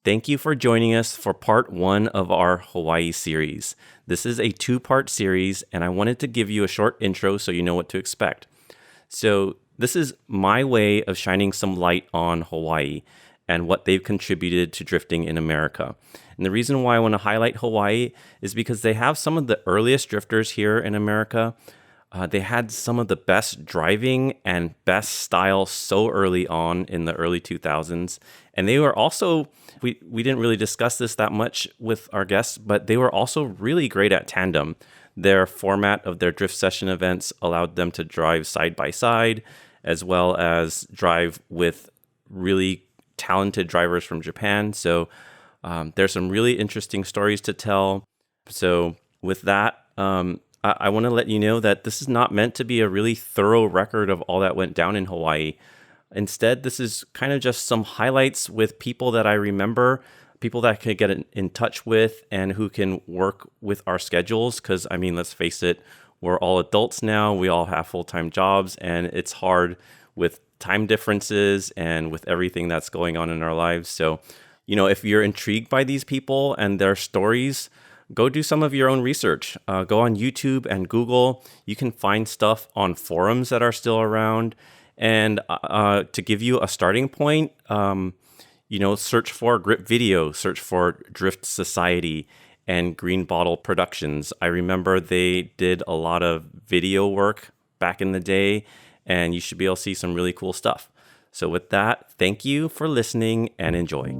Thank you for joining us for part 1 of our Hawaii series. This is a 2-part series, and I wanted to give you a short intro so you know what to expect. So this is my way of shining some light on Hawaii and what they've contributed to drifting in America. And the reason why I want to highlight Hawaii is because they have some of the earliest drifters here in America. They had some of the best driving and best style so early on in the early 2000s. And they were also, we didn't really discuss this that much with our guests, but they were also really great at tandem. Their format of their drift session events allowed them to drive side by side, as well as drive with really talented drivers from Japan. So there's some really interesting stories to tell. So with that, I want to let you know that this is not meant to be a really thorough record of all that went down in Hawaii. Instead, this is kind of just some highlights with people that I remember, people that I could get in touch with and who can work with our schedules. Because, I mean, let's face it, we're all adults now. We all have full-time jobs, and it's hard with time differences and with everything that's going on in our lives. So, you know, if you're intrigued by these people and their stories, go do some of your own research. Go on YouTube and Google. You can find stuff on forums that are still around. And to give you a starting point, search for Grip Video, search for Drift Society and Green Bottle Productions. I remember they did a lot of video work back in the day, and you should be able to see some really cool stuff. So with that, thank you for listening and enjoy.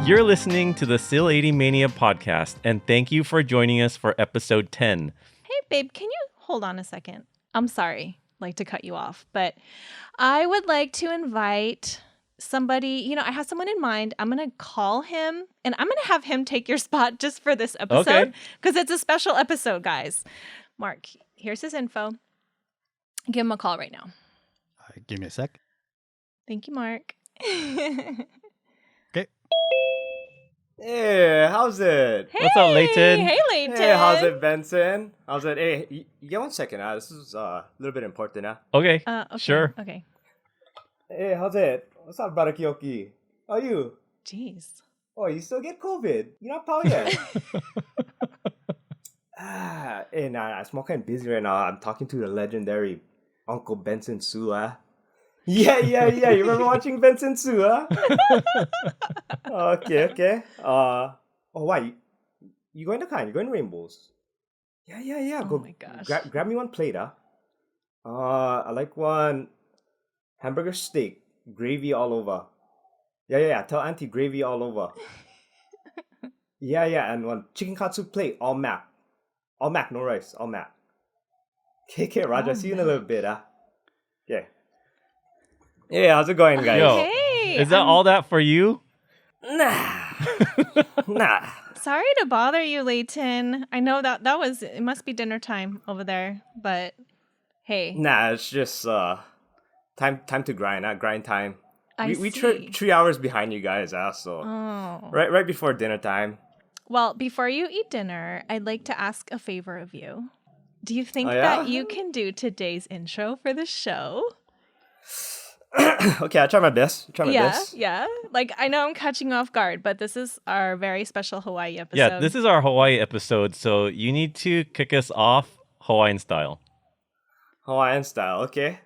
You're listening to the Sil 80 Mania podcast, and thank you for joining us for episode 10. Hey, babe, can you hold on a second? I'm sorry, to cut you off, but I would like to invite somebody. I have someone in mind. I'm going to call him, and I'm going to have him take your spot just for this episode, because it's a special episode, guys. Mark, here's his info. Give him a call right now. Give me a sec. Thank you, Mark. Okay. Hey, how's it? Hey, what's up, Layton? Hey, Layton. Hey, how's it, Benson? How's it? Hey, you get 1 second. This is a little bit important. Okay, Okay. sure. Okay. Hey, how's it? What's up, brother Kyoki? How are you? Jeez. Oh, you still get COVID? You're not power yet? Hey, I'm kind of busy right now. I'm talking to the legendary Uncle Benson Su, Yeah. You remember watching Benson Su, Okay. Why? You going to Kine? You going to Rainbows? Yeah. Oh my gosh. Grab me one plate, I like one hamburger steak, gravy all over. Yeah. Tell Auntie gravy all over. Yeah. And one chicken katsu plate, all mac. All mac, no rice, all mac. Okay, Raja, see you in a little bit, Okay. Hey, how's it going, guys? Yo, Hey, is that all that for you? Nah. Sorry to bother you, Layton. I know that it must be dinner time over there, but hey. Nah, it's just time to grind, grind time. I We see. 3 hours behind you guys, so Oh. right before dinner time. Well, before you eat dinner, I'd like to ask a favor of you. Do you think Oh, yeah? that you can do today's intro for the show? Okay, I'll try my best. Yeah. I know I'm catching you off guard, but this is our very special Hawaii episode. Yeah, this is our Hawaii episode, so you need to kick us off Hawaiian style. Hawaiian style, okay.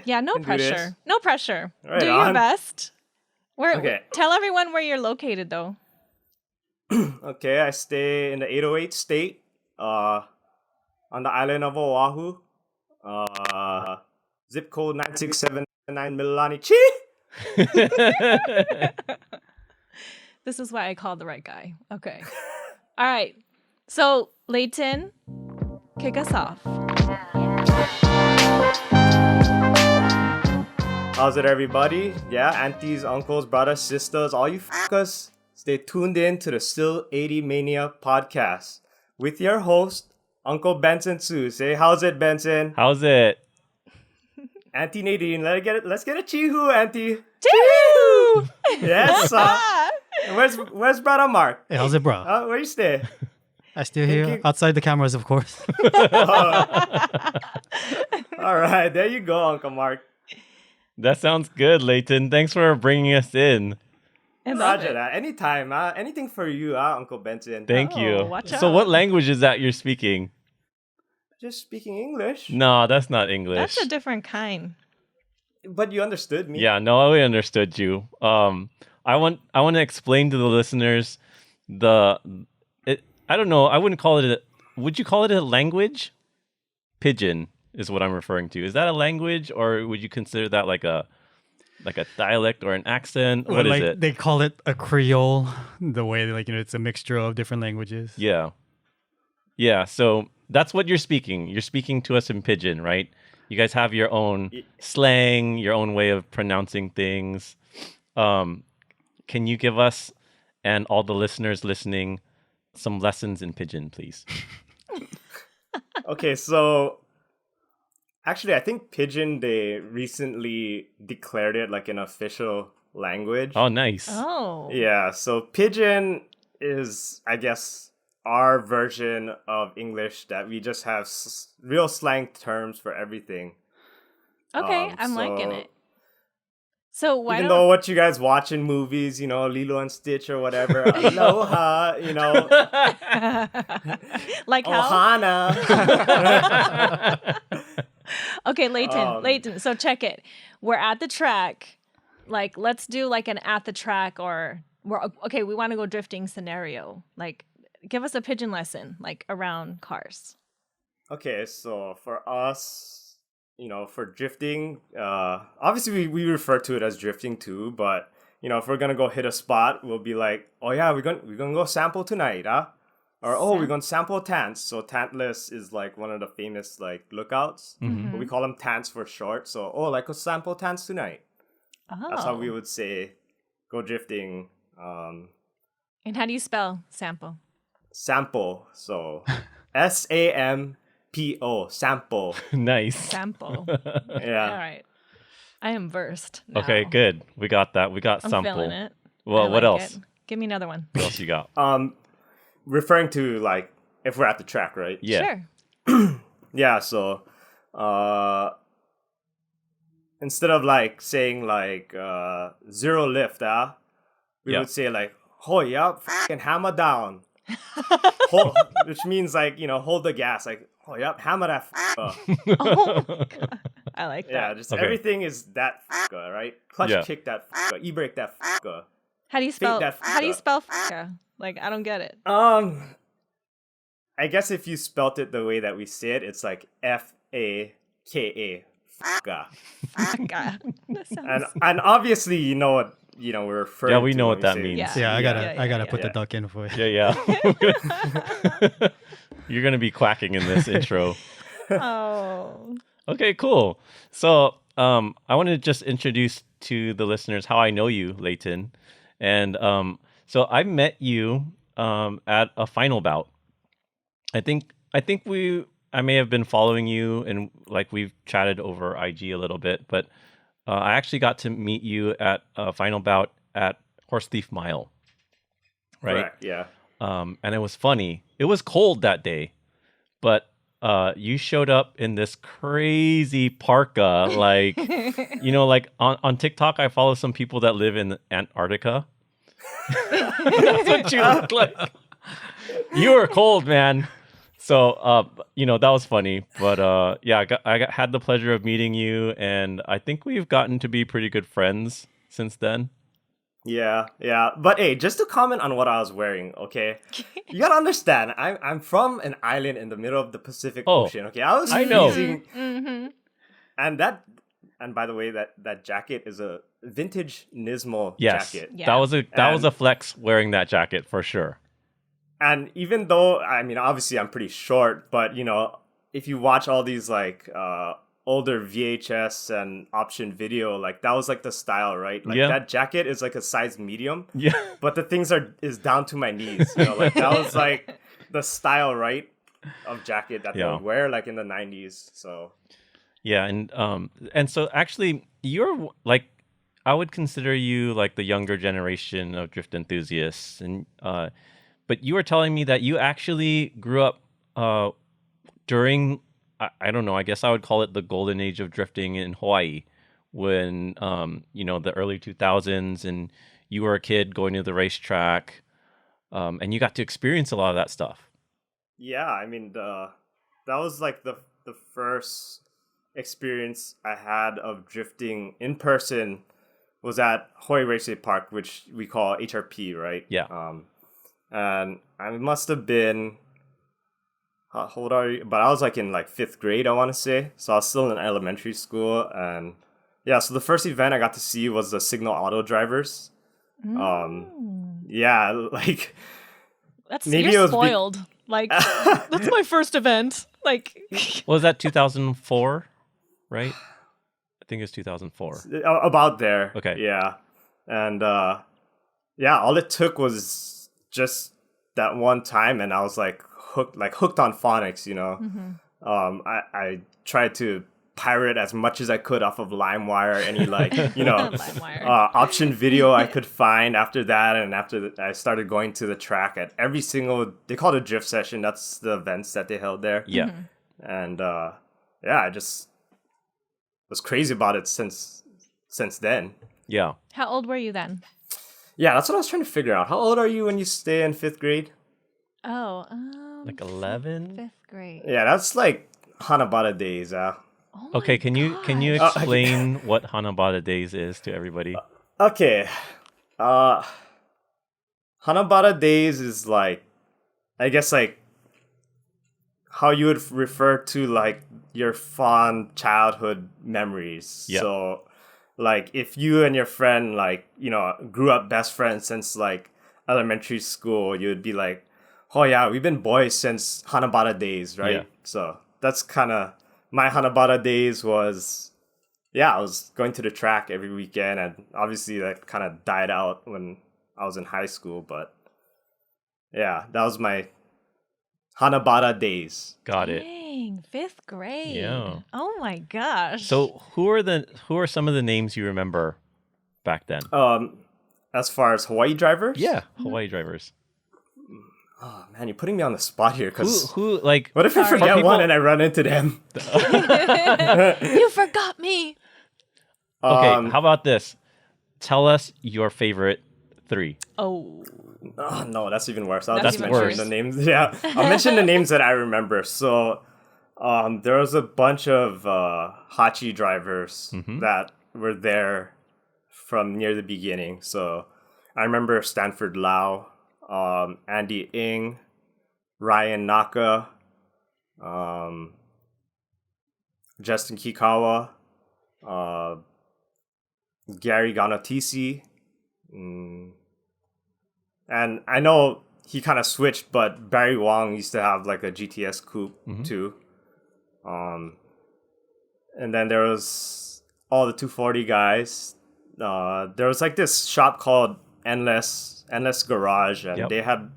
Yeah, no Can do this. pressure. No pressure. Right do your on. best. Okay. Tell everyone where you're located, though. Okay, I stay in the 808 state, on the island of Oahu. Zip code 9679 Mililani Chi. This is why I called the right guy. Okay. All right. So, Layton, kick us off. How's it, everybody? Yeah, aunties, uncles, brothers, sisters, all you fuckers, stay tuned in to the Still 80 Mania podcast with your host, Uncle Benson Su. Say, how's it, Benson? How's it? Auntie Nadine, let's get a chihu, Auntie. Choo! Yes. Where's brother Mark? Hey, how's it, bro? Where you stay? I still hear Thinking- outside the cameras, of course. All right, there you go, Uncle Mark. That sounds good, Layton. Thanks for bringing us in. I love Roger it. that. Anytime, anything for you, Uncle Benson. Thank Oh, you. watch So what out. language is that you're speaking? Just speaking English. No, that's not English. That's a different kind. But you understood me. Yeah, no, I understood you. I want to explain to the listeners I don't know, I wouldn't call it would you call it a language? Pidgin is what I'm referring to. Is that a language, or would you consider that like a dialect or an accent? What is like, it? They call it a Creole, the way it's a mixture of different languages. Yeah. Yeah, so that's what you're speaking. You're speaking to us in Pidgin, right? You guys have your own slang, your own way of pronouncing things. Can you give us and all the listeners listening some lessons in Pidgin, please? Okay, so actually, I think Pidgin, they recently declared it like an official language. Oh, nice. Oh. Yeah, so Pidgin is, I guess, our version of English that we just have real slang terms for everything. Okay, I'm liking it. So why Even don't though what you guys watch in movies, Lilo and Stitch or whatever, aloha, like how? ohana. Okay, Layton. So check it. We're at the track. Like, let's do like an at the track, or we want to go drifting scenario. Like, give us a Pidgin lesson, like around cars. Okay, so for us, for drifting, obviously we refer to it as drifting too, but if we're gonna go hit a spot, we'll be like, oh yeah, we're gonna go sample tonight, huh? Or we're gonna sample Tants. So Tantalus is like one of the famous like lookouts. Mm-hmm. But we call them Tants for short. So like a sample Tants tonight. Oh. That's how we would say go drifting. And how do you spell sample? Sample. So SAMPO. Sample. Nice. Sample. Yeah. All right. I am versed now. Okay, good. We got that. We got I'm sample. feeling it. Well, I what like else? it. Give me another one. What else you got? Referring to like if we're at the track, right? Yeah. Sure. Yeah, so instead of like saying like zero lift, we Yeah. would say like hoi up, fucking hammer down. Which means like, hold the gas, like hoi up, hammer that Oh my God. I like that. Yeah, just Okay. everything is that right? Clutch Yeah. kick that e-brake that How do you spell that how do you fucker. spell f***a? Like, I don't get it. I guess if you spelt it the way that we say it, it's like Faka. God. That sounds... And obviously you know what we're referring Yeah, we to know when what that say- means. Yeah, I gotta yeah, put yeah. the duck in for you. Yeah. You're going to be quacking in this intro. Oh. Okay, cool. So I want to just introduce to the listeners how I know you, Layton. And so I met you at a final bout. I think I may have been following you, and like we've chatted over IG a little bit, but I actually got to meet you at a final bout at Horse Thief Mile. Right? Correct, yeah. And it was funny. It was cold that day, but you showed up in this crazy parka, like like on TikTok. I follow some people that live in Antarctica. That's what you look like. You were cold, man. So that was funny. But yeah, I had the pleasure of meeting you, and I think we've gotten to be pretty good friends since then. Yeah. But hey, just to comment on what I was wearing, okay? You gotta understand, I'm from an island in the middle of the Pacific Ocean, okay? I know. freezing. Mm-hmm. And by the way, that jacket is a vintage Nismo Yes, jacket. Yeah. that was a flex wearing that jacket for sure. And even though, I mean, obviously I'm pretty short, but if you watch all these like older VHS and option video, like that was like the style, right? Like Yeah. that jacket is like a size medium, Yeah. but the things is down to my knees. Like that was like the style, right, of jacket that they Yeah. would wear like in the 90s. So Yeah, and so actually you're like, I would consider you like the younger generation of drift enthusiasts, and But you were telling me that you actually grew up during, I don't know, I guess I would call it the golden age of drifting in Hawaii, when, the early 2000s, and you were a kid going to the racetrack, and you got to experience a lot of that stuff. Yeah, I mean, that was like the first experience I had of drifting in person was at Hawaii Raceway Park, which we call HRP, right? Yeah. And I must have been, how old are you? But I was like in like 5th grade, I want to say. So I was still in elementary school. And yeah, so the first event I got to see was the Signal Auto drivers. Yeah, like... Maybe you're spoiled. Like, that's my first event. Like... Was that 2004, right? I think it was 2004. About there. Okay. Yeah. And yeah, all it took was just that one time, and I was like hooked on phonics, you know. I tried to pirate as much as I could off of LimeWire, any option video I could find after that. And after I started going to the track at every single, they call it a drift session. That's the events that they held there. Yeah. And yeah, I just was crazy about it since then. Yeah. How old were you then? Yeah, that's what I was trying to figure out. How old are you when you stay in 5th grade? Oh, like 11? 5th grade. Yeah, that's like Hanabata days. Oh Okay, can you explain what Hanabata Days is to everybody? Okay. Hanabata Days is like, I guess like how you would refer to like your fond childhood memories. Yeah. So like if you and your friend grew up best friends since like elementary school, you would be like, oh yeah, we've been boys since Hanabata days, right? Yeah. So that's kind of my Hanabata days was, yeah, I was going to the track every weekend, and obviously that kind of died out when I was in high school, but yeah, that was my Hanabata days. Got it. Dang, 5th grade. Yeah. Oh my gosh. So who are some of the names you remember back then? As far as Hawaii drivers? Yeah, Hawaii drivers. Oh man, you're putting me on the spot here, because Who like? what if I forget one and I run into them? You forgot me. Okay, how about this? Tell us your favorite 3. Oh. Oh no, that's even worse. I'll That's just even mention worse. the names. Yeah, I'll mention the names that I remember. So, there was a bunch of Hachi drivers that were there from near the beginning. So, I remember Stanford Lau, Andy Ng, Ryan Naka, Justin Kikkawa, Gary Ganotisi, and I know he kind of switched, but Barry Wong used to have like a GTS coupe too. And then there was all the 240 guys. There was like this shop called Endless Garage, and they had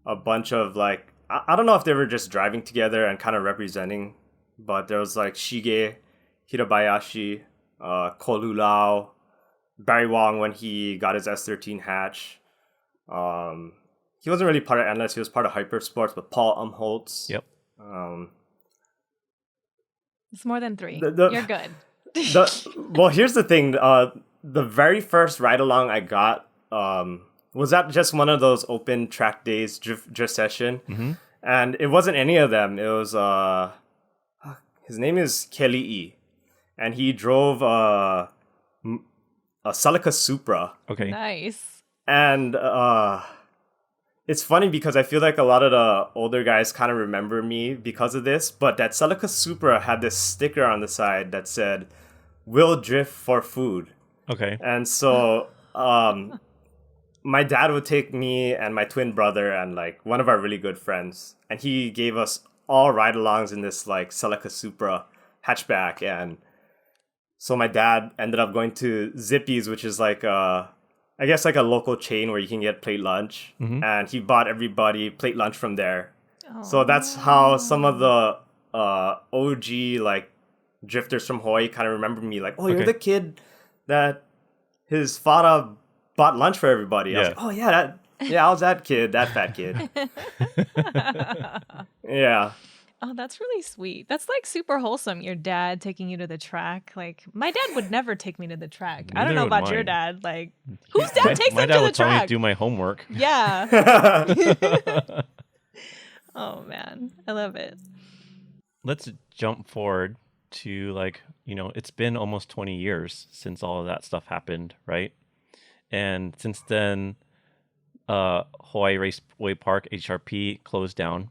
a bunch of like, I don't know if they were just driving together and kind of representing, but there was like Shige, Hirabayashi, Kolu Lau, Barry Wong when he got his S13 hatch. He wasn't really part of Endless, he was part of Hyper Sports, but Paul Umholtz. Yep. It's more than 3. You're good. Well, here's the thing. The very first ride-along I got was at just one of those open track days, drift session. And it wasn't any of them. It was, his name is Kelly, and he drove a Celica Supra. Okay. Nice. And it's funny because I feel like a lot of the older guys kind of remember me because of this, but that Celica Supra had this sticker on the side that said, "Will drift for food." Okay. And so my dad would take me and my twin brother and like one of our really good friends, and he gave us all ride-alongs in this like Celica Supra hatchback. And so my dad ended up going to Zippy's, which is like I guess like a local chain where you can get plate lunch, and he bought everybody plate lunch from there. So that's how some of the OG like drifters from Hawaii kind of remember me, like, oh, you're the kid that his father bought lunch for everybody. I was like, oh yeah, Yeah, I was that kid, that fat kid. Yeah. Oh, that's really sweet. That's like super wholesome. Your dad taking you to the track. Like my dad would never take me to the track. I don't Neither know would about your mine. dad. Like whose dad takes My them dad to the would tell me to track? do my homework. Yeah. Oh man, I love it. Let's jump forward to like, it's been almost 20 years since all of that stuff happened, right? And since then, Hawaii Raceway Park, HRP, closed down.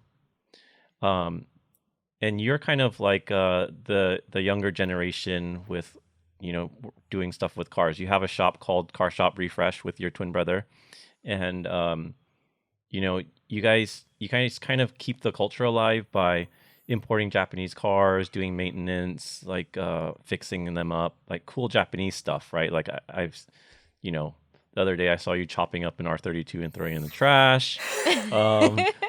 And you're kind of like the younger generation with, doing stuff with cars. You have a shop called Car Shop Refresh with your twin brother, and you guys kind of keep the culture alive by importing Japanese cars, doing maintenance, like fixing them up, like cool Japanese stuff, right? Like I've, the other day I saw you chopping up an R32 and throwing it in the trash.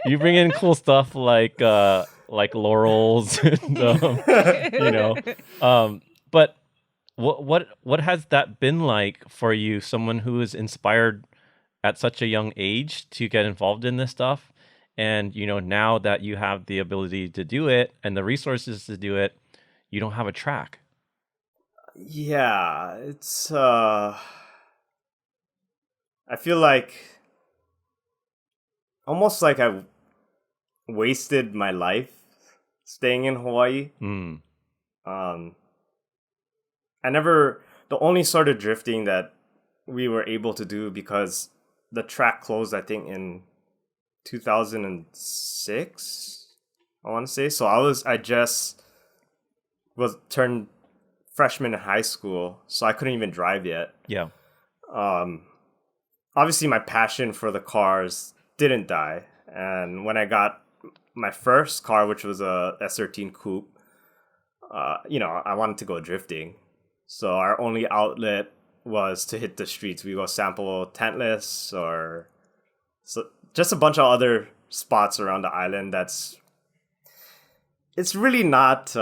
You bring in cool stuff like laurels, but what has that been like for you? Someone who is inspired at such a young age to get involved in this stuff, and now that you have the ability to do it and the resources to do it, you don't have a track. Yeah, it's I feel like almost like I wasted my life staying in Hawaii. The only sort of drifting that we were able to do, because the track closed, I think, in 2006, I want to say. So I just was turned freshman in high school, so I couldn't even drive yet. Yeah. Obviously my passion for the cars didn't die. And when I got my first car, which was a S13 coupe, I wanted to go drifting. So our only outlet was to hit the streets. We go sample Tantalus or just a bunch of other spots around the island. It's really not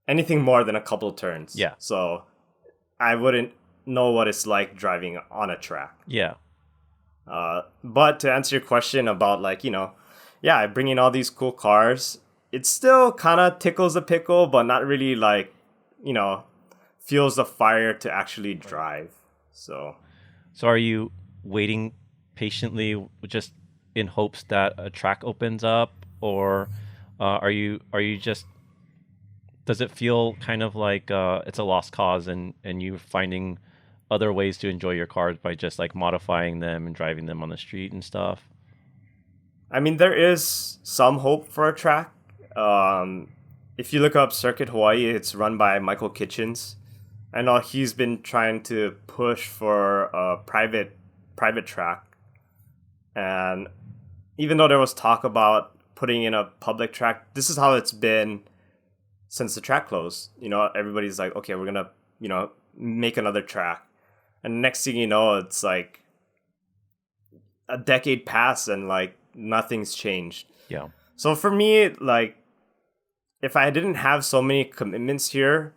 anything more than a couple turns. Yeah. So I wouldn't know what it's like driving on a track. Yeah. But to answer your question about I bring in all these cool cars. It still kind of tickles the pickle, but not really fuels the fire to actually drive. So are you waiting patiently just in hopes that a track opens up, or are you just, does it feel kind of like it's a lost cause and you finding other ways to enjoy your cars by just like modifying them and driving them on the street and stuff? I mean, there is some hope for a track. If you look up Circuit Hawaii, it's run by Michael Kitchens. I know he's been trying to push for a private track. And even though there was talk about putting in a public track, this is how it's been since the track closed. Everybody's like, okay, we're going to, make another track. And next thing you know, it's like a decade passed and like nothing's changed. Yeah. So for me, like, if I didn't have so many commitments here,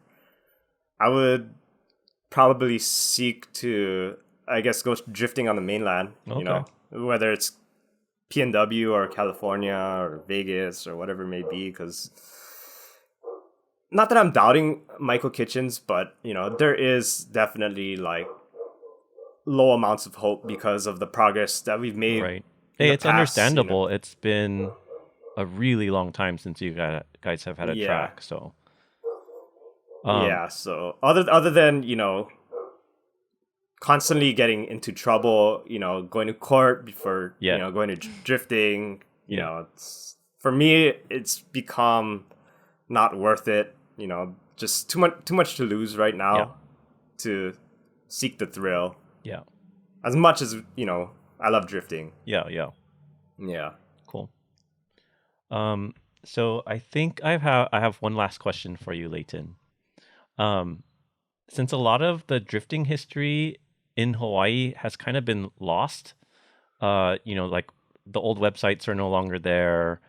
I would probably seek to, I guess, go drifting on the mainland. Okay. Whether it's PNW or California or Vegas or whatever it may be. Because not that I'm doubting Michael Kitchens, but there is definitely like low amounts of hope because of the progress that we've made. Right. Hey, it's understandable. It's been a really long time since you guys have had a track, so. So other than constantly getting into trouble, going to court before going to drifting, for me it's become not worth it. Just too much to lose right now to seek the thrill. Yeah. As much as I love drifting. Yeah. Cool. So I think I have one last question for you, Layton. Since a lot of the drifting history in Hawaii has kind of been lost, like the old websites are no longer there.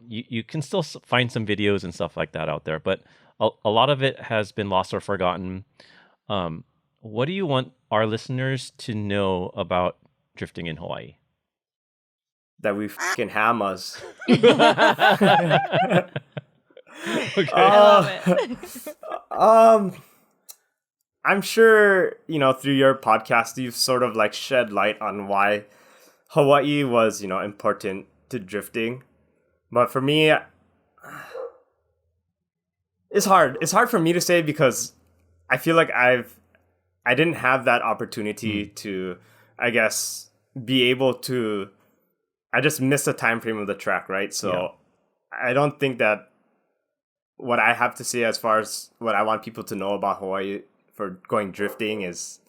You can still find some videos and stuff like that out there, but a lot of it has been lost or forgotten. What do you want our listeners to know about drifting in Hawaii? That we fucking hammers. Okay. I love it. I'm sure, through your podcast, you've sort of like shed light on why Hawaii was, important to drifting. But for me, it's hard. It's hard for me to say because I feel like I didn't have that opportunity to, I guess, be able to. I just missed the time frame of the track, right? So I don't think that what I have to say as far as what I want people to know about Hawaii for going drifting is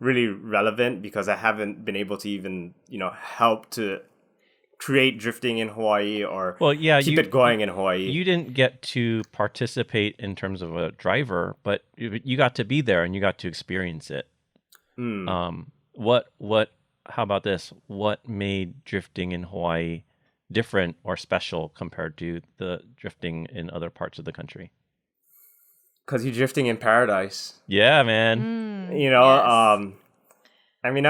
really relevant because I haven't been able to even, help to create drifting in Hawaii or keep it going in Hawaii. You didn't get to participate in terms of a driver, but you got to be there and you got to experience it. How about this? What made drifting in Hawaii different or special compared to the drifting in other parts of the country? Because you're drifting in paradise. Yeah, man. Yes. I mean,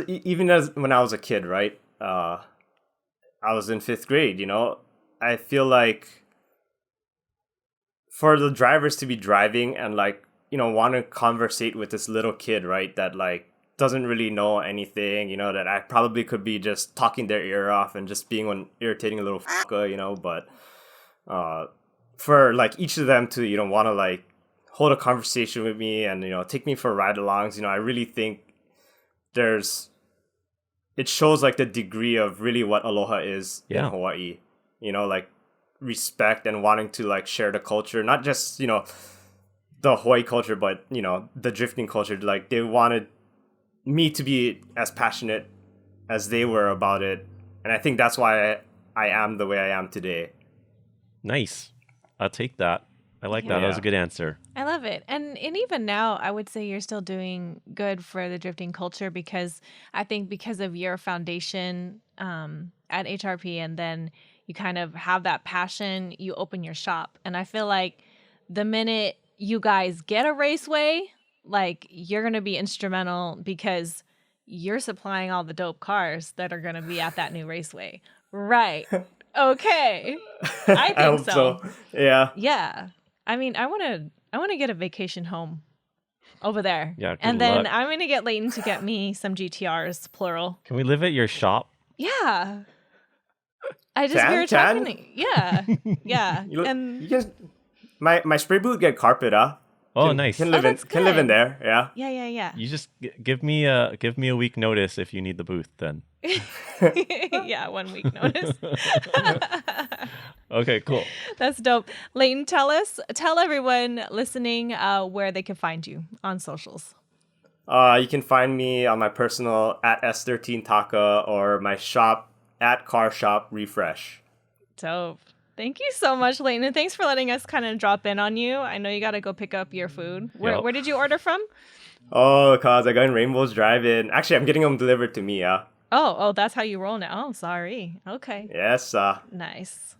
even as when I was a kid, right? I was in 5th grade. I feel like for the drivers to be driving and want to conversate with this little kid, right? That doesn't really know anything, that I probably could be just talking their ear off and just being one irritating little fucker, but for each of them to, want to hold a conversation with me and, take me for ride-alongs, I really think it shows the degree of really what aloha is in Hawaii, respect and wanting to share the culture, not just, the Hawaii culture, but, the drifting culture. They wanted me to be as passionate as they were about it. And I think that's why I am the way I am today. Nice. I'll take that. I like that. That was a good answer. I love it. And even now, I would say you're still doing good for the drifting culture because I think because of your foundation at HRP and then you kind of have that passion, you open your shop. And I feel like the minute you guys get a raceway, you're going to be instrumental because you're supplying all the dope cars that are going to be at that new raceway. Right. Okay. I think hope so. Yeah. Yeah. I mean, I want to get a vacation home over there. Yeah. And then I'm going to get Layton to get me some GTRs, plural. Can we live at your shop? Yeah. We were talking. Yeah. Yeah. You guys, my spray booth get carpet, huh? Oh, nice. Can live in there. Yeah. Yeah. You just give me a week notice if you need the booth then. Yeah, 1 week notice. Okay, cool. That's dope. Layton, tell everyone listening where they can find you on socials. You can find me on my personal at S13Taka or my shop at Car Shop Refresh. Dope. Thank you so much, Layton. And thanks for letting us kind of drop in on you. I know you got to go pick up your food. Where did you order from? Oh, cause I got in Rainbow's Drive-In. Actually, I'm getting them delivered to me, yeah. Oh, that's how you roll now. Oh, sorry. Okay. Yes. Nice.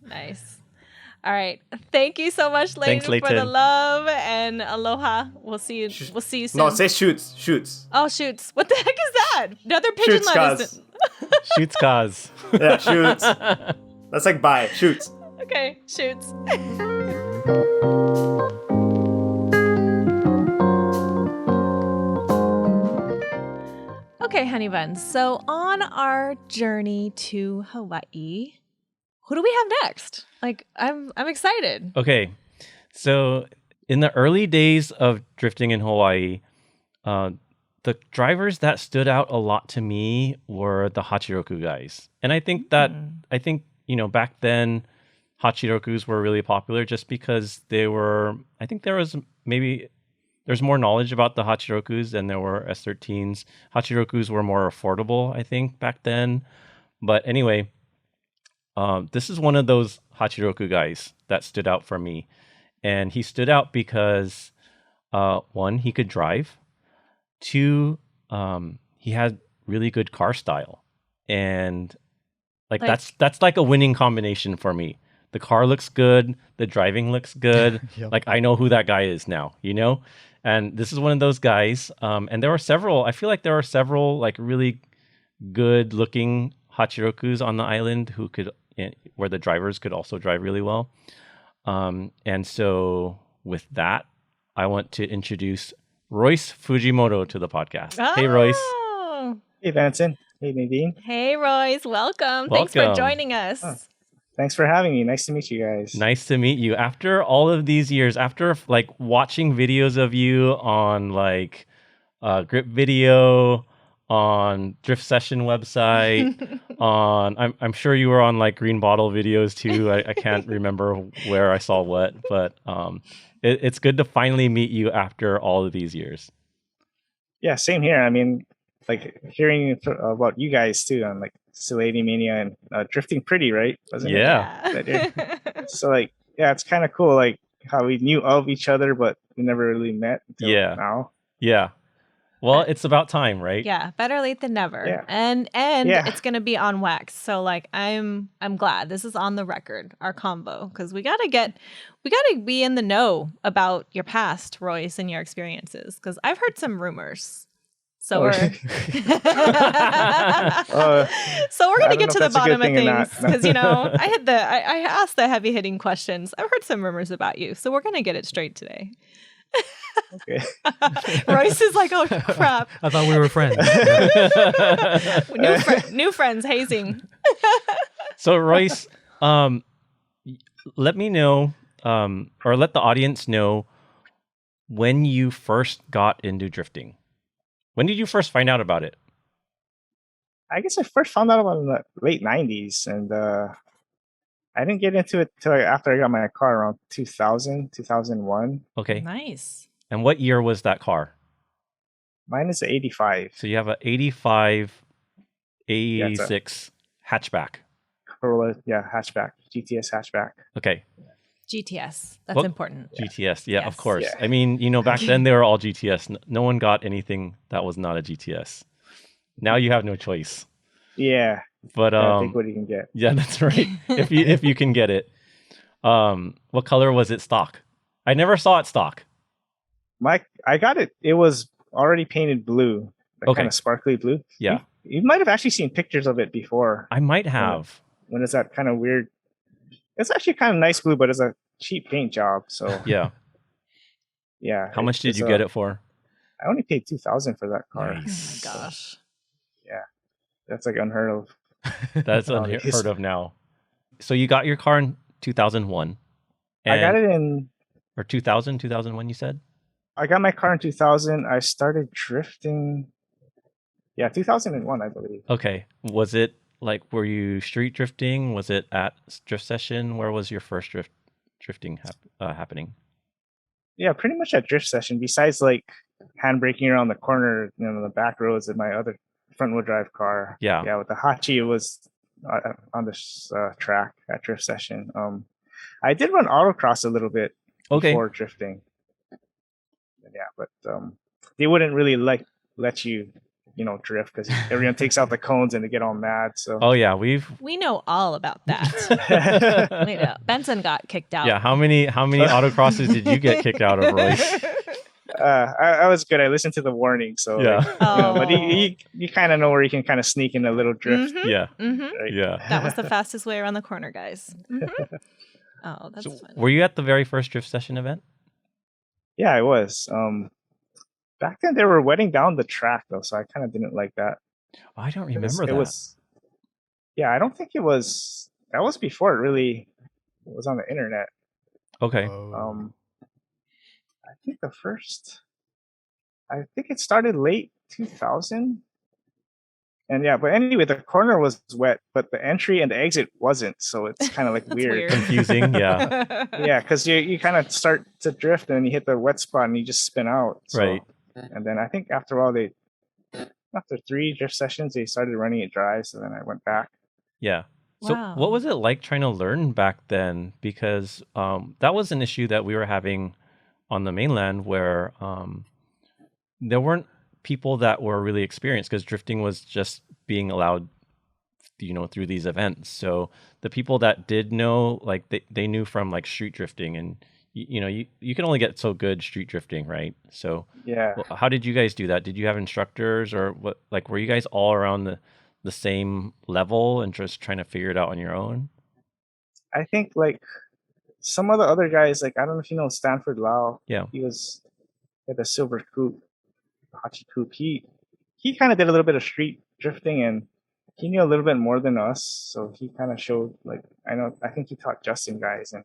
All right. Thank you so much, Layton, Thanks, Layton, for the love and aloha. We'll see you soon. No, say shoots. Oh, shoots. What the heck is that? Another pigeon Shoots, lesson. Shoots, cause. Yeah, shoots. That's bye. Shoots. Okay, shoots. Okay, honey buns. So on our journey to Hawaii, who do we have next? I'm excited. Okay, so in the early days of drifting in Hawaii, the drivers that stood out a lot to me were the Hachiroku guys, and I think back then Hachirokus were really popular just because they were. I think there's more knowledge about the Hachirokus than there were S13s. Hachirokus were more affordable, I think, back then. But anyway, this is one of those Hachiroku guys that stood out for me. And he stood out because, one, he could drive. Two, he had really good car style. And that's like a winning combination for me. The car looks good. The driving looks good. Yep. I know who that guy is now, And this is one of those guys. And there were several. I feel like there are several like really good looking Hachirokus on the island where the drivers could also drive really well. And so with that, I want to introduce Royce Fujimoto to the podcast. Hey, Royce. Oh. Hey, Benson. Hey, Nadine. Hey, Royce. Welcome. Thanks for Welcome. joining us. Oh. Thanks for having me. Nice to meet you guys. Nice to meet you. After all of these years, after like watching videos of you on like Grip Video, on Drift Session website, I'm sure you were on like Green Bottle videos too. I can't remember where I saw what, but it's good to finally meet you after all of these years. Yeah, same here. I mean, like hearing about you guys too on like Still 80 Mania and Drifting Pretty, right? Wasn't it? Yeah. So like, yeah, it's kind of cool like how we knew of each other, but we never really met until now. Yeah. Well, it's about time, right? Yeah, better late than never. Yeah. And Yeah. it's gonna be on wax. So like I'm glad this is on the record, our combo, because we gotta be in the know about your past, Royce, and your experiences. Because I've heard some rumors. So we're so we're gonna get to the bottom of things because I asked the heavy hitting questions. I've heard some rumors about you, so we're gonna get it straight today. Okay. Royce is like, oh crap. I thought we were friends. New friends hazing. So Royce, let me know, or let the audience know when you first got into drifting. When did you first find out about it? I guess I first found out about it in the late 90s, and I didn't get into it till after I got my car around 2000, 2001. Okay. Nice. And what year was that car? Mine is an 85. So you have an 85 A6 hatchback. Corolla, hatchback, GTS hatchback. Okay. GTS. That's Well, important. GTS. Yeah, of Yes. course. Yeah. I mean, back then they were all GTS. No one got anything that was not a GTS. Now you have no choice. Yeah. But Take what you can get. yeah, that's right. if you can get it. What color was it stock? I never saw it stock. I got it. It was already painted blue, like kind of sparkly blue. Yeah. You might have actually seen pictures of it before. I might have. When it's that kind of weird. It's actually kind of nice blue, but it's a cheap paint job. So Yeah. yeah. How much did you get it for? I only paid $2,000 for that car. Nice. Oh my gosh. Yeah, that's like unheard of. That's unheard of now. So you got your car in 2001. I got it in... Or 2001, you said? I got my car in 2000. I started drifting... Yeah, 2001, I believe. Okay. Was it like, were you street drifting? Was it at Drift Session? Where was your first drifting happening? Yeah, pretty much at Drift Session. Besides like handbraking around the corner, the back roads of my other front-wheel drive car. Yeah. With the Hachi, it was on this track at Drift Session. I did run autocross a little bit before drifting. Yeah, but they wouldn't really let you, drift because everyone takes out the cones and they get all mad. So. Oh yeah, we know all about that. We know. Benson got kicked out. Yeah, how many autocrosses did you get kicked out of, Royce? I was good. I listened to the warning, so yeah. But you kind of know where you can kind of sneak in a little drift. Mm-hmm. Yeah, right? Yeah. That was the fastest way around the corner, guys. Mm-hmm. Oh, that's funny. Were you at the very first Drift Session event? Yeah, I was. Back then they were wetting down the track though, so I kind of didn't like that. Oh, I don't remember that. Yeah, I don't think it was. That was before it really was on the internet. Okay. I think it started late 2000. And yeah, but anyway, the corner was wet, but the entry and the exit wasn't. So it's kind of like weird. Confusing, yeah. Yeah, because you kind of start to drift and you hit the wet spot and you just spin out. So. Right. And then I think after a while, after 3 drift sessions, they started running it dry. So then I went back. Yeah. So what was it like trying to learn back then? Because that was an issue that we were having on the mainland where there weren't people that were really experienced because drifting was just being allowed, through these events. So the people that did know, like they knew from like street drifting and, you can only get so good street drifting, right? So Yeah. how did you guys do that? Did you have instructors, or what? Like, were you guys all around the same level and just trying to figure it out on your own? I think like some of the other guys, like I don't know if you know Stanford Lau. Yeah. He was at the Silver Coupe, Hachi Coupe. He kind of did a little bit of street drifting, and he knew a little bit more than us. So he kind of showed, like, I think he taught Justin guys, and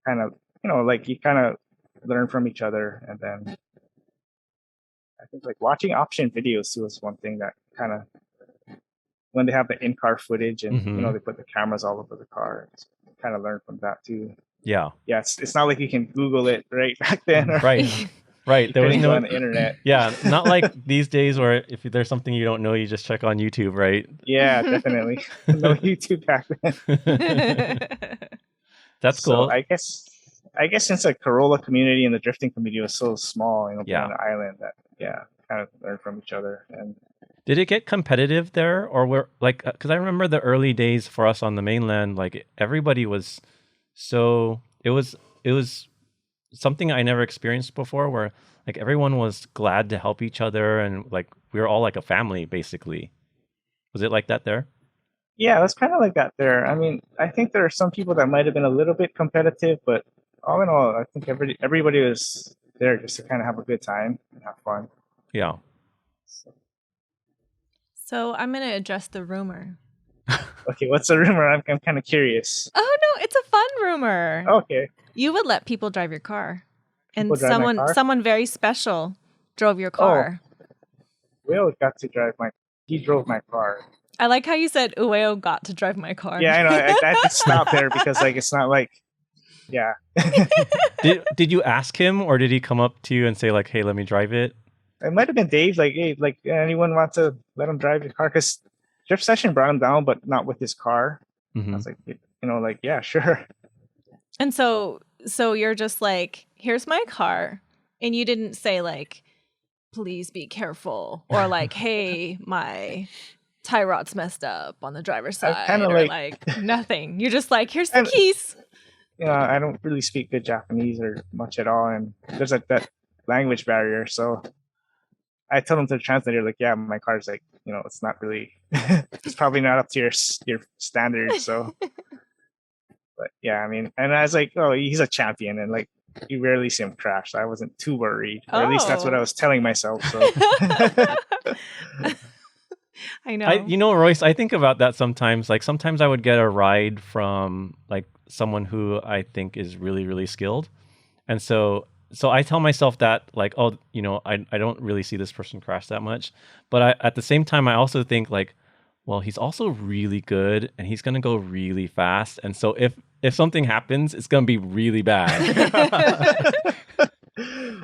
kind of, like he kind of learned from each other. And then I think like watching option videos too was one thing that kind of, when they have the in-car footage and they put the cameras all over the car, kind of learn from that too. Yeah. Yeah, it's not like you can Google it right back then. Or Right. There was no on the internet. Yeah, not like these days where if there's something you don't know, you just check on YouTube, right? Yeah, definitely. No YouTube back then. That's cool. So I guess since the Corolla community and the drifting community was so small, on the island, that kind of learned from each other. And did it get competitive there, or were like? Because I remember the early days for us on the mainland, like everybody was so it was something I never experienced before, where like everyone was glad to help each other, and like we were all like a family basically. Was it like that there? Yeah, it was kind of like that there. I mean, I think there are some people that might have been a little bit competitive, but all in all, I think everybody was there just to kind of have a good time and have fun. Yeah. So I'm going to address the rumor. Okay, what's the rumor? I'm kind of curious. Oh, no, it's a fun rumor. Okay. You would let people drive your car. And People drive my car? someone very special drove your car. Will got to drive he drove my car. I like how you said Ueo got to drive my car. Yeah, I know. I had to stop there because like it's not like, yeah. Did you ask him, or did he come up to you and say like, "Hey, let me drive it"? It might have been Dave. Like, hey, like anyone want to let him drive your car? Because Drift Session brought him down, but not with his car. I was like, like, yeah, sure. And so you're just like, here's my car, and you didn't say like, please be careful, or like, hey, my tie rod's messed up on the driver's side, or like nothing. You're just like, here's the keys. I don't really speak good Japanese or much at all, and there's like that language barrier. So I told him to the translator, like, yeah, my car's like, it's not really, it's probably not up to your standards. So, but yeah, I mean, and I was like, oh, he's a champion, and like, you rarely see him crash. So I wasn't too worried, or at least that's what I was telling myself. So. I know. Royce, I think about that sometimes. Like sometimes I would get a ride from like someone who I think is really, really skilled. And so I tell myself that like, oh, I don't really see this person crash that much. But at the same time, I also think like, well, he's also really good and he's going to go really fast. And so if something happens, it's going to be really bad.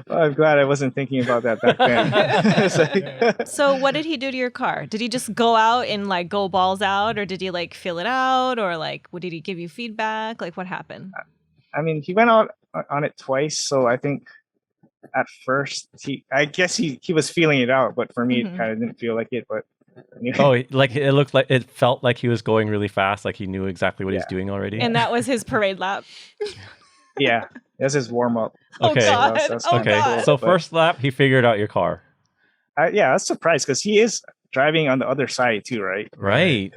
Well, I'm glad I wasn't thinking about that back then. So what did he do to your car? Did he just go out and like go balls out, or did he like feel it out, or like did he give you feedback? Like what happened? I mean, he went out on it twice, so I think at first I guess he was feeling it out, but for me it kind of didn't feel like it. But like it felt like he was going really fast, like he knew exactly what he's doing already. And that was his parade lap. Yeah, that's his warm up. Okay, that's okay. Cool, so first lap, he figured out your car. I was surprised because he is driving on the other side too, right? Right.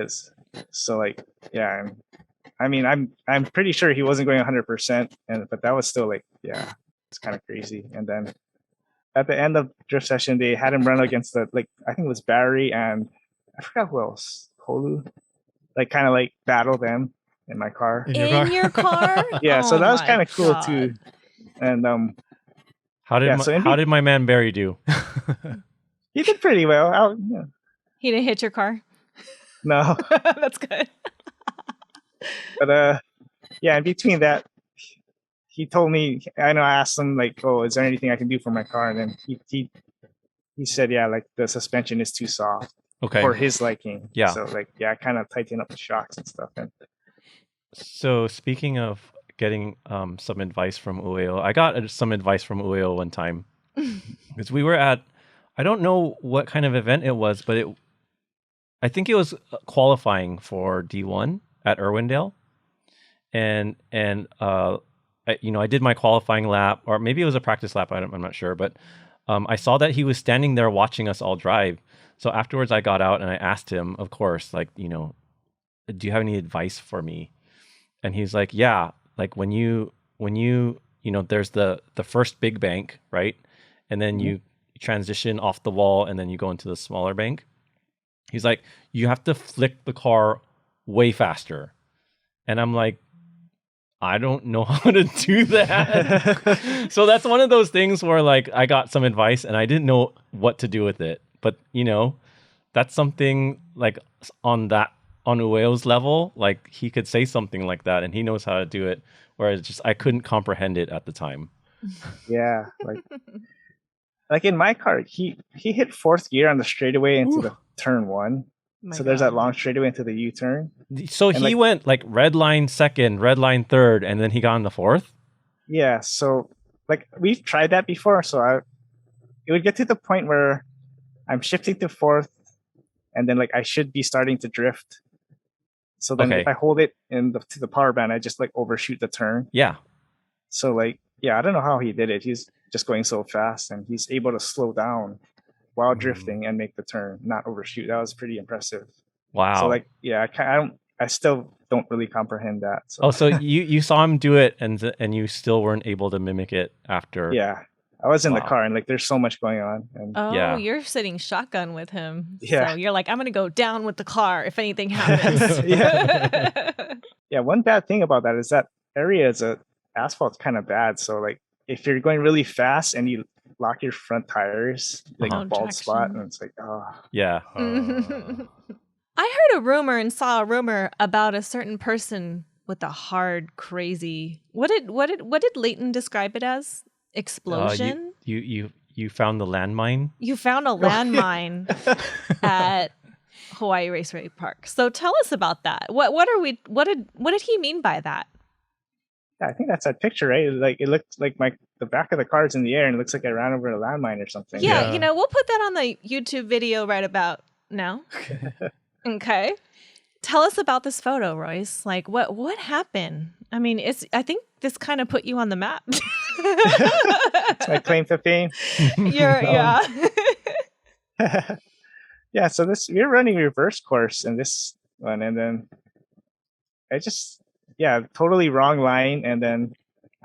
So like, yeah. I mean, I'm pretty sure he wasn't going 100%, but that was still like, yeah, it's kind of crazy. And then at the end of Drift Session, they had him run against I think it was Barry and I forgot who else, Kolu, like kind of like battle them in my car. In your car? Yeah, so that was kind of cool too. And how did my man Barry do? He did pretty well. He didn't hit your car? No. That's good. But in between that, he told me, I asked him like, oh, is there anything I can do for my car? And then he said, yeah, like the suspension is too soft for his liking. Yeah. So like, yeah, I kind of tighten up the shocks and stuff. And so speaking of getting some advice from Ueo, I got some advice from Ueo one time because we were at, I don't know what kind of event it was, but I think it was qualifying for D1 at Irwindale, and I did my qualifying lap, or maybe it was a practice lap. I'm not sure, but I saw that he was standing there watching us all drive. So afterwards, I got out and I asked him, of course, like, do you have any advice for me? And he's like, yeah, like when you there's the first big bank, right? And then you transition off the wall and then you go into the smaller bank. He's like, you have to flick the car way faster. And I'm like, I don't know how to do that. So that's one of those things where like I got some advice and I didn't know what to do with it. But that's something like on Ueo's level, like he could say something like that and he knows how to do it. Whereas just I couldn't comprehend it at the time. Yeah, like in my car, he hit fourth gear on the straightaway into the turn one. So there's that long straightaway into the U-turn. So he went like red line second, red line third, and then he got in the fourth? Yeah, so like we've tried that before. So it would get to the point where I'm shifting to fourth, and then like I should be starting to drift. So then if I hold it to the power band, I just like overshoot the turn. Yeah. So like, yeah, I don't know how he did it. He's just going so fast, and he's able to slow down while drifting and make the turn, not overshoot. That was pretty impressive. Wow. So like, yeah, I still don't really comprehend that. So. So you saw him do it and you still weren't able to mimic it after. Yeah. I was in the car and like there's so much going on. And you're sitting shotgun with him. Yeah. So you're like, I'm going to go down with the car if anything happens. Yeah, one bad thing about that is that area is asphalt's kind of bad. So like if you're going really fast and you lock your front tires, like bald spot, and it's like, Yeah. I heard a rumor and saw a rumor about a certain person with a hard, crazy. What did Layton describe it as? Explosion. You found the landmine. You found a landmine at Hawaii Raceway Park. So tell us about that. What did he mean by that? Yeah, I think that's that picture, right? Like it looks like the back of the car's in the air, and it looks like I ran over a landmine or something. Yeah, we'll put that on the YouTube video right about now. Okay, tell us about this photo, Royce. Like, what happened? I mean, I think this kind of put you on the map. It's my claim to fame. Yeah. Yeah. So we're running reverse course in this one, and then I just. Yeah, totally wrong line. And then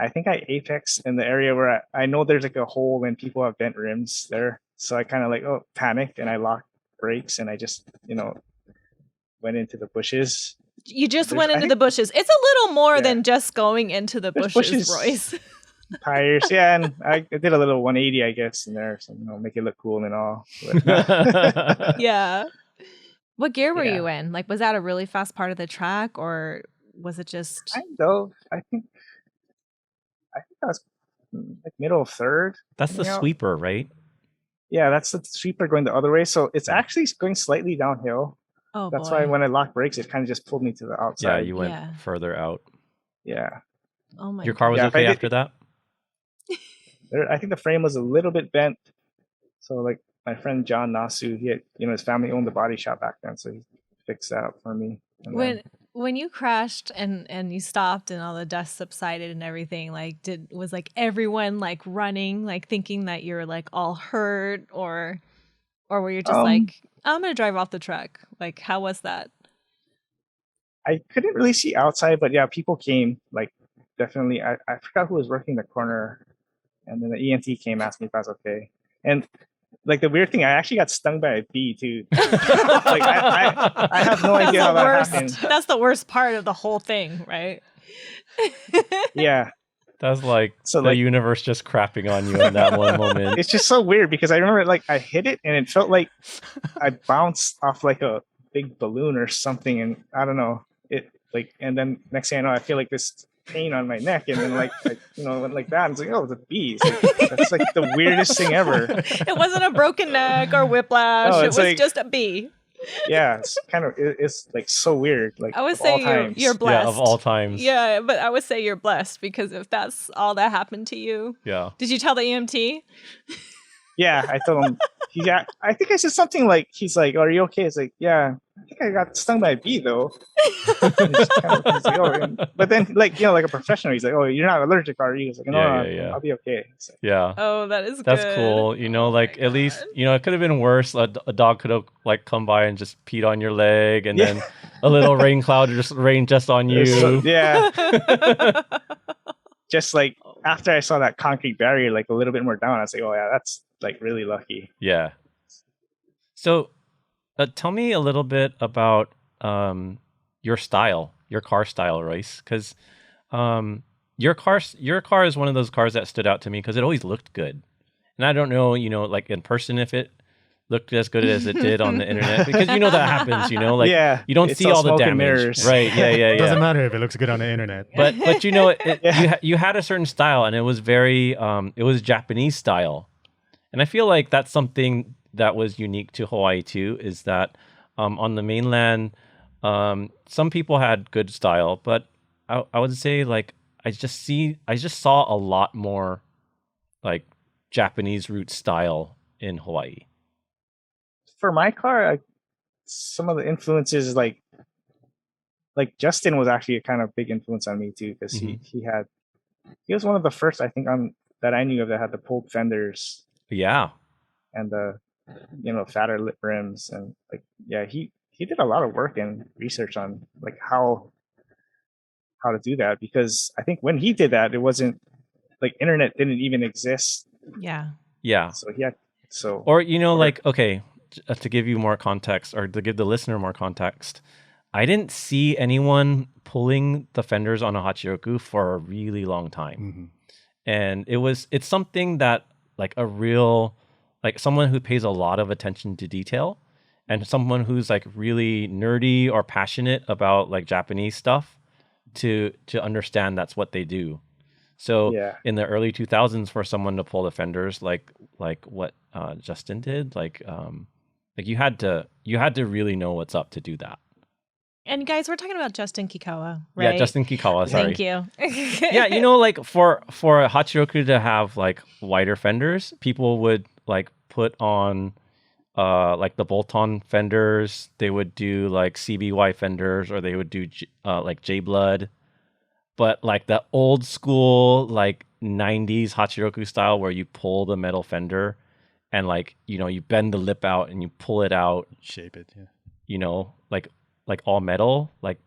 I think I apex in the area where I know there's like a hole and people have bent rims there. So I kind of like, panicked and I locked brakes and I just, went into the bushes. You just went into the bushes. It's a little more than just going into the bushes, Royce. Tires, yeah. And I did a little 180, I guess, in there. So, make it look cool and all. Yeah. What gear were you in? Like, was that a really fast part of the track or... was it just kind of? I think I was like middle of third. That's the sweeper, right? Yeah, that's the sweeper going the other way. So it's actually going slightly downhill. Oh, that's why when I locked brakes, it kind of just pulled me to the outside. Yeah, you went further out. Yeah. Oh my! Your car was okay after that? I think the frame was a little bit bent. So like my friend John Nasu, he had, his family owned the body shop back then, so he fixed that up for me. When you crashed and you stopped and all the dust subsided and everything, like was like everyone like running, like thinking that you're like all hurt or were you just like, I'm gonna drive off the track? Like, how was that? I couldn't really see outside, but yeah, people came, like definitely. I forgot who was working the corner, and then the EMT came, asked me if I was okay. And like the weird thing, I actually got stung by a bee too. Like I have no idea how that happened. That's the worst part of the whole thing, right? Yeah. That's like the universe just crapping on you in that one moment. It's just so weird because I remember like I hit it and it felt like I bounced off like a big balloon or something, and I don't know. It like, and then next thing I know, I feel like this pain on my neck, and then like went like that, and it's like, oh, the bees. Like, that's like the weirdest thing ever. It wasn't a broken neck or whiplash. No, it was like, just a bee. Yeah, it's like so weird. Like, I would say you're blessed. Yeah, of all times. Yeah, but I would say you're blessed because if that's all that happened to you. Yeah. Did you tell the EMT? Yeah, I told him. I think I said something like, he's like, "Are you okay?" It's like, "Yeah." I think I got stung by a bee though. He's like, oh, but then like a professional, he's like, oh, you're not allergic, are you? He's like, no, I'll be okay. So, Yeah. Oh, that is That's good. cool. Like at least, it could have been worse. A dog could have like come by and just peed on your leg, and then a little rain cloud just rained just on you. So, just like after I saw that concrete barrier, like a little bit more down, I was like, oh yeah, that's like really lucky. Yeah. So tell me a little bit about your style, your car style, Royce, because your car is one of those cars that stood out to me because it always looked good. And I don't know, like in person if it looked as good as it did on the internet, because that happens, like you don't see all the damage. Mirrors. Right. Yeah. Doesn't matter if it looks good on the internet. But you had a certain style, and it was very it was Japanese style. And I feel like that's something that was unique to Hawaii too, is that on the mainland, some people had good style, but I would say like I just saw a lot more like Japanese root style in Hawaii. For my car, some of the influences like Justin was actually a kind of big influence on me too, because he was one of the first, I think, that I knew of that had the pulled fenders. Yeah. And the fatter lip rims, and like he did a lot of work and research on like how to do that, because I think when he did that, it wasn't like internet didn't even exist. Yeah. So like, okay, to give you more context, or to give the listener more context, I didn't see anyone pulling the fenders on a Hachiroku for a really long time. And it's something that like a real, like someone who pays a lot of attention to detail, and someone who's like really nerdy or passionate about like Japanese stuff to understand that's what they do. So in the early 2000s, for someone to pull the fenders like what Justin did, like you had to really know what's up to do that. And guys, we're talking about Justin Kikkawa, right? Yeah, Justin Kikkawa, sorry. Thank you. Yeah, like for a Hachiroku to have like wider fenders, people would like put on like the bolt-on fenders. They would do like CBY fenders, or they would do like J-Blood. But like the old school like 90s Hachiroku style, where you pull the metal fender and like, you bend the lip out and you pull it out. Shape it, yeah. Like all metal, like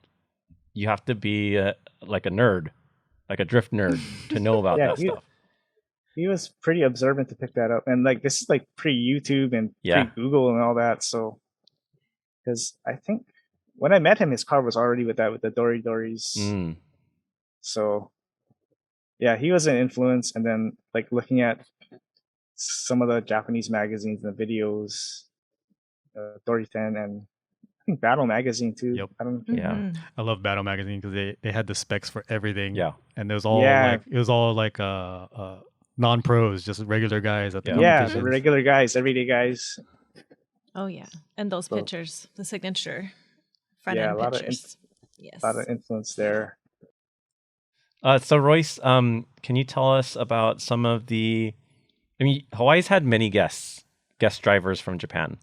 you have to be like a nerd, like a drift nerd to know about that stuff. He was pretty observant to pick that up, and like this is like pre-YouTube and pre-Google and all that. So, because I think when I met him, his car was already with the Dori Doris. So, yeah, he was an influence. And then like looking at some of the Japanese magazines and the videos, Dori 10 and I think Battle Magazine too. Yep. I love Battle Magazine because they had the specs for everything. Yeah. And it was all like non-pros, just regular guys at the competitions. Regular guys, everyday guys. Oh yeah, and those pictures, the signature front end pictures. A lot of influence there. So Royce, can you tell us about some of the? I mean, Hawaii's had many guest drivers from Japan.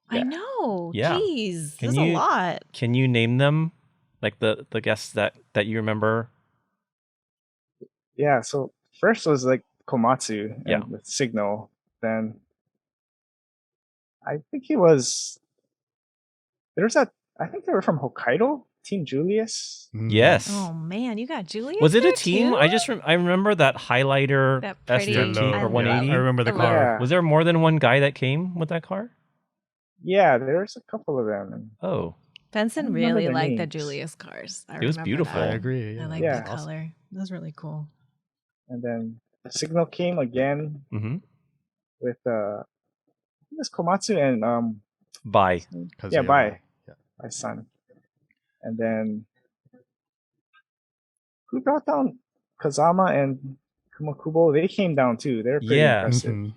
I know. Yeah. Jeez, there's a lot. Can you name them? Like the guests that you remember? Yeah. So first was like Komatsu with Signal. Then I think I think they were from Hokkaido, Team Julius. Yes. Oh man, you got Julius. Was it there a team? too? I remember that highlighter S13 or 180. I remember the car. Yeah. Was there more than one guy that came with that car? Yeah, there was a couple of them. Oh. Benson really liked the Julius cars. It was beautiful. I agree. Yeah. I like the color. It was really cool. And then Signal came again with this Komatsu and Bai. Bai. My son. And then who brought down Kazama and Kumakubo? They came down too. They're pretty impressive.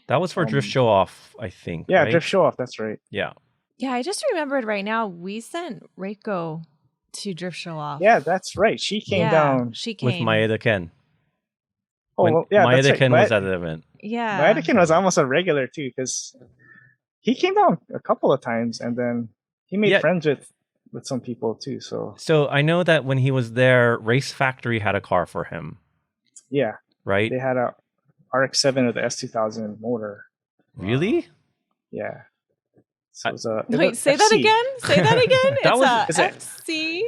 That was for Drift Show Off, I think. Yeah, right? Drift Show Off. That's right. Yeah. Yeah, I just remembered right now. We sent Reiko to Drift Show Off. Yeah, that's right. She came down. She came with Maeda Ken. Oh, yeah, Maeda that's Ken right. was at the event. Yeah. Maeda Ken was almost a regular too, because he came down a couple of times, and then he made friends with some people too. So I know that when he was there, Race Factory had a car for him. Yeah. Right? They had a RX-7 with the S2000 motor. Really? Yeah. So wait, say that again? Say that again? It's a FC?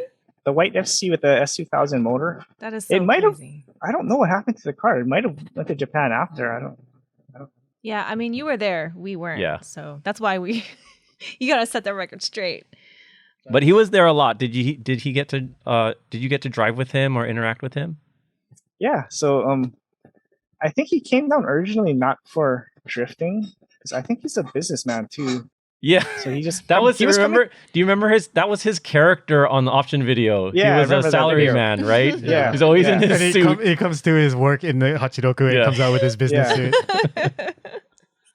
The white FC with the S2000 motor. That is so crazy. I don't know what happened to the car. It might have went to Japan after. I don't. Yeah, I mean, you were there. We weren't. Yeah. So that's why you got to set the record straight. But he was there a lot. Did you get to drive with him or interact with him? Yeah. So I think he came down originally not for drifting, because I think he's a businessman too. Yeah. So he just do you remember that was his character on the option video? Yeah, he was a salary man, right? Yeah. He's always in his suit. He comes to his work in the Hachiroku and comes out with his business suit.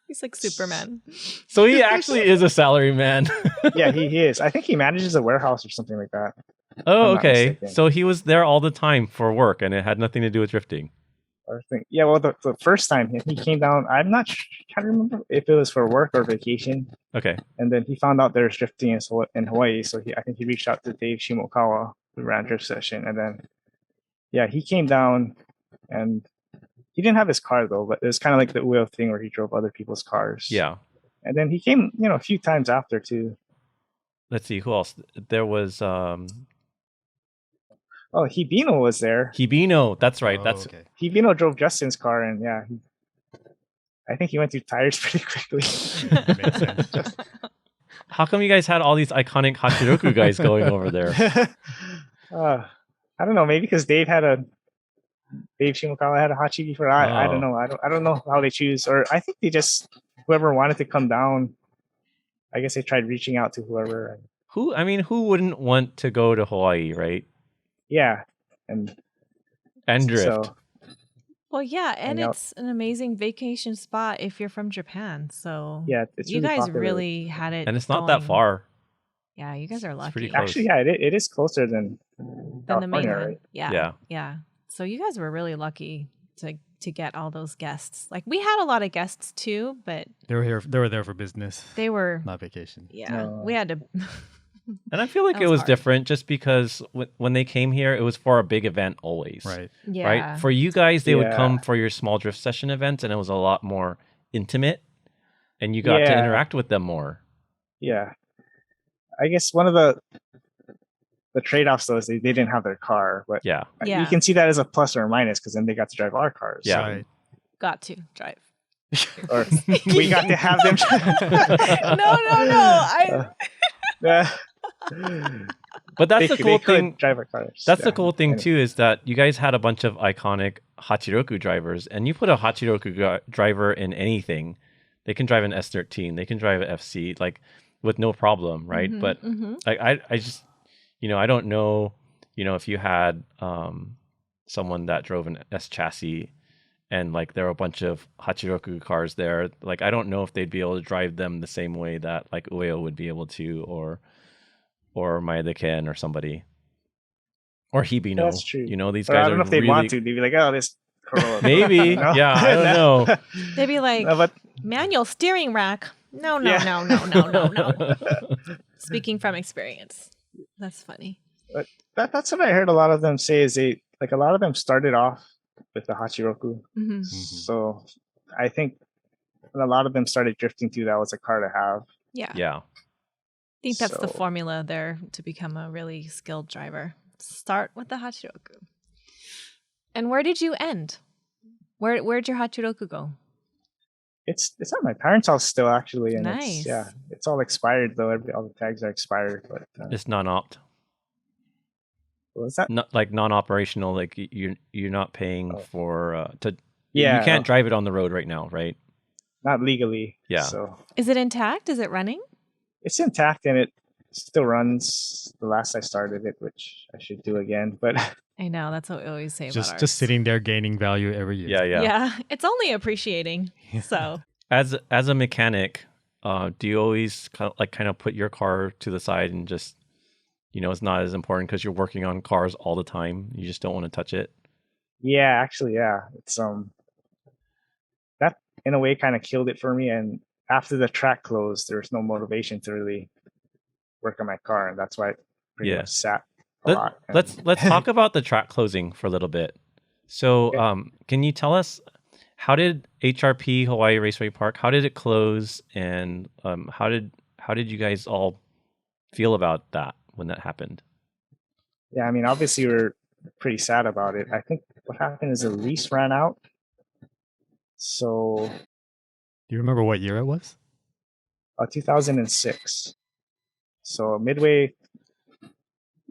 He's like Superman. So he actually is a salary man. Yeah, he is. I think he manages a warehouse or something like that. Oh, okay. So he was there all the time for work, and it had nothing to do with drifting. Yeah, well, the first time he came down, can't remember if it was for work or vacation. Okay. And then he found out there was drifting in Hawaii, so I think he reached out to Dave Shimokawa, who ran Drift Session, and then he came down, and he didn't have his car though, but it was kind of like the Ueo thing where he drove other people's cars. Yeah. And then he came, a few times after too. Let's see who else. There was Hibino was there. Hibino, that's right. Okay. Hibino drove Justin's car, and I think he went through tires pretty quickly. Makes sense. How come you guys had all these iconic Hachiroku guys going over there? I don't know. Maybe because Dave Shimokawa had a Hachi before. I don't know. I don't know how they choose, or I think they just whoever wanted to come down. I guess they tried reaching out to whoever. Who wouldn't want to go to Hawaii, right? Yeah, and drift. So, well, yeah, and it's an amazing vacation spot if you're from Japan. So yeah, it's you really guys popular. really had it, and it's not that far. Yeah, you guys are lucky. Pretty close. Actually, yeah, it is closer than the mainland. Right? Yeah. So you guys were really lucky to get all those guests. Like we had a lot of guests too, but They were there for business. They were not vacation. Yeah, we had to. And I feel like it was different just because when they came here, it was for a big event always. Right. Yeah. Right. For you guys, they would come for your small drift session events, and it was a lot more intimate, and you got to interact with them more. Yeah. I guess one of the trade-offs though is they didn't have their car, but Yeah. you can see that as a plus or a minus because then they got to drive our cars. Yeah. Right. Got to drive. Or we got to have them. No. But that's the cool thing. Drive our cars. That's the cool thing too, is that you guys had a bunch of iconic Hachiroku drivers, and you put a Hachiroku driver in anything, they can drive an S13, they can drive an FC, like with no problem, right? Mm-hmm, but I just, I don't know, if you had someone that drove an S chassis, and like there are a bunch of Hachiroku cars there, like I don't know if they'd be able to drive them the same way that like Ueo would be able to, or Maeda Ken or somebody, or Hibino. That's true. These guys I don't know if they'd really... want to. They'd be like, oh, this Corolla. Maybe. No? Yeah, I don't know. They'd be like, manual steering rack. No. Speaking from experience. That's funny. But that's what I heard a lot of them say is a lot of them started off with the Hachiroku. Mm-hmm. So I think when a lot of them started drifting too, that was a car to have. Yeah. Yeah. I think that's the formula there to become a really skilled driver. Start with the Hachiroku. And where did you end? Where'd your Hachiroku go? It's at my parents' house still, actually. And nice. It's all expired though. All the tags are expired, but it's non-opt. What was that? Not like non-operational. Like you're not paying for to. Yeah. You can't drive it on the road right now, right? Not legally. Yeah. So is it intact? Is it running? It's intact and it still runs. The last I started it, which I should do again, but I know that's what we always say about ours. Just sitting there gaining value every year. Yeah. It's only appreciating. So as a mechanic, do you always kind of put your car to the side and just it's not as important because you're working on cars all the time. You just don't want to touch it. Yeah, actually, yeah. It's that in a way kind of killed it for me, and after the track closed, there was no motivation to really work on my car, and that's why I pretty much sat a lot. Let's talk about the track closing for a little bit. So, Okay. can you tell us, how did HRP Hawaii Raceway Park, how did it close, and how did you guys all feel about that when that happened? Yeah, I mean, obviously we're pretty sad about it. I think what happened is the lease ran out. So, Do you remember what year it was? 2006. So midway,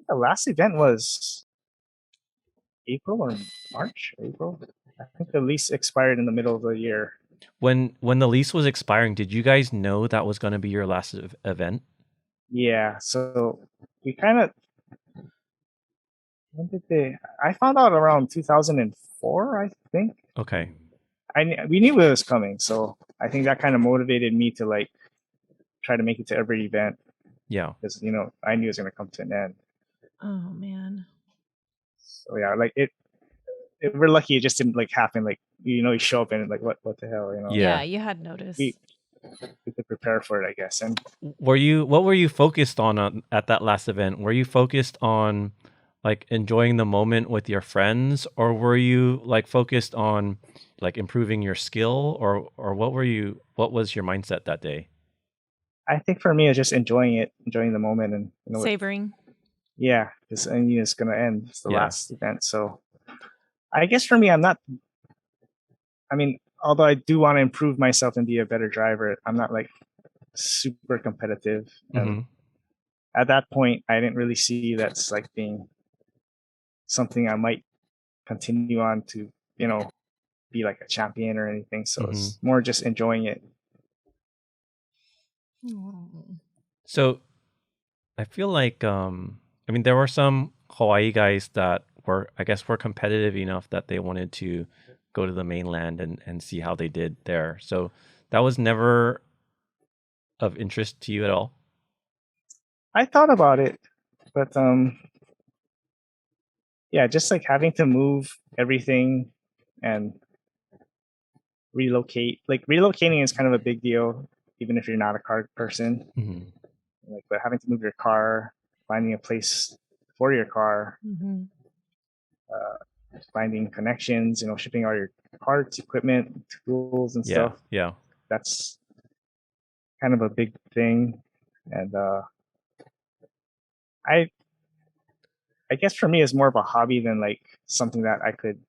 the last event was April or March? April. I think the lease expired in the middle of the year. When the lease was expiring, did you guys know that was going to be your last event? Yeah. So we kind of. When did they? I found out around 2004, I think. Okay. We knew it was coming, so I think that kind of motivated me to like try to make it to every event. Yeah. Because I knew it was going to come to an end. Oh man. So yeah, like we're lucky it just didn't like happen. Like you show up and like what the hell, Yeah, you had notice. We could prepare for it, I guess. And what were you focused on at that last event? Were you focused on like enjoying the moment with your friends, or were you like focused on like improving your skill, or what was your mindset that day? I think for me, it's just enjoying the moment, and savoring. Yeah, because it's gonna end. It's the last event, so I guess for me, although I do want to improve myself and be a better driver, I'm not like super competitive. And at that point, I didn't really see that's like being something I might continue on to, be like a champion or anything. So it's more just enjoying it. So I feel like, there were some Hawaii guys that were competitive enough that they wanted to go to the mainland and see how they did there. So that was never of interest to you at all? I thought about it, but yeah, just like having to move everything and relocate. Like relocating is kind of a big deal, even if you're not a car person. Like, but having to move your car, finding a place for your car, finding connections, shipping all your parts, equipment, tools, and stuff. Yeah, that's kind of a big thing, and I guess for me, it's more of a hobby than like something that I could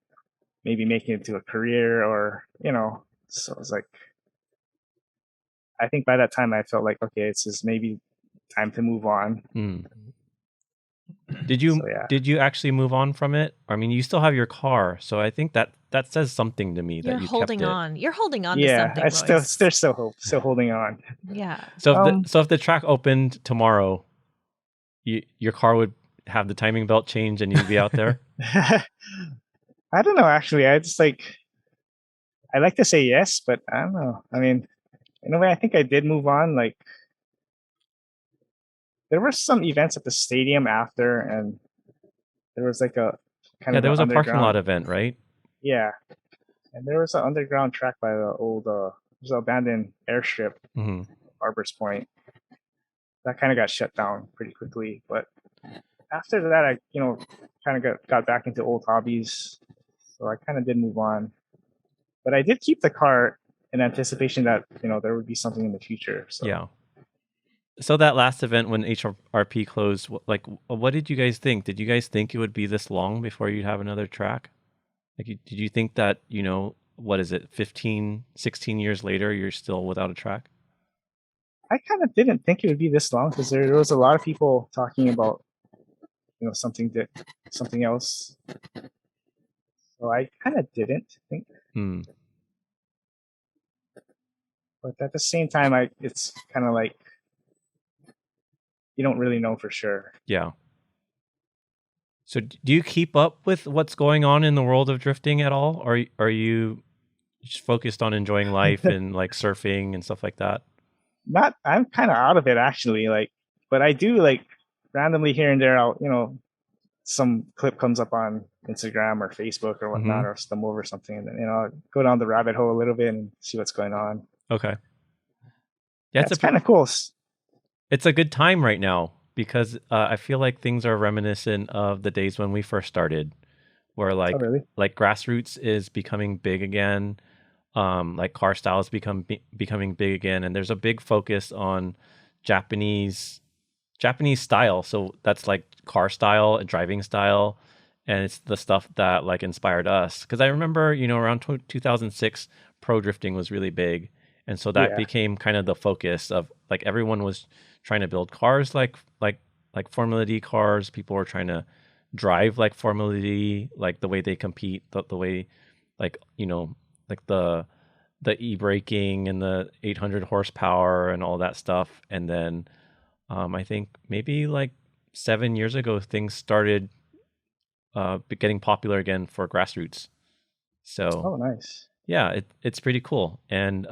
maybe make into a career, or So it's like, I think by that time I felt like, okay, it's just maybe time to move on. Did you actually move on from it? I mean, you still have your car, so I think that says something to me that you kept it. You're holding on to something. Yeah, there's still hope, still holding on. Yeah. So if the track opened tomorrow, your car would have the timing belt change and you'd be out there? I don't know, actually. I like to say yes, but I don't know. I mean, in a way, I think I did move on. Like, there were some events at the stadium after, and there was like a kind of there was a parking lot event, right? Yeah, and there was an underground track by the old there's an abandoned airstrip, Harbor's Point. That kind of got shut down pretty quickly, but after that, I kind of got back into old hobbies, so I kind of did move on. But I did keep the car in anticipation that there would be something in the future. So. Yeah. So that last event when HRP closed, what did you guys think? Did you guys think it would be this long before you'd have another track? Like, did you think that, what is it, 15, 16 years later, you're still without a track? I kind of didn't think it would be this long, because there was a lot of people talking about, something else. So I kind of didn't think. But at the same time, it's kind of like, you don't really know for sure. Yeah. So do you keep up with what's going on in the world of drifting at all? Or are you just focused on enjoying life and like surfing and stuff like that? I'm kind of out of it, actually. Like, but I do, like, randomly here and there, I'll, some clip comes up on Instagram or Facebook or whatnot, or stumble over something, and then, I'll go down the rabbit hole a little bit and see what's going on. Okay. Yeah, That's kind of cool. It's a good time right now because I feel like things are reminiscent of the days when we first started, where Oh, really? like grassroots is becoming big again. Like car styles becoming big again, and there's a big focus on Japanese style. So that's like car style and driving style, and it's the stuff that like inspired us. Because I remember, around 2006, pro drifting was really big, and so that became kind of the focus of like everyone was trying to build cars like Formula D cars. People were trying to drive like Formula D, like the way they compete, the way like like the e-braking and the 800 horsepower and all that stuff. And then I think maybe like 7 years ago, things started getting popular again for grassroots. So, nice. Yeah, it's pretty cool. And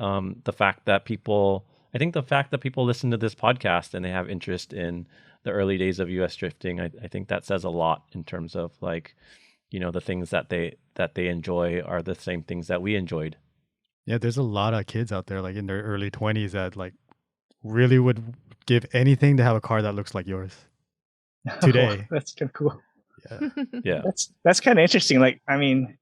the fact that people listen to this podcast and they have interest in the early days of US drifting, I think that says a lot in terms of like, the things that they enjoy are the same things that we enjoyed. Yeah, there's a lot of kids out there like in their early 20s that like really would give anything to have a car that looks like yours today. That's kind of cool. Yeah. Yeah. That's kind of interesting. Like, I mean,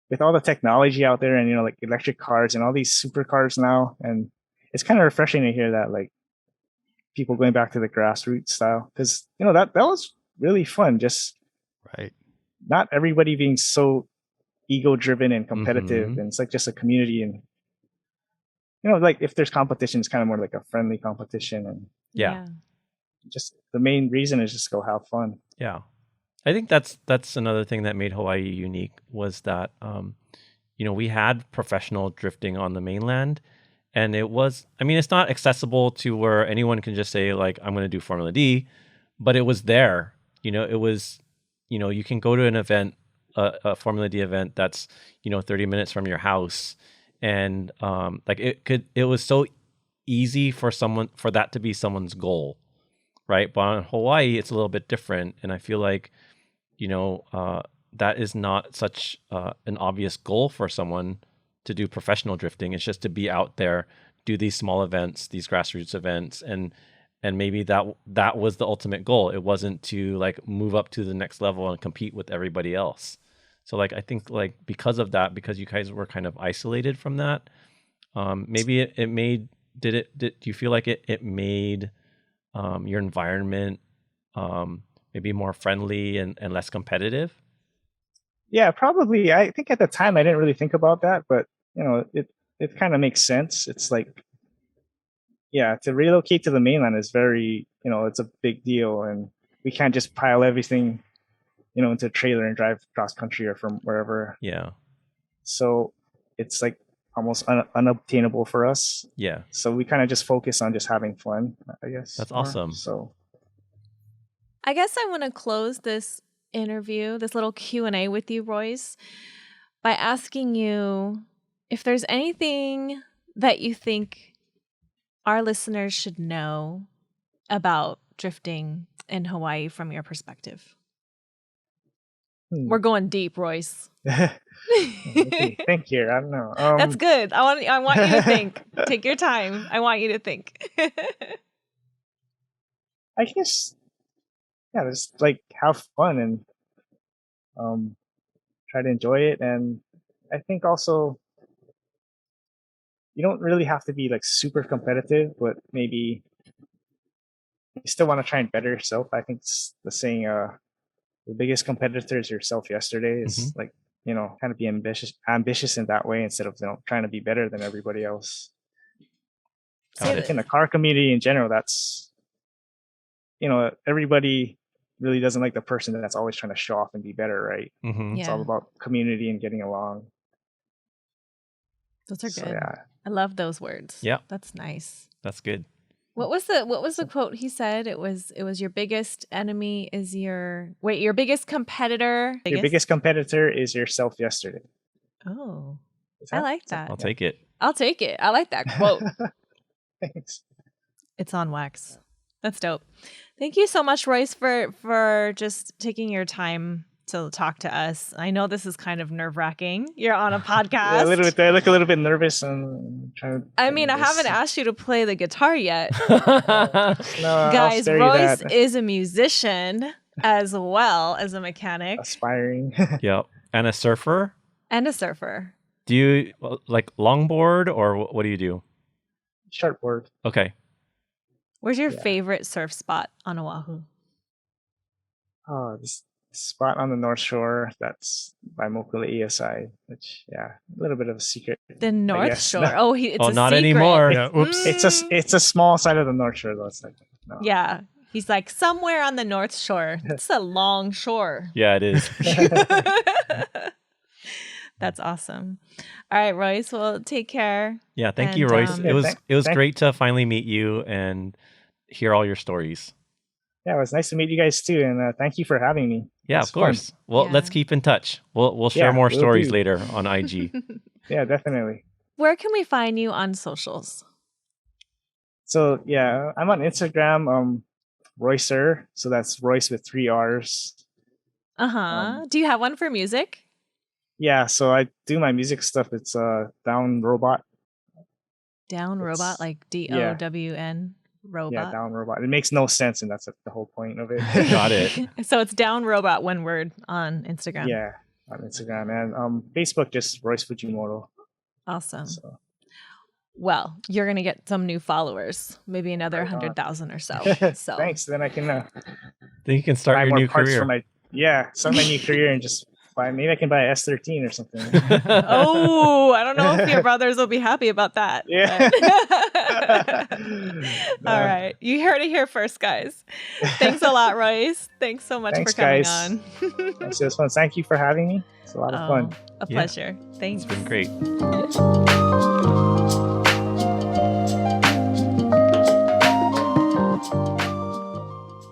with all the technology out there and, like electric cars and all these supercars now, and it's kind of refreshing to hear that, like, people going back to the grassroots style. Because, that was really fun. Just right. Not everybody being so ego driven and competitive, and it's like just a community, and like if there's competition, it's kind of more like a friendly competition, and just the main reason is just go have fun. Yeah, I think that's another thing that made Hawaii unique was that we had professional drifting on the mainland, and it was, I mean, it's not accessible to where anyone can just say like I'm going to do Formula D, but it was there. It was, you can go to an event, a Formula D event that's 30 minutes from your house, and like it was so easy for that to be someone's goal, right? But on Hawaii it's a little bit different, and I feel like that is not such an obvious goal for someone to do professional drifting. It's just to be out there, do these small events, these grassroots events, and maybe that was the ultimate goal. It wasn't to like move up to the next level and compete with everybody else. So like I think like because of that, because you guys were kind of isolated from that, maybe it made do you feel like it made your environment maybe more friendly and less competitive? Yeah, probably. I think at the time I didn't really think about that, but it kind of makes sense. It's like, yeah, to relocate to the mainland is very, it's a big deal, and we can't just pile everything into a trailer and drive cross country or from wherever. Yeah. So it's like almost unobtainable for us. Yeah. So we kind of just focus on just having fun, I guess. That's awesome. So I guess I want to close this interview, this little Q&A with you, Royce, by asking you if there's anything that you think our listeners should know about drifting in Hawaii from your perspective. We're going deep, Royce. Okay, think here. I don't know. That's good. I want you to think. Take your time. I want you to think. I guess, yeah, just like have fun and try to enjoy it. And I think also you don't really have to be like super competitive, but maybe you still want to try and better yourself. I think it's the saying, the biggest competitor is yourself yesterday. Is like, kind of be ambitious in that way instead of trying to be better than everybody else. I think in the car community in general, that's everybody really doesn't like the person that's always trying to show off and be better, right? It's all about community and getting along. Those are good. Yeah. I love those words. Yeah, that's nice. That's good. What was the quote he said? It was your biggest enemy is your biggest competitor. Your biggest competitor is yourself yesterday. Oh, I like that. I'll take it. I like that quote. Thanks. It's on wax. That's dope. Thank you so much, Royce, for just taking your time to talk to us. I know this is kind of nerve-wracking. You're on a podcast. Yeah, a little bit. I look a little bit nervous and trying to. I mean, I haven't asked you to play the guitar yet. No, Guys, Royce is a musician as well as a mechanic. Aspiring. Yep. And a surfer? And a surfer. Do you like longboard or what do you do? Shortboard. Okay. Where's your favorite surf spot on Oahu? Oh, this spot on the North Shore. That's by Mokuleia side, which a little bit of a secret. The North Shore. No. It's a not secret. anymore. Yeah, oops. It's a small side of the North Shore though. It's like no. Yeah. He's like, somewhere on the North Shore. It's a long shore. Yeah, it is. That's awesome. All right, Royce. Well, take care. Yeah, thank And, you, Royce. It was thank- great to finally meet you and hear all your stories. Yeah, it was nice to meet you guys too, and thank you for having me. Yeah, It's of course. fun. Well, Yeah. let's keep in touch. We'll share more we'll stories do. later on IG. Yeah, definitely. Where can we find you on socials? So yeah, I'm on Instagram, Roycer. So that's Royce with 3 R's. Do you have one for music? Yeah, so I do my music stuff. It's Down Robot. Down Robot, It's- like DOWN Robot. Yeah, Down Robot. It makes no sense, and that's the whole point of it. Got it. So it's Down Robot, one word on Instagram. Yeah, on Instagram and Facebook, just Royce Fujimoto. Awesome. So Well, you're going to get some new followers, maybe another Right on. 100,000 or so. So thanks. Then I can Then you can start buy your more new parts career. for my start my new career and just buy. Maybe I can buy a S13 or something. Oh, I don't know if your brothers will be happy about that. Yeah. but- All right. You heard it here first, guys. Thanks a lot, Royce. Thanks so much Thanks, for coming guys. on. It was fun. Thank you for having me. It's a lot of fun. A Yeah. pleasure. Thanks. It's been great.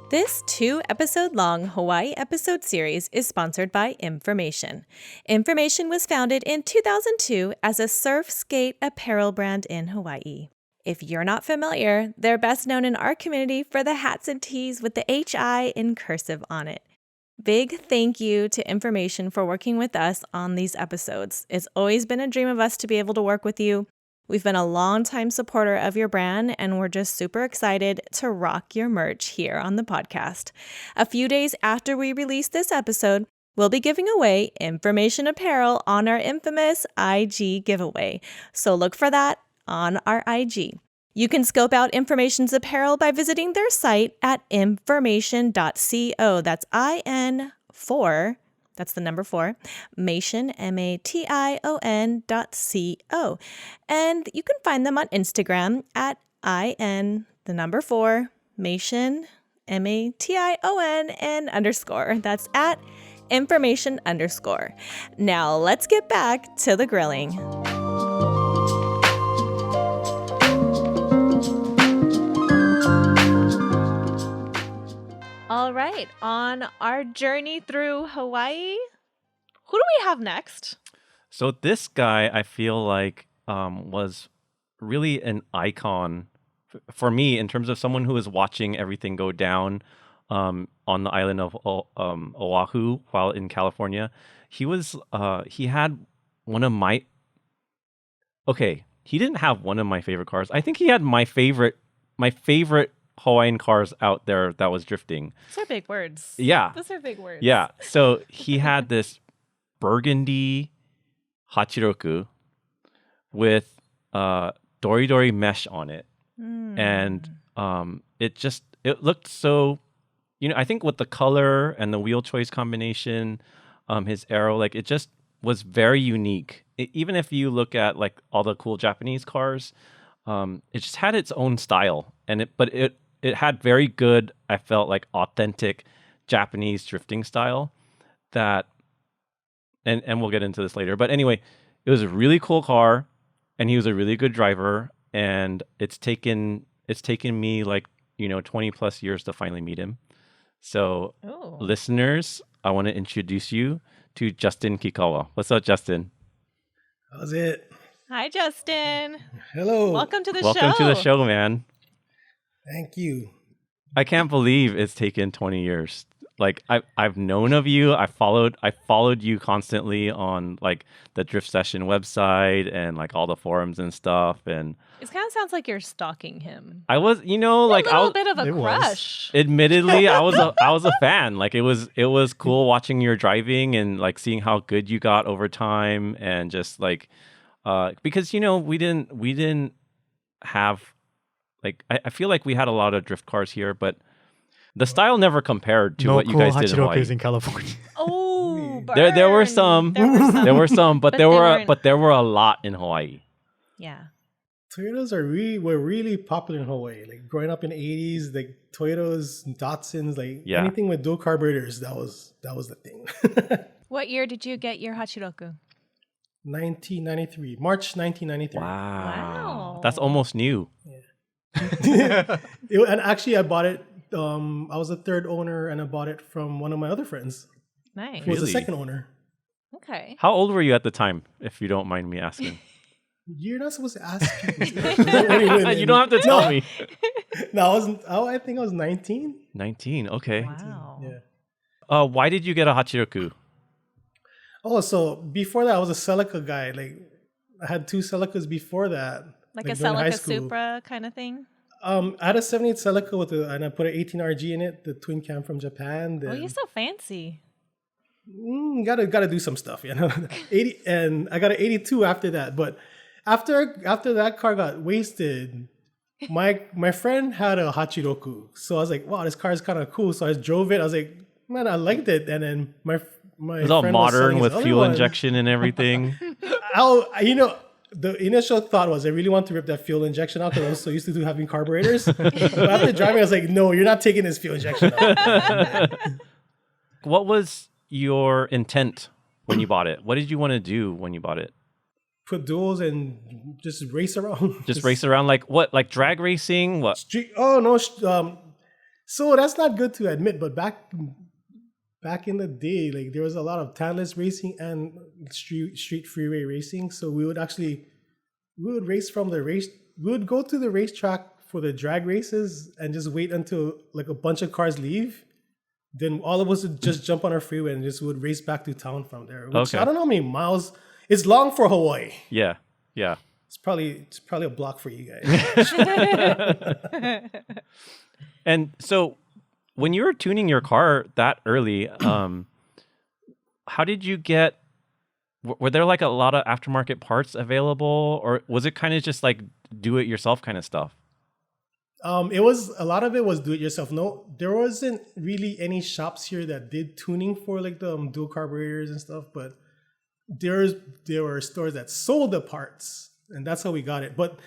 This 2-episode-long Hawaii episode series is sponsored by Information. Information was founded in 2002 as a surf skate apparel brand in Hawaii. If you're not familiar, they're best known in our community for the hats and tees with the HI in cursive on it. Big thank you to Information for working with us on these episodes. It's always been a dream of us to be able to work with you. We've been a longtime supporter of your brand, and we're just super excited to rock your merch here on the podcast. A few days after we release this episode, we'll be giving away Information apparel on our infamous IG giveaway. So look for that on our IG. You can scope out Information's apparel by visiting their site at information.co. That's IN4. That's the number 4, Mation, MATION.co. And you can find them on Instagram at IN, the number 4, Mation, MATION, and _. That's at information _. Now let's get back to the grilling. All right, on our journey through Hawaii, who do we have next? So this guy, I feel like, was really an icon for me in terms of someone who was watching everything go down on the island of Oahu while in California. He had one of my. Okay, he didn't have one of my favorite cars. I think he had my favorite Hawaiian cars out there that was drifting. Those are big words. Yeah. Those are big words. Yeah. So he had this burgundy Hachiroku with Dori Dori mesh on it. And it looked so, I think with the color and the wheel choice combination, his aero, like it just was very unique. Even if you look at like all the cool Japanese cars, it just had its own style, but it had very good, I felt like authentic Japanese drifting style that, and we'll get into this later. But anyway, it was a really cool car, and he was a really good driver, and it's taken me like 20 plus years to finally meet him. So listeners, I want to introduce you to Justin Kikkawa. What's up, Justin? How's it? Hi, Justin. Hello. Welcome to the show. Welcome to the show, man. Thank you. I can't believe it's taken 20 years. Like I've known of you. I followed you constantly on like the Drift Session website and like all the forums and stuff. And It kind of sounds like you're stalking him. I was, like a little bit of a crush. Admittedly, I was a fan. Like it was cool watching your driving and like seeing how good you got over time, and just like because we didn't have like I feel like we had a lot of drift cars here, but the style never compared to what you guys did in Hawaii. in California. Oh, There were some. There were some, but there were a lot in Hawaii. Yeah. Toyotas were really popular in Hawaii. Like growing up in the 80s, like Toyotas, Datsuns, like anything with dual carburetors, that was the thing. What year did you get your Hachiroku? 1993, March 1993. Wow. That's almost new. Yeah. And actually, I bought it. I was the third owner, and I bought it from one of my other friends. Nice. Who was the second owner. Okay. How old were you at the time, if you don't mind me asking? You're not supposed to ask people. You don't have to tell me. No, I wasn't. I think I was 19. 19. Okay. Wow. Yeah. Why did you get a Hachiroku? Oh, so before that, I was a Celica guy. Like, I had 2 Celicas before that. Like a during high Celica school. Supra kind of thing? I had a 78 Celica and I put an 18RG in it, the twin cam from Japan. Oh, you're so fancy. Gotta do some stuff, 80, and I got an 82 after that. But after that car got wasted, my friend had a Hachiroku, so I was like, wow, this car is kind of cool. So I drove it. I was like, man, I liked it. And then my it was all modern with fuel injection and everything. The initial thought was I really want to rip that fuel injection out because I was so used to having carburetors. But after driving, I was like, no, you're not taking this fuel injection out. What was your intent when you bought it? What did you want to do when you bought it? Put duals and just race around. Just race around like what? Like drag racing? What? Street? Oh no. So that's not good to admit, but back in the day, like there was a lot of Tantalus racing and street freeway racing. So we would race from the race. We would go to the racetrack for the drag races and just wait until like a bunch of cars leave. Then all of us would just jump on our freeway and just would race back to town from there. Which I don't know how many miles. It's long for Hawaii. Yeah. It's probably a block for you guys. And so, when you were tuning your car that early, how did you get? Were there like a lot of aftermarket parts available, or was it kind of just like do it yourself kind of stuff? It was a lot of it was do it yourself. No, there wasn't really any shops here that did tuning for like the dual carburetors and stuff, but there were stores that sold the parts, and that's how we got it. But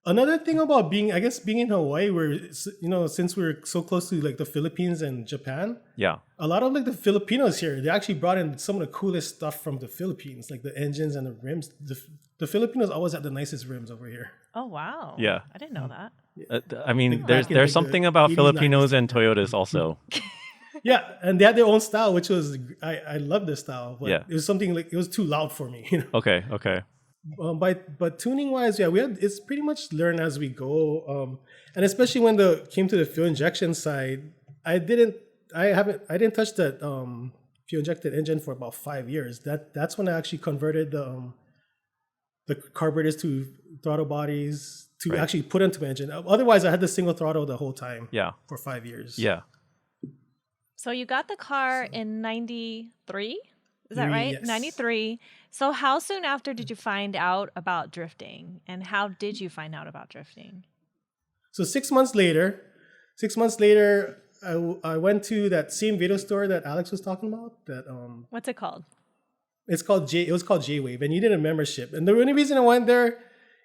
another thing about being in Hawaii, where since we're so close to like the Philippines and Japan, a lot of like the Filipinos here, they actually brought in some of the coolest stuff from the Philippines, like the engines and the rims. The Filipinos always have the nicest rims over here. Oh wow! Yeah, I didn't know that. I mean, there's something about Filipinos and Toyotas also. Yeah, and they had their own style, which was I love their style, but it was something like it was too loud for me. Okay. But tuning wise, it's pretty much learn as we go, and especially when came to the fuel injection side, I didn't touch that fuel injected engine for about 5 years. That's when I actually converted the carburetors to throttle bodies to actually put into my engine. Otherwise, I had the single throttle the whole time. For 5 years. Yeah. So you got the car in 93? Is that right? Yes. 93. So how soon after did you find out about drifting? And how did you find out about drifting? So 6 months later, I went to that same video store that Alex was talking about. What's it called? It was called J-Wave, and you needed a membership. And the only reason I went there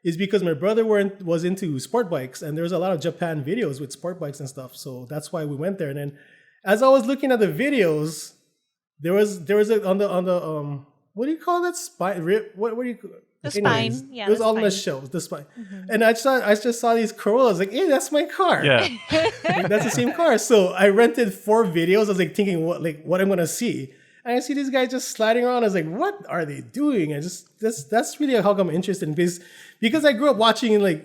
is because my brother was into sport bikes, and there was a lot of Japan videos with sport bikes and stuff. So that's why we went there. And then as I was looking at the videos, there was on the what do you call that spine? What do you? The spine. Yeah, it was all on the shelves. The spine. Mm-hmm. And I just saw these Corollas. Like, hey, that's my car. Yeah, that's the same car. So I rented 4 videos. I was like thinking what I'm gonna see. And I see these guys just sliding around. I was like, what are they doing? That's really how come I'm interested in because I grew up watching like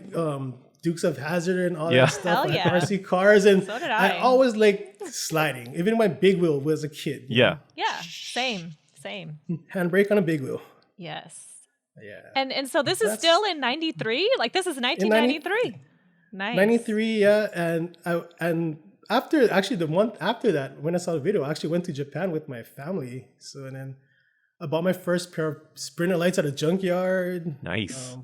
Dukes of Hazzard and all Yeah. that stuff. Hell I yeah. had RC cars, and So did I I. always liked sliding. Even my big wheel was a kid. you Yeah. know? Yeah, same. Handbrake on a big wheel. Yes. Yeah. And so this is That's- still in 93? Like this is 1993. Nice. 93, yeah, and after actually the month after that, when I saw the video, I actually went to Japan with my family. So and then I bought my first pair of Sprinter lights at a junkyard. Nice.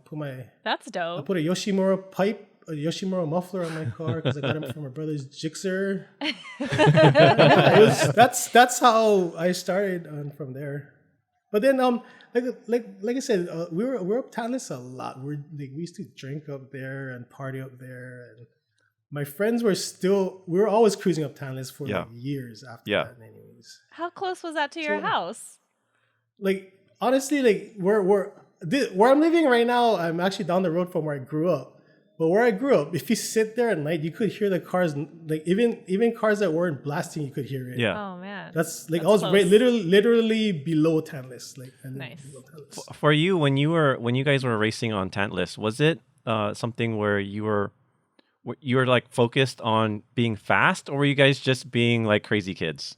That's I dope. put a Yoshimura pipe, a Yoshimura muffler on my car because I got it from my brother's Gixxer. That's how I started from there. But then like I said, we're up Tantalus a lot. We used to drink up there and party up there, and my friends we were always cruising up Tantalus for like years after that. Anyways, How close was that to your house? like honestly, like where I'm living right now, I'm actually down the road from where I grew up. But where I grew up, if you sit there at night, you could hear the cars. Like even cars that weren't blasting, you could hear it. Yeah. Oh man. That's like That's I was close. literally below Tantalus. Like Nice. below Tantalus. For you, when you guys were racing on Tantalus, was it something where you were like focused on being fast, or were you guys just being like crazy kids,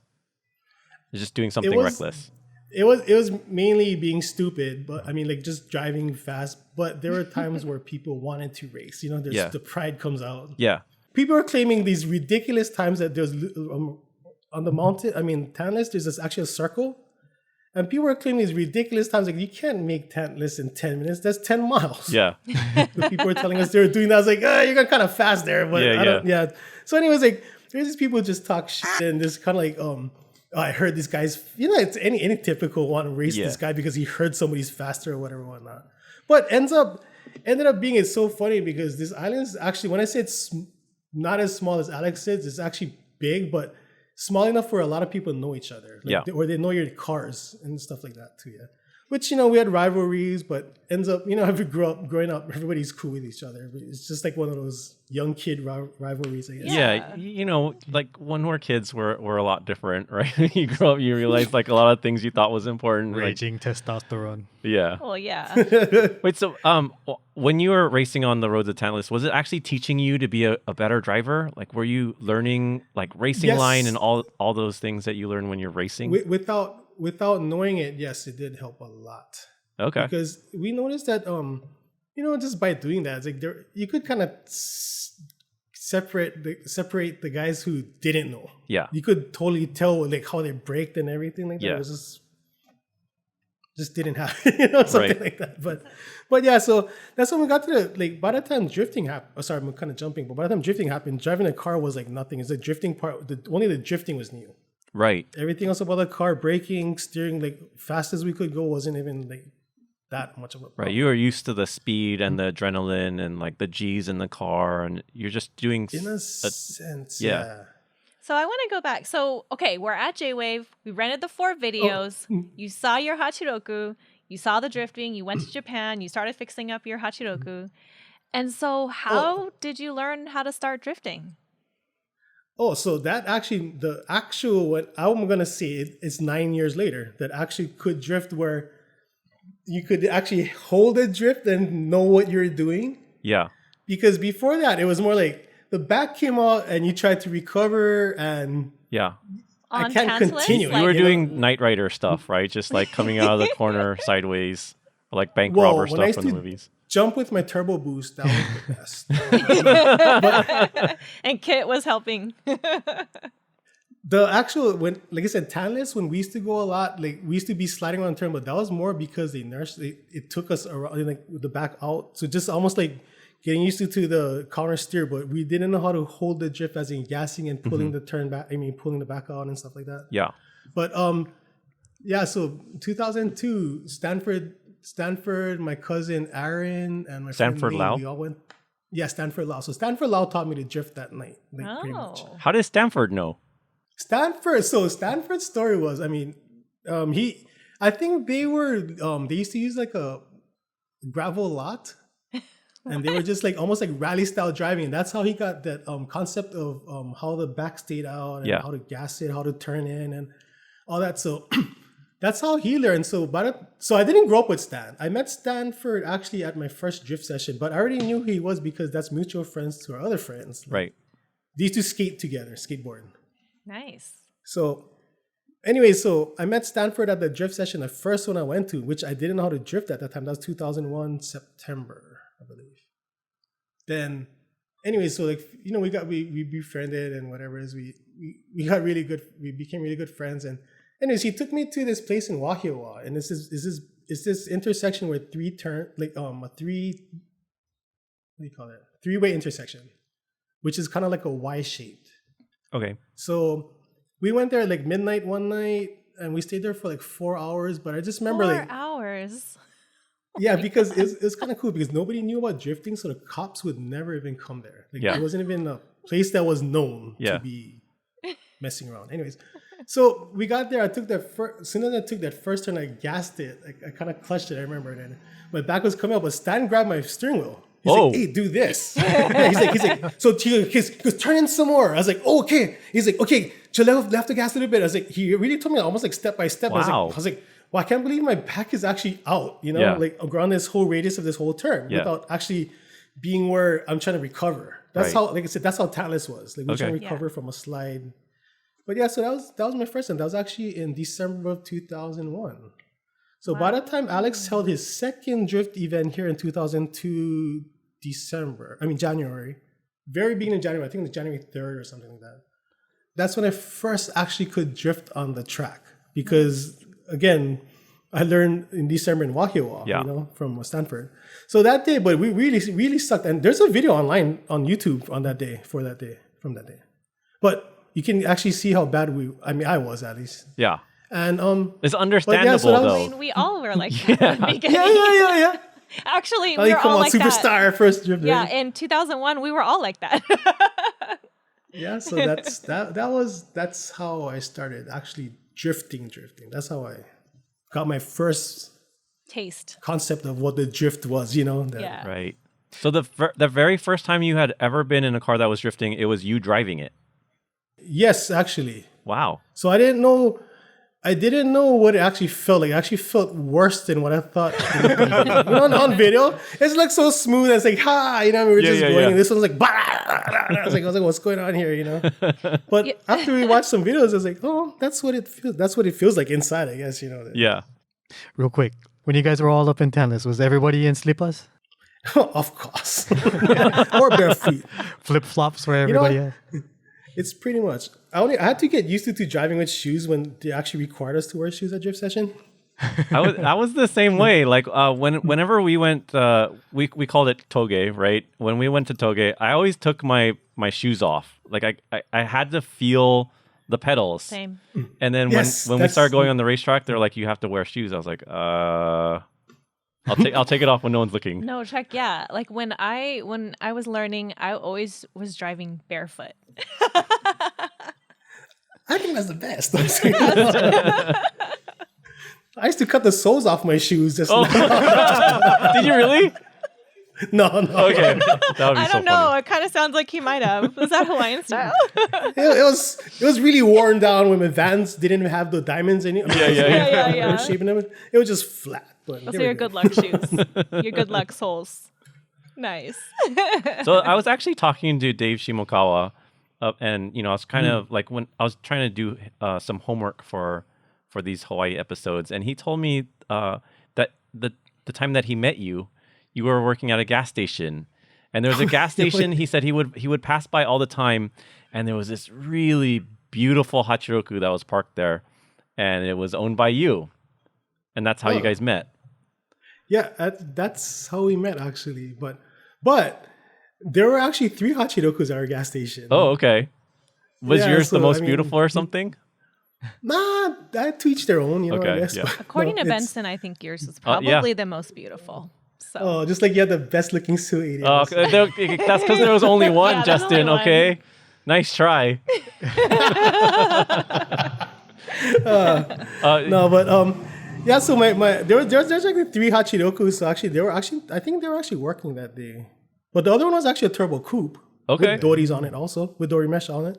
just doing something reckless? It was mainly being stupid, but I mean, like just driving fast. But there were times where people wanted to race. You know, the pride comes out. Yeah. People are claiming these ridiculous times that there's on the mountain. I mean, Tantalus, there's actually a circle, and people are claiming these ridiculous times like you can't make Tantalus in 10 minutes. That's 10 miles. Yeah. The people were telling us they were doing that. I was like, you're going kind of fast there, but I don't. Yeah. So, anyways, like there's these people who just talk shit and just kind of like I heard this guy's, it's any typical want to race this guy because he heard somebody's faster or whatever, whatnot. But ended up being it's so funny because this island is actually, when I say it's not as small as Alex says, it's actually big, but small enough where a lot of people know each other. Or they know your cars and stuff like that too, yeah. Which, we had rivalries, but ends up, if you growing up, everybody's cool with each other. It's just like one of those young kid rivalries, I guess. Yeah, like when we're kids, we're a lot different, right? You grow up, you realize like a lot of things you thought was important. Raging testosterone. Yeah. Well, yeah. Wait, so when you were racing on the roads of Tantalus, was it actually teaching you to be a better driver? Like, were you learning like racing line and all those things that you learn when you're racing? Without knowing it, yes, it did help a lot. Okay. Because we noticed that, just by doing that, it's like you could kind of separate the guys who didn't know. Yeah. You could totally tell like how they braked and everything like that. Yeah. It was just didn't happen, something like that. But yeah, so that's when we got to by the time drifting happened. Sorry, I'm kind of jumping, but by the time drifting happened, driving a car was like nothing. It's the drifting part. Only the drifting was new. Right. Everything else about the car, braking, steering, like fast as we could go, wasn't even like that much of a problem. Right. You were used to the speed and the adrenaline and like the G's in the car, and you're just doing in a sense. yeah. Yeah. So I want to go back. So, okay, we're at J-Wave. We rented the 4 videos. You saw your Hachiroku. You saw the drifting. You went to Japan. You started fixing up your Hachiroku. And so how did you learn how to start drifting? Oh, so that actually, the actual, what I'm going to say, it's 9 years later that actually could drift where you could actually hold a drift and know what you're doing. Yeah. Because before that, it was more like the back came out and you tried to recover and I can't Tantalus? continue. You were doing Knight Rider stuff, right? Just like coming out of the corner sideways, or like bank robber stuff from the movies. Jump with my turbo boost, that was the best. And Kit was helping. The actual, like I said, Tantalus, when we used to go a lot, like we used to be sliding on turn, but that was more because it took us around, like with the back out. So just almost like getting used to the counter steer, but we didn't know how to hold the drift as in gassing and pulling the turn back. I mean, pulling the back out and stuff like that. Yeah. But so 2002, Stanford, my cousin Aaron, and my Stanford friend Lau? Lee, we all went. Yeah, Stanford Lau. So Stanford Lau taught me to drift that night. Like, pretty much. How does Stanford know? Stanford's story was, I mean, I think they used to use like a gravel lot. And they were just like almost like rally style driving. And that's how he got that concept of how the back stayed out and how to gas it, how to turn in and all that. So that's how he learned. So I didn't grow up with Stan. I met Stanford actually at my first drift session, but I already knew who he was because that's mutual friends to our other friends. Right. These two skate together, skateboard. Nice. So anyway, so I met Stanford at the drift session, the first one I went to, which I didn't know how to drift at that time. That was 2001 September, I believe. Then anyway, so like, you know, we befriended and whatever it is, we got really good, we became really good friends. And anyways, he took me to this place in Wahiawa, and it's this intersection where three-way intersection, which is kind of like a Y-shaped. Okay. So we went there like midnight one night, and we stayed there for like 4 hours. But I just remember 4 hours. Yeah, because it was kind of cool because nobody knew about drifting, so the cops would never even come there. Like, it wasn't even a place that was known to be messing around. Anyways, so we got there. I took as soon as I took that first turn, I gassed it. I kind of clutched it. I remember, and then my back was coming up, but Stan grabbed my steering wheel. He's like, "Hey, do this." Yeah, he's like, so he goes, "Turn in some more." I was like, "Oh, okay." He's like, "Okay, to left the gas a little bit." I was like, he really told me almost like step by step. Wow. I was like, well, I can't believe my back is actually out, you know, like around this whole radius of this whole turn without actually being where I'm trying to recover. That's how, like I said, that's how Tantalus was. Like we're trying to recover from a slide. But yeah, so that was my first one. That was actually in December of 2001. So by the time Alex held his second drift event here in 2002, January, very beginning of January, I think it was January 3rd or something like that. That's when I first actually could drift on the track because again, I learned in December in Wahiawa, you know, from Stanford. So that day, but we really sucked. And there's a video online on YouTube on that day, from that day. But you can actually see how bad I was at least. Yeah. And it's understandable though. I mean, we all were like that. Yeah. Actually, we were all like superstar that. First drift. Yeah, in 2001, we were all like that. Yeah, so that's how I started actually drifting. That's how I got my first taste concept of what the drift was, you know. Right. So the very first time you had ever been in a car that was drifting, it was you driving it. Yes, actually. Wow. So I didn't know what it actually felt like. It actually felt worse than what I thought. You know, on video, it's like so smooth. It's like, you know, we were just going. And this one's like, bah! I was like, what's going on here, you know? But after we watched some videos, I was like, oh, that's what it feels. That's what it feels like inside, I guess, you know. Yeah. Real quick, when you guys were all up in Tantalus, was everybody in slippers? Of course. Or bare feet. Flip flops for everybody. You know, it's pretty much. I had to get used to driving with shoes when they actually required us to wear shoes at drift session. I was the same way. Like whenever we went, we called it toge, right? When we went to toge, I always took my shoes off. Like I had to feel the pedals. Same. And then when we started going on the racetrack, they're like, you have to wear shoes. I was like, I'll take it off when no one's looking. No, check, yeah. Like when I was learning, I always was driving barefoot. I think that's the best. I used to cut the soles off my shoes just now. Did you really? No. Okay. That would be I don't know. It kind of sounds like he might have. Was that Hawaiian style? It was really worn down when my Vans didn't have the diamonds in it. Yeah. Shaping them. It was just flat. But those are your good luck shoes. Your good luck soles. Nice. So I was actually talking to Dave Shimokawa, and I was kind of like when I was trying to do some homework for these Hawaii episodes, and he told me that the time that he met you were working at a gas station, and there was a gas station. He said he would pass by all the time, and there was this really beautiful Hachiroku that was parked there, and it was owned by you, and that's how you guys met. Yeah, that's how we met actually, but there were actually 3 Hachirokus at our gas station. Oh, okay. Was yours the most beautiful or something? Nah, to each their own, I guess. Yeah. But According to Benson, I think yours is probably the most beautiful. So. Just like you had the best looking suit. That's because there was only one, Justin. Only okay, one. Nice try. No, but yeah. So there's actually 3 Hachirokus. So I think they were actually working that day. But the other one was actually a turbo coupe. Okay. With Doris on it also, with Dori mesh on it.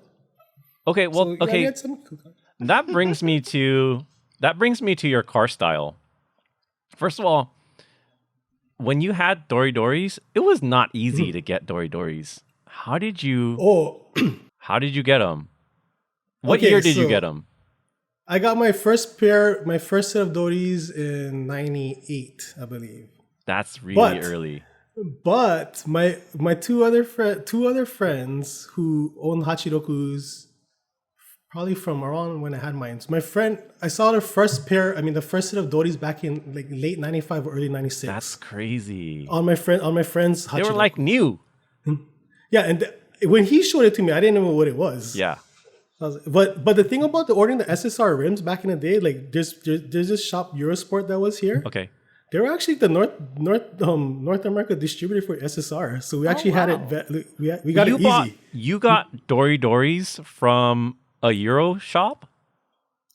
Okay. Well. So, okay. That brings me to that brings me to your car style. First of all, when you had Dori Doris, it was not easy to get Dori Doris. How did you get them? What year did you get them? I got my first set of Doris in 98, I believe. That's really early. But my two other friends who own Hachirokus, probably from around when I had mine. So I saw the first set of Doris back in like late 95 or early 96. That's crazy. On my friend's Hachiroku. They were like new. Yeah, and when he showed it to me, I didn't know what it was. Yeah. But the thing about ordering the SSR rims back in the day, like there's this shop Eurosport that was here. Okay. They were actually the North America distributor for SSR, so we actually had it. We got it easy. You got Dori Doris from a Euro shop?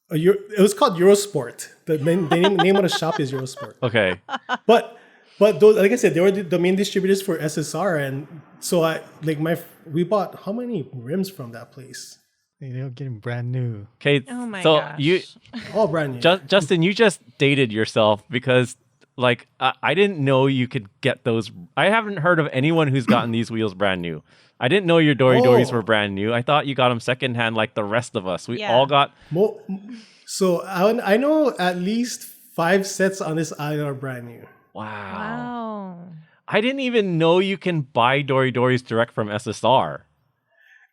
It was called Eurosport. The name of the shop is Eurosport. Okay. But those, like I said, they were the main distributors for SSR, and so we bought how many rims from that place? They're getting brand new. Okay. Oh my so gosh. All brand new. Justin, you just dated yourself because like I didn't know you could get those. I haven't heard of anyone who's gotten these wheels brand new. I didn't know your Dori Doris were brand new. I thought you got them secondhand like the rest of us. We all got. So I know at least 5 sets on this island are brand new. Wow. I didn't even know you can buy Dori Doris direct from SSR.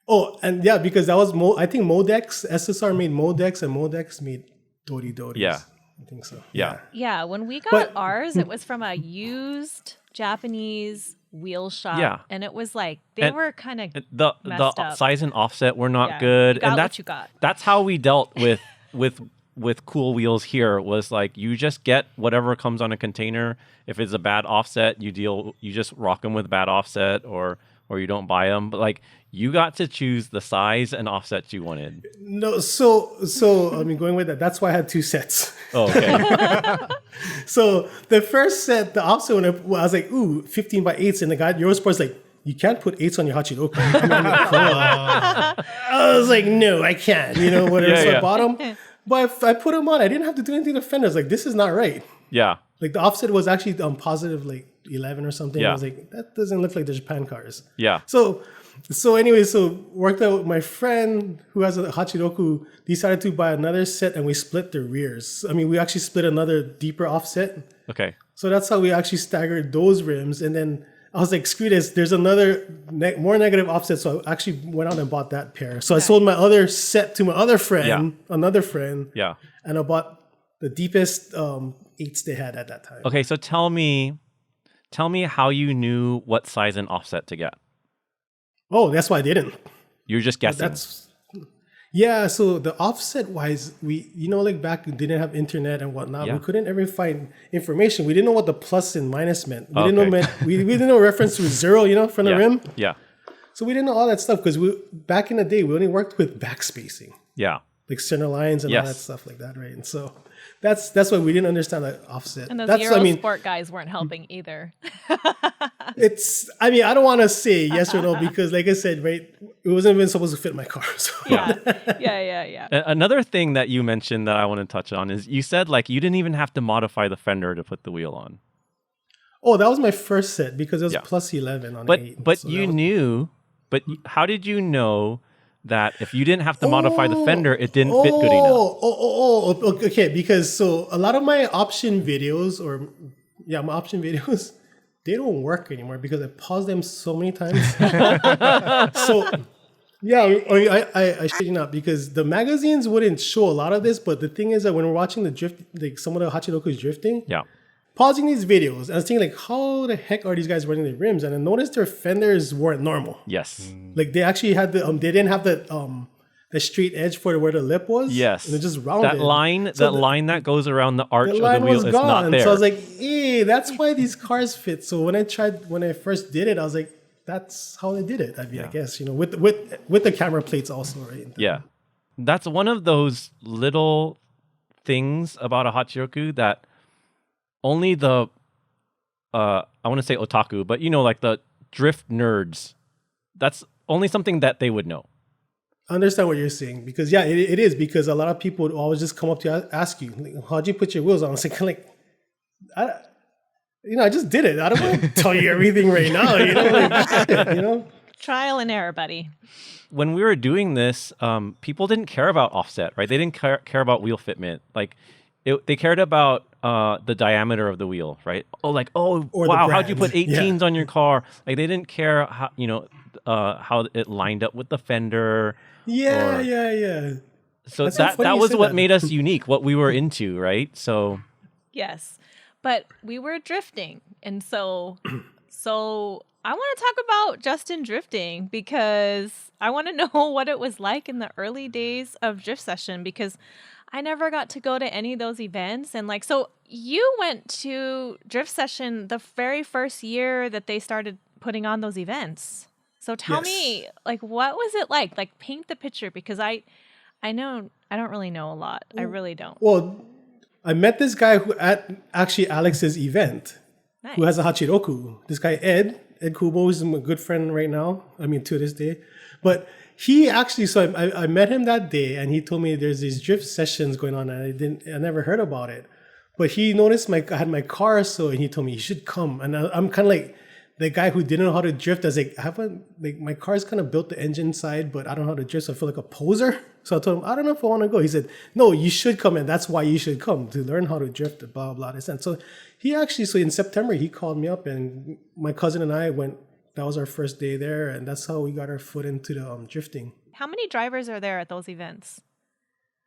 Oh, and yeah, because that was I think Modex, SSR made Modex, and Modex made Dori Doris. Yeah. I think so. Yeah. Yeah, when we got ours, it was from a used Japanese wheel shop. Yeah. And it was like, they were kind of the up. size and offset were not good. You got and what you got. That's how we dealt with cool wheels here, was like you just get whatever comes on a container. If it's a bad offset, you just rock them with bad offset or you don't buy them. But like you got to choose the size and offsets you wanted. No, so I mean, going with that, that's why I had 2 sets. Oh, okay. So the first set, the offset, when I was like, ooh, 15 by 8s, and the guy at Eurosport's like, you can't put 8s on your Hachiroku. I was like, no, I can't. Whatever. Yeah, so I bought them. But I put them on. I didn't have to do anything to the fenders. Like, this is not right. Yeah. Like, the offset was actually positive, like 11 or something. Yeah. I was like, that doesn't look like the Japan cars. Yeah. So anyway, worked out with my friend who has a Hachiroku, decided to buy another set, and we split the rears. I mean, we actually split another deeper offset. Okay. So that's how we actually staggered those rims. And then I was like, screw this. There's another more negative offset. So I actually went out and bought that pair. So I sold my other set to my other friend, another friend. Yeah. And I bought the deepest 8s they had at that time. Okay, so tell me how you knew what size and offset to get. Oh, that's why I didn't. You're just guessing. Yeah, so the offset wise, we, like back, we didn't have internet and whatnot. Yeah. We couldn't ever find information. We didn't know what the plus and minus meant. We didn't know reference to 0, from the rim. Yeah. So we didn't know all that stuff because back in the day, we only worked with backspacing. Yeah. Like center lines and all that stuff like that, right? And so that's why we didn't understand that offset. And those Eurosport guys weren't helping either. I don't want to say yes or no because, like I said, right, it wasn't even supposed to fit my car. So. Yeah. Another thing that you mentioned that I want to touch on is you said like you didn't even have to modify the fender to put the wheel on. Oh, that was my first set because it was plus 11 on 8. But you knew. But how did you know that if you didn't have to modify the fender, it didn't fit good enough? Okay. Because so a lot of my option videos, my option videos, they don't work anymore because I paused them so many times. So, I shit you not because the magazines wouldn't show a lot of this. But the thing is that when we're watching the drift, like some of the Hachiroku's drifting, pausing these videos, I was thinking like, how the heck are these guys running their rims? And I noticed their fenders weren't normal. Yes. Like they actually had they didn't have the straight edge for where the lip was. Yes. And it just rounded. That line that goes around the arch of the wheel is not there. So I was like, that's why these cars fit. So when I first did it, I was like, that's how they did it. I mean, I guess, with the camera plates also, right? Yeah. That's one of those little things about a Hachiroku that only the I want to say otaku, but like the drift nerds, that's only something that they would know. I understand what you're saying because it is because a lot of people would always just come up to you, ask you, like, how'd you put your wheels on? It's like, I just did it. I don't want to tell you everything right now. Trial and error, buddy. When we were doing this, people didn't care about offset, right? They didn't care about wheel fitment. Like, they cared about the diameter of the wheel, right? Oh, wow, how'd you put 18s on your car? Like, they didn't care how how it lined up with the fender. Yeah. So that was what made us unique, what we were into, right? So yes, but we were drifting, and so I want to talk about Justin drifting because I want to know what it was like in the early days of Drift Session because I never got to go to any of those events. And so you went to Drift Session the very first year that they started putting on those events. So tell me, what was it like? Like, paint the picture because I know I don't really know a lot. I really don't. Well, I met this guy who at actually Alex's event, who has a Hachiroku. This guy Ed Kubo is a good friend right now. I mean, to this day, but he actually. So I met him that day, and he told me there's these drift sessions going on, and I never heard about it. But he noticed I had my car, and he told me you should come. And I'm kind of like the guy who didn't know how to drift. I was like, my car's kind of built the engine side, but I don't know how to drift, so I feel like a poser. So I told him, I don't know if I want to go. He said, no, you should come, and that's why you should come, to learn how to drift, blah, blah, this. And so he actually, in September, he called me up, and my cousin and I went. That was our first day there, and that's how we got our foot into the drifting. How many drivers are there at those events?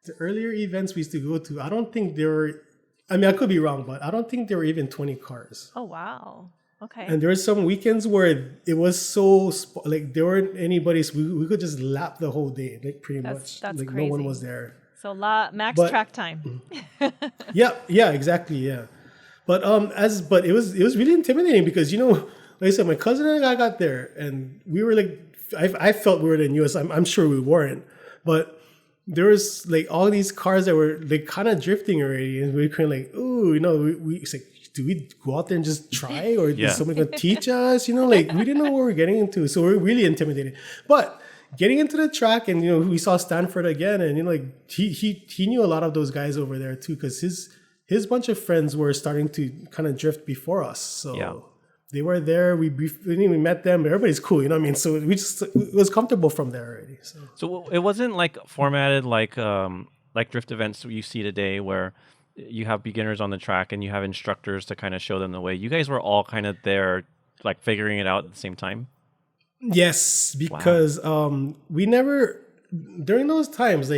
The earlier events we used to go to, I don't think there were, I mean, I could be wrong, but I don't think there were even 20 cars. Oh, wow. Okay. And there were some weekends where it was so there weren't anybody. So we could just lap the whole day, pretty much. That's crazy. No one was there. So max track time. yeah, exactly, yeah. But but it was really intimidating because like I said, my cousin and I got there, and we were I felt we were the newest. I'm sure we weren't, but there was all these cars that were kind of drifting already, and we were kind of it's like, do we go out there and just try, or is someone going to teach us? We didn't know what we were getting into, so we were really intimidated. But getting into the track, and we saw Stanford again, and he knew a lot of those guys over there too, because his bunch of friends were starting to kind of drift before us. So they were there. We met them. Everybody's cool, you know what I mean? So it was comfortable from there already. So it wasn't formatted like drift events you see today, where you have beginners on the track and you have instructors to kind of show them the way. You guys were all kind of there, figuring it out at the same time? Yes, because we never, during those times,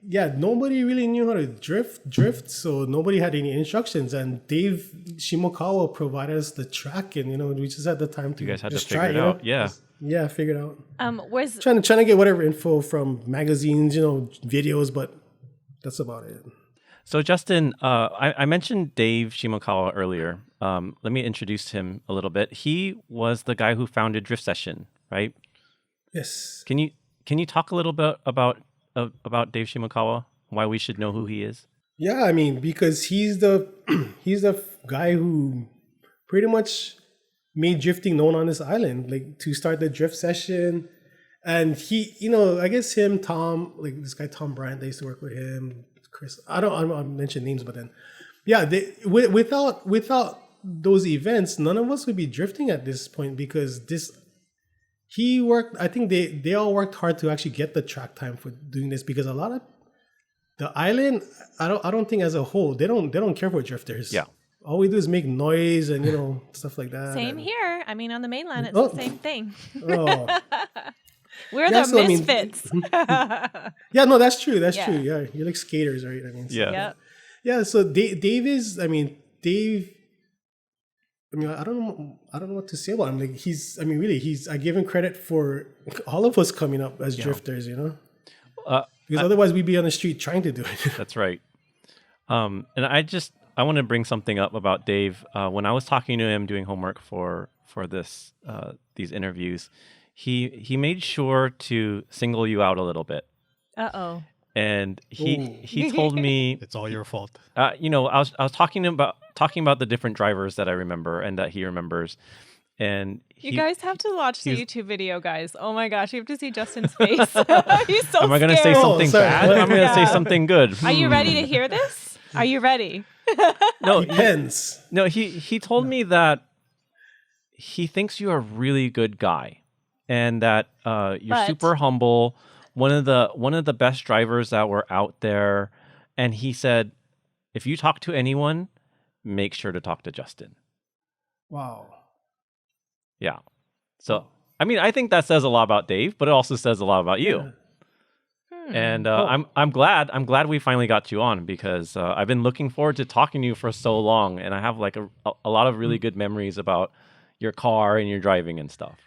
nobody really knew how to drift, so nobody had any instructions. And Dave Shimokawa provided us the track, and we just had the time to. You guys had to just figure it out, yeah, figure it out. Was trying to get whatever info from magazines, videos, but that's about it. So Justin, I mentioned Dave Shimokawa earlier. Let me introduce him a little bit. He was the guy who founded Drift Session, right? Yes. Can you talk a little bit about Dave Shimokawa? Why we should know who he is? Yeah, I mean, because he's the guy who pretty much made drifting known on this island, to start the Drift Session. And he, I guess him, Tom, this guy Tom Bryant, they used to work with him. Chris, I don't mention names, but then, without those events, none of us would be drifting at this point, because he worked. I think they all worked hard to actually get the track time for doing this, because a lot of the island, I don't think as a whole, they don't care for drifters. Yeah. All we do is make noise and stuff like that. Same here. I mean, on the mainland, it's the same thing. Oh. We're the misfits. No, that's true. That's true. Yeah, you're like skaters, right? I mean, Yeah. So Dave is. I mean, Dave. I mean, I don't know what to say about him. He's. I mean, really, he's. I give him credit for all of us coming up as drifters. Because otherwise we'd be on the street trying to do it. That's right. And I want to bring something up about Dave. When I was talking to him, doing homework for these interviews. He made sure to single you out a little bit. Uh-oh. And he told me it's all your fault. I was talking about the different drivers that I remember and that he remembers. and You guys have to watch the YouTube video, guys. Oh my gosh, you have to see Justin's face. He's so Am I going to say scared. something bad? I'm going to say something good. Are you ready to hear this? Are you ready? No, Depends. he told me that he thinks you're a really good guy, and that you're super humble. One of the best drivers that were out there, and he said, if you talk to anyone, make sure to talk to Justin. Wow. Yeah. So, I mean, I think that says a lot about Dave, but it also says a lot about you. And I'm glad we finally got you on, because I've been looking forward to talking to you for so long, and I have like a lot of really good memories about your car and your driving and stuff.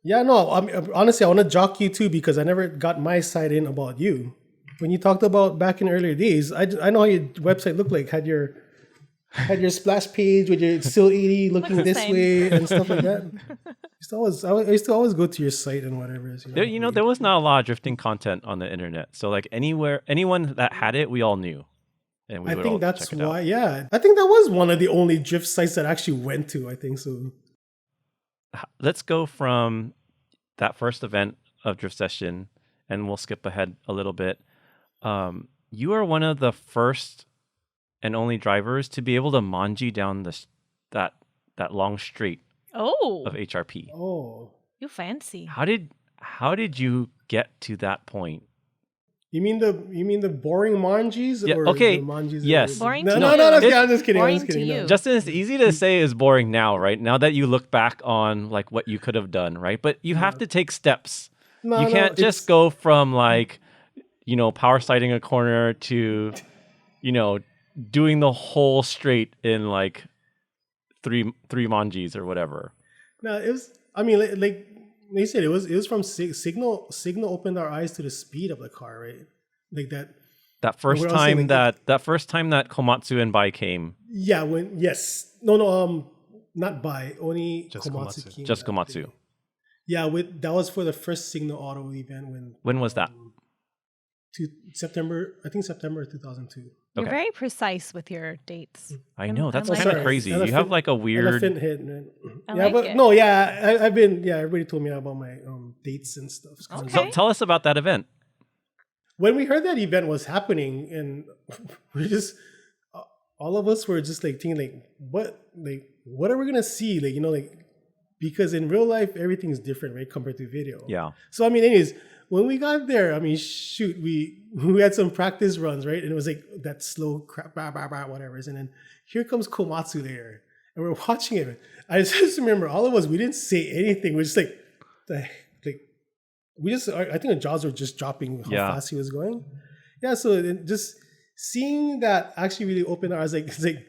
Yeah, no, I mean, honestly, I want to jock you too, because I never got my side in about you. When you talked about back in earlier days, I know how your website looked like. Had your splash page with your still 80 looking this way and stuff like that. I used to always go to your site and whatever. There was not a lot of drifting content on the internet. So like anyone that had it, we all knew. And we I would think all that's check it why, out. yeah. I think that was one of the only drift sites that I actually went to, I think so. Let's go from that first event of Drift Session, and we'll skip ahead a little bit. You are one of the first and only drivers to be able to manji down that long straight of HRP. Oh, you fancy. How did you get to that point? You mean the boring manjis? Yeah, or okay. The manjis Yes. Boring no, to no, you. no, I'm just kidding. Boring to you. No. Justin, it's easy to say is boring now, right? Now that you look back on like what you could have done, right? But you have to take steps. You can't just go from like, power sliding a corner to, doing the whole straight in like three manjis or whatever. No, it was. I mean, like they said, it was from Signal. Signal opened our eyes to the speed of the car, right? Like that. That first time that Komatsu and Bai came. Yeah. Not by only Just Komatsu. Came Just that Komatsu. day. Yeah, that was for the first Signal Auto event When was that? September 2002. You're Okay. very precise with your dates. I know, that's I like kind of it. crazy. You have Elephant- like a weird. Elephant hit. I Yeah, like but it. no, yeah, I've been. Yeah, everybody told me about my dates and stuff. Okay. Tell us about that event. When we heard that event was happening, and we just all of us were just like thinking, what are we gonna see? Because in real life everything's different, right, compared to video. Yeah. So I mean, anyways, when we got there, I mean, shoot, we had some practice runs, right, and it was like that slow crap, whatever. And then here comes Komatsu there, and we're watching it. I just remember all of us, we didn't say anything. We're just like, I think our jaws were just dropping how fast he was going. Yeah, so just seeing that actually really opened our eyes. It's like,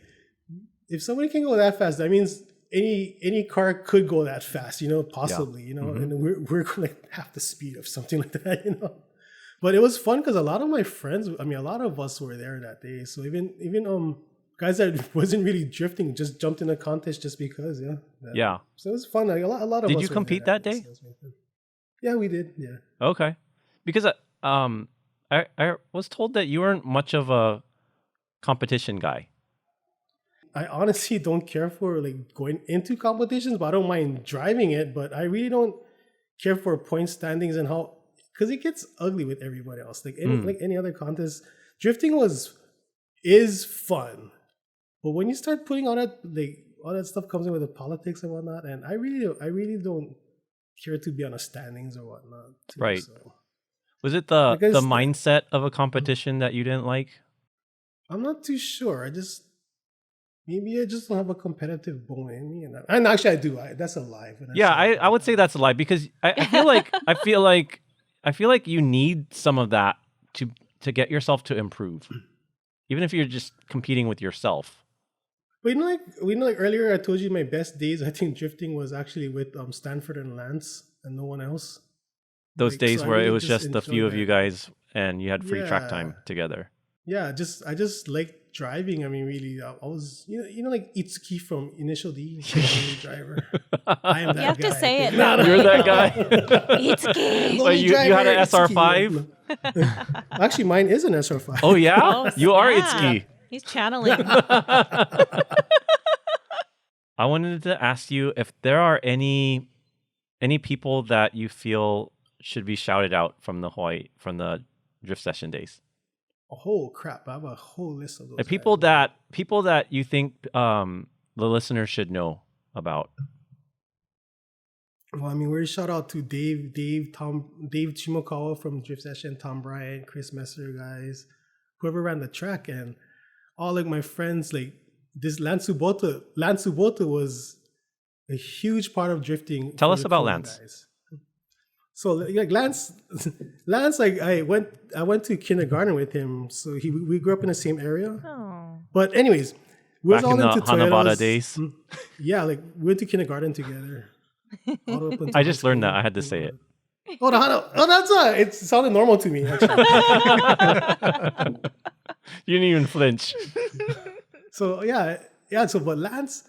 if somebody can go that fast, that means any car could go that fast, possibly, and we're going half the speed of something like that, But it was fun because a lot of my friends, a lot of us were there that day. So even guys that wasn't really drifting just jumped in a contest just because, Yeah. So it was fun. Like, a lot of Did us you were compete there that day? So it was really fun. Yeah, we did. Yeah. Okay. Because I was told that you weren't much of a competition guy. I honestly don't care for going into competitions, but I don't mind driving it. But I really don't care for point standings and how, because it gets ugly with everybody else. Like any other contest, drifting is fun, but when you start putting all that stuff comes in with the politics and whatnot, and I really don't care to be on the standings or whatnot. Too, Right. So. Was it the mindset of a competition that you didn't like? I'm not too sure. Maybe I just don't have a competitive bone in me, and actually I do. That's a lie. Yeah, I would say that's a lie, because I feel like you need some of that to get yourself to improve, even if you're just competing with yourself. But earlier I told you my best days, I think drifting was actually with Stanford and Lance and no one else. Those days so where I really it was just the few of enjoyed you that. guys and you had free track time together. Yeah, I just like driving. I mean, really, I was like Itsuki from Initial D, driver. I am that guy. You have to say it. You're that guy. Itsuki. Wait, you had an SR5? Actually, mine is an SR5. Oh yeah, Oh, you are snap. Itsuki. He's channeling. I wanted to ask you if there are any people that you feel should be shouted out from the drift session days. Oh crap! I have a whole list of those. People that you think the listeners should know about. Well, I mean, we're shout out to Dave Chimokawa from Drift Session, Tom Bryant, Chris Messer, guys, whoever ran the track, and all like my friends. Like this Lance Subota was a huge part of drifting. Tell us about Lance. Guys. So like Lance, like I went to kindergarten with him. So we grew up in the same area. Oh. But anyways, we was Back all in into the Hanabata Toyotas. days. Yeah, like we went to kindergarten together. I just learned that. I had to say it. Oh, the Hana. Oh, that's it sounded normal to me. Actually. You didn't even flinch. So yeah. So, but Lance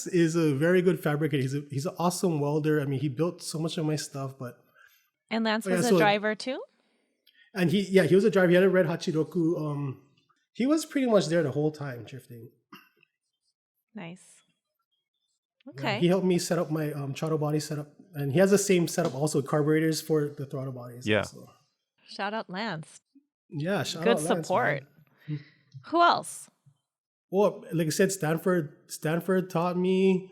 is a very good fabricator. He's an awesome welder. I mean, he built so much of my stuff. And Lance was a driver too. And he was a driver. He had a red Hachiroku. He was pretty much there the whole time drifting. Nice. Okay. Yeah, he helped me set up my throttle body setup, and he has the same setup also, carburetors for the throttle bodies. Yeah. Also. Shout out Lance. Yeah, good out support. Lance, Who else? Well, like I said, Stanford Lau taught me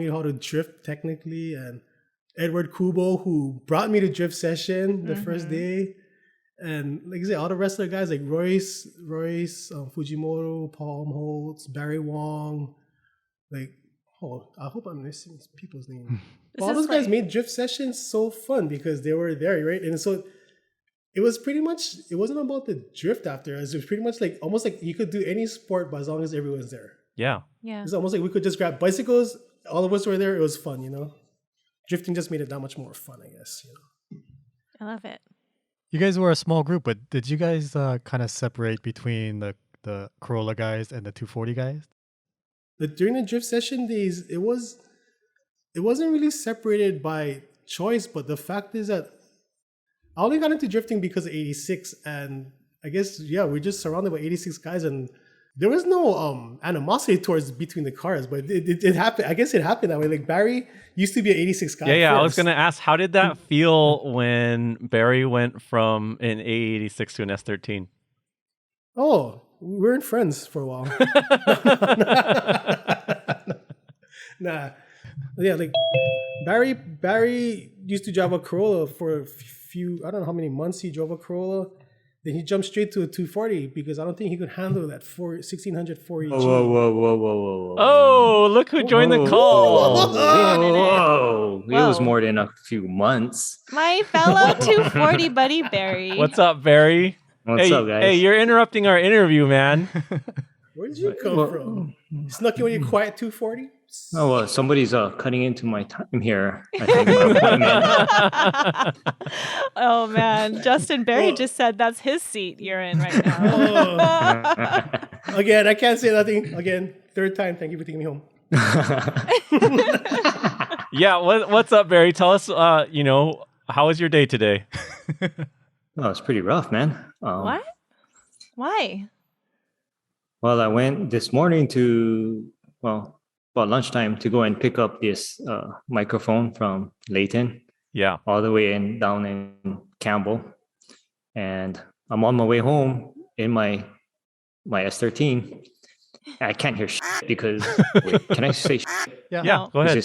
how to drift technically, and Edward Kubo, who brought me to drift session the first day, and like I said, all the rest of the guys like Royce Fujimoto, Paul Holtz, Barry Wong, like. Oh, I hope I'm missing people's names. All those guys made drift sessions so fun because they were there, right? And so it was pretty much, it wasn't about the drift after. It was pretty much like, almost like you could do any sport, but as long as everyone's there. Yeah. Yeah. It's almost like we could just grab bicycles. All of us were there. It was fun, you know? Drifting just made it that much more fun, I guess, you know? I love it. You guys were a small group, but did you guys kind of separate between the Corolla guys and the 240 guys? During the drift session days, it wasn't really separated by choice, but the fact is that I only got into drifting because of 86, and I guess we're just surrounded by 86 guys, and there was no animosity between the cars, but it happened. I guess it happened that way. Like Barry used to be an 86 guy. Yeah. First. I was gonna ask, how did that feel when Barry went from an A86 to an S13? Oh, we weren't friends for a while. Nah. Yeah, like Barry used to drive a Corolla for a few, I don't know how many months he drove a Corolla. Then he jumped straight to a 240 because I don't think he could handle that 1600 4EG. Whoa. Oh, look who joined the call. Whoa. It was more than a few months. My fellow 240 buddy, Barry. What's up, Barry? What's up, guys? Hey, you're interrupting our interview, man. Where did you come from? You snuck in with your quiet 240? Oh, well, somebody's cutting into my time here. I think my appointment. Oh, man. Justin Barry just said that's his seat you're in right now. Again, I can't say nothing. Again, third time. Thank you for taking me home. Yeah, what's up, Barry? Tell us, how was your day today? Oh, it's pretty rough, man. What? Why? Well, I went this morning about lunchtime to go and pick up this microphone from Layton. Yeah. All the way down in Campbell. And I'm on my way home in my S13. I can't hear shit because, wait, can I say shit? Yeah, go ahead. You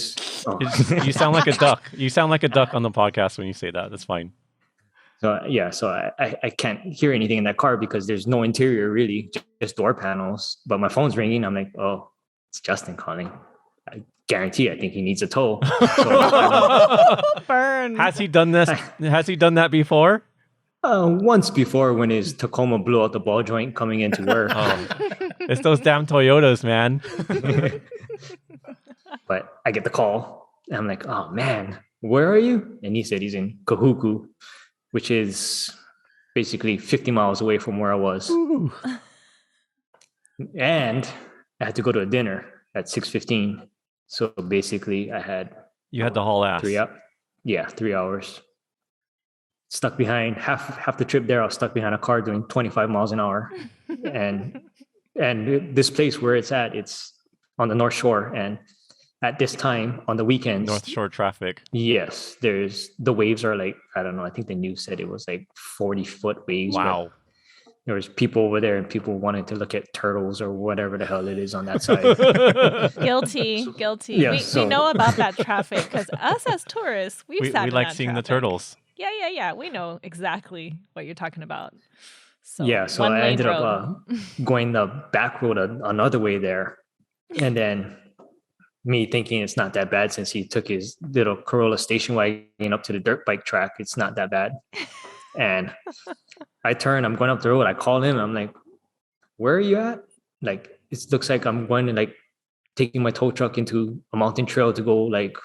sound like a duck. You sound like a duck on the podcast when you say that. That's fine. So I can't hear anything in that car because there's no interior really, just door panels. But my phone's ringing. I'm like, oh, it's Justin calling. I guarantee I think he needs a tow. Burn. Has he done this? Has he done that before? Once before when his Tacoma blew out the ball joint coming into work. Oh, it's those damn Toyotas, man. But I get the call and I'm like, oh man, where are you? And he said he's in Kahuku, which is basically 50 miles away from where I was. Ooh. And I had to go to a dinner at 6:15. So basically You had to haul ass. 3 hours. Stuck behind half the trip there. I was stuck behind a car doing 25 miles an hour. and this place where it's at, it's on the North Shore, and at this time on the weekends, North Shore traffic. yes, the waves are like, I don't know, I think the news said it was like 40-foot waves. Wow. There was people over there and people wanted to look at turtles or whatever the hell it is on that side. Guilty. Yeah, we know about that traffic because us as tourists, we like seeing the turtles. Yeah. We know exactly what you're talking about. So, so I ended up going the back road another way there. And then me thinking it's not that bad since he took his little Corolla station wagon up to the dirt bike track. It's not that bad. And I turn, I'm going up the road. I call him. I'm like, where are you at? Like, it looks like I'm going to like taking my tow truck into a mountain trail to go like,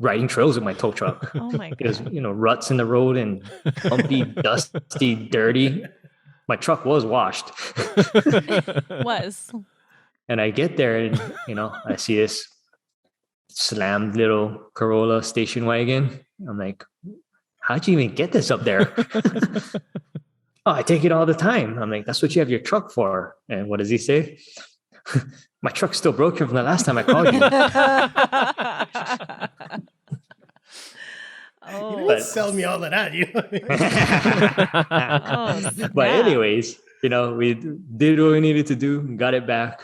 riding trails with my tow truck. Oh my God. There's, ruts in the road and bumpy, dusty, dirty. My truck was washed. And I get there and, I see this slammed little Corolla station wagon. I'm like, how'd you even get this up there? Oh, I take it all the time. I'm like, that's what you have your truck for. And what does he say? My truck's still broken from the last time I called you. You didn't sell me all of that, But anyways, we did what we needed to do, got it back.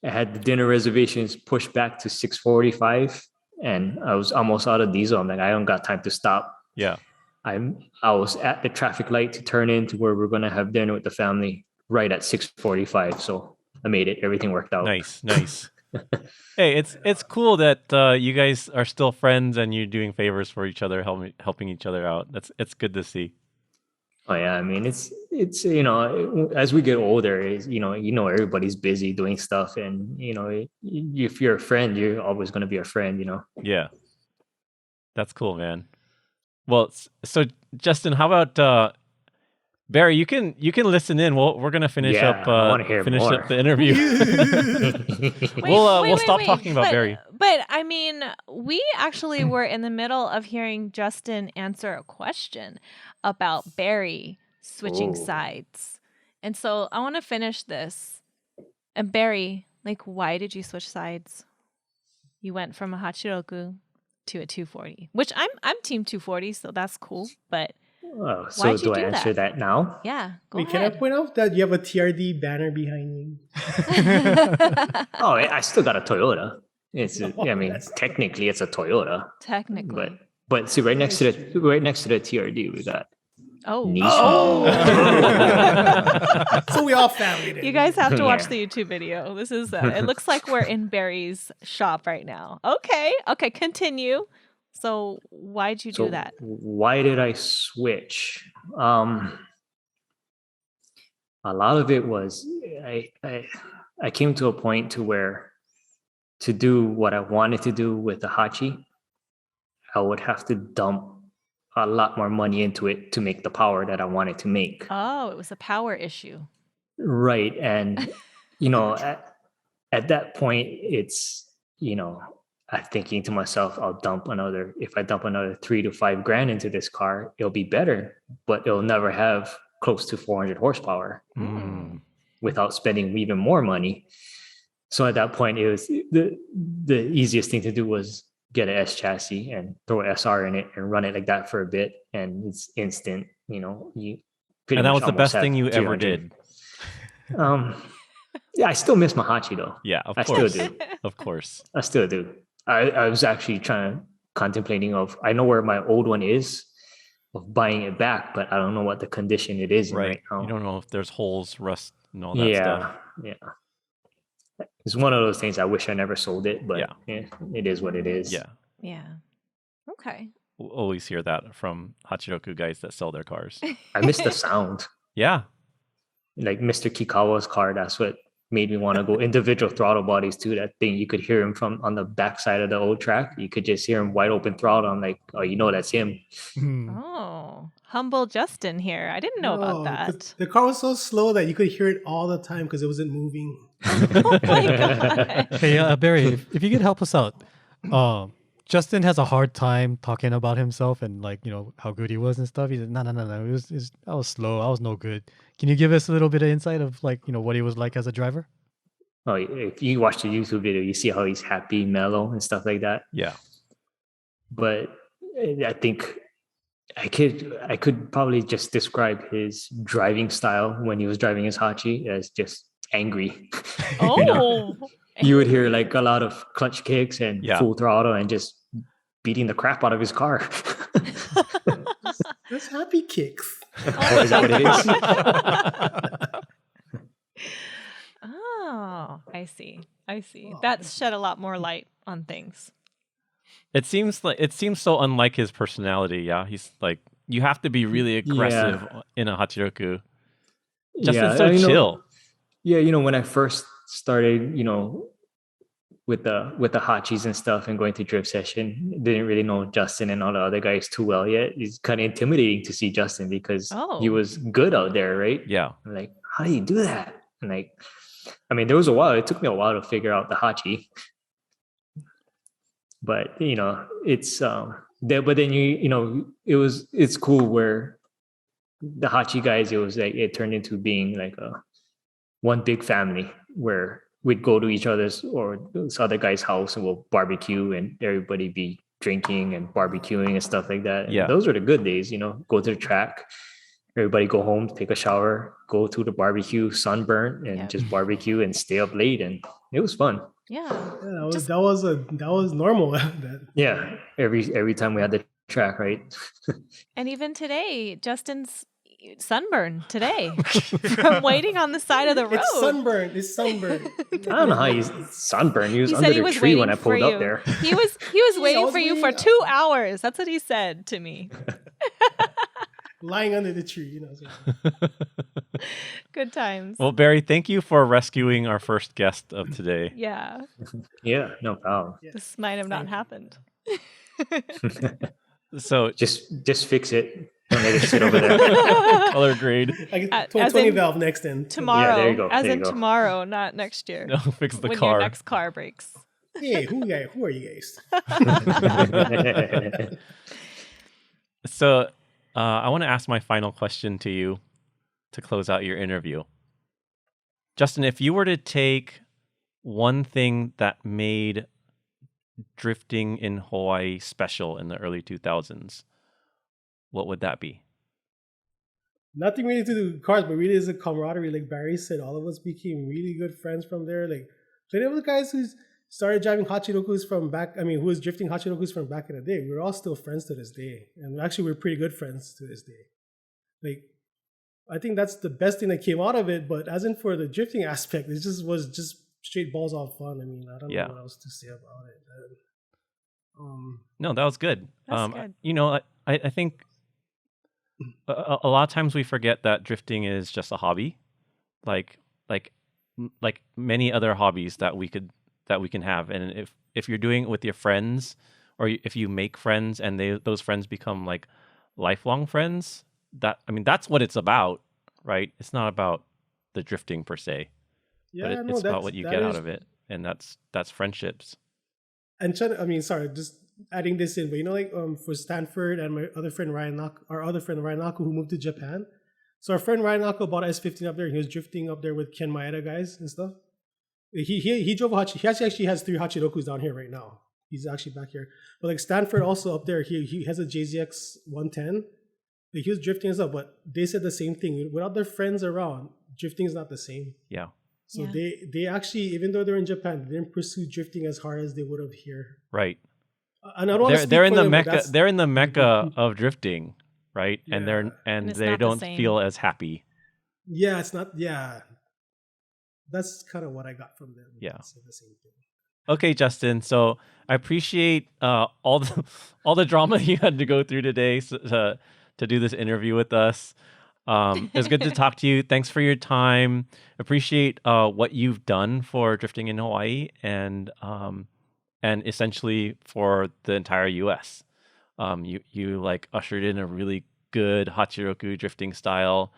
I had the dinner reservations pushed back to 6:45, and I was almost out of diesel. I'm like, I don't got time to stop. Yeah. I was at the traffic light to turn into where we're going to have dinner with the family right at 6:45. So I made it. Everything worked out. Nice. Hey, it's cool that you guys are still friends and you're doing favors for each other, helping each other out. It's good to see. Oh yeah, I mean it's as we get older, everybody's busy doing stuff, and if you're a friend, you're always going to be a friend. Yeah, that's cool, man. Well, so Justin, how about Barry? You can listen in. We're gonna finish up the interview. We'll stop talking about Barry. But I mean, we actually were in the middle of hearing Justin answer a question about Barry switching sides, and so I want to finish this. And Barry, like, why did you switch sides? You went from a Hachiroku to a 240, which I'm team 240, so that's cool. But oh, so do I answer that now? Yeah, go ahead. Can I point out that you have a TRD banner behind you? Oh, I still got a Toyota. Technically it's a Toyota. Technically. But see, right next to the TRD, we got Nissan. So we all family then. You guys have to watch the YouTube video. This is it looks like we're in Barry's shop right now. Okay, continue. So why'd you do that? Why did I switch? A lot of it was I came to a point to where to do what I wanted to do with the Hachi, I would have to dump a lot more money into it to make the power that I wanted to make. Oh, it was a power issue. Right. And, at that point, it's, I'm thinking to myself, if I dump another $3,000 to $5,000 into this car, it'll be better, but it'll never have close to 400 horsepower without spending even more money. So at that point, it was the easiest thing to do was get an S chassis and throw an SR in it and run it like that for a bit, and it's instant. And that was the best thing you ever did. Yeah, I still miss my Hachi though. Yeah, of course. I still do. Of course, I still do. I was actually contemplating I know where my old one is, of buying it back, but I don't know what the condition it is right now. You don't know if there's holes, rust, and all that stuff. Yeah. It's one of those things I wish I never sold it, but it is what it is. Yeah. Okay. We'll always hear that from Hachiroku guys that sell their cars. I miss the sound. Yeah. Like Mr. Kikkawa's car, that's what made me want to go individual throttle bodies too. That thing, you could hear him from on the backside of the old track. You could just hear him wide open throttle. I'm like, oh, that's him. Oh, humble Justin here. I didn't know about that. The car was so slow that you could hear it all the time because it wasn't moving. Oh my God. Hey, Barry, if you could help us out. Justin has a hard time talking about himself and how good he was and stuff. He said, no. I was slow. I was no good. Can you give us a little bit of insight of what he was like as a driver? Oh, if you watch the YouTube video, you see how he's happy, mellow, and stuff like that. Yeah. But I think I could probably just describe his driving style when he was driving his Hachi as just angry. Oh, You would hear like a lot of clutch kicks and Yeah. full throttle and just beating the crap out of his car. That's happy kicks. Oh, is that what it is? Oh, I see. That shed a lot more light on things. It seems so unlike his personality. Yeah, he's like, you have to be really aggressive in a Hachiroku. Justin's so chill. When I first started, with the Hachis and stuff and going to drift session, didn't really know Justin and all the other guys too well yet. It's kind of intimidating to see Justin because he was good out there, right? Yeah. I'm like, how do you do that? And like, I mean, it took me a while to figure out the Hachi. But it's but then it's cool where the Hachi guys, it was like it turned into being like one big family where we'd go to each other's or this other guy's house and we'll barbecue and everybody be drinking and barbecuing and stuff like that. And those were the good days, go to the track, everybody go home, take a shower, go to the barbecue, sunburn, and just barbecue and stay up late, and it was fun. Yeah, that was normal. Yeah, every time we had the track, right? And even today, Justin's sunburn today from waiting on the side of the road. It's sunburn. I don't know how he's sunburned. He was under the tree when I pulled up there. He was waiting for you for 2 hours. That's what he said to me. Lying under the tree, Good times. Well, Barry, thank you for rescuing our first guest of today. Yeah. Yeah, no problem. This might have not happened. So just fix it. Don't let it sit over there. Color grade. I get 20 valve next in. Tomorrow. Yeah, there you go. As in tomorrow, not next year. No, fix the when car. Your next car breaks. Hey, who are you guys? So I want to ask my final question to you to close out your interview. Justin, if you were to take one thing that made drifting in Hawaii special in the early 2000s, what would that be? Nothing really to do with cars, but really is a camaraderie. Like Barry said, all of us became really good friends from there. Like plenty of the guys who started driving Hachirokus who was drifting Hachirokus from back in the day, we're all still friends to this day. And actually, we're pretty good friends to this day. Like, I think that's the best thing that came out of it. But as in for the drifting aspect, it was just straight balls out fun. I mean, I don't know what else to say about it. No, that was good. That's good. I think a lot of times we forget that drifting is just a hobby, like many other hobbies that we can have. And if you're doing it with your friends, or if you make friends and those friends become like lifelong friends, that's what it's about, right? It's not about the drifting per se, but it's about what you get out of it, and that's friendships. And just adding this in, but for Stanford and my other friend Ryan Naku, who moved to Japan. So our friend Ryan Naku bought an S15 up there, and he was drifting up there with Ken Maeda guys and stuff. He drove a Hachi. He actually has 3 Hachirokus down here right now. He's actually back here. But like Stanford also up there, he has a JZX 110. Like he was drifting and stuff, but they said the same thing. Without their friends around, drifting is not the same. Yeah. So they actually, even though they're in Japan, they didn't pursue drifting as hard as they would have here. Right. And I don't want to speak they're in for the them, mecca. They're in the mecca of drifting, right? Yeah. And they don't feel as happy. Yeah, it's not. Yeah, that's kind of what I got from them. Yeah. Say the same thing. Okay, Justin. So I appreciate all the drama you had to go through today to do this interview with us. It's good to talk to you. Thanks for your time. Appreciate what you've done for drifting in Hawaii and essentially for the entire U.S. You like ushered in a really good Hachiroku drifting style,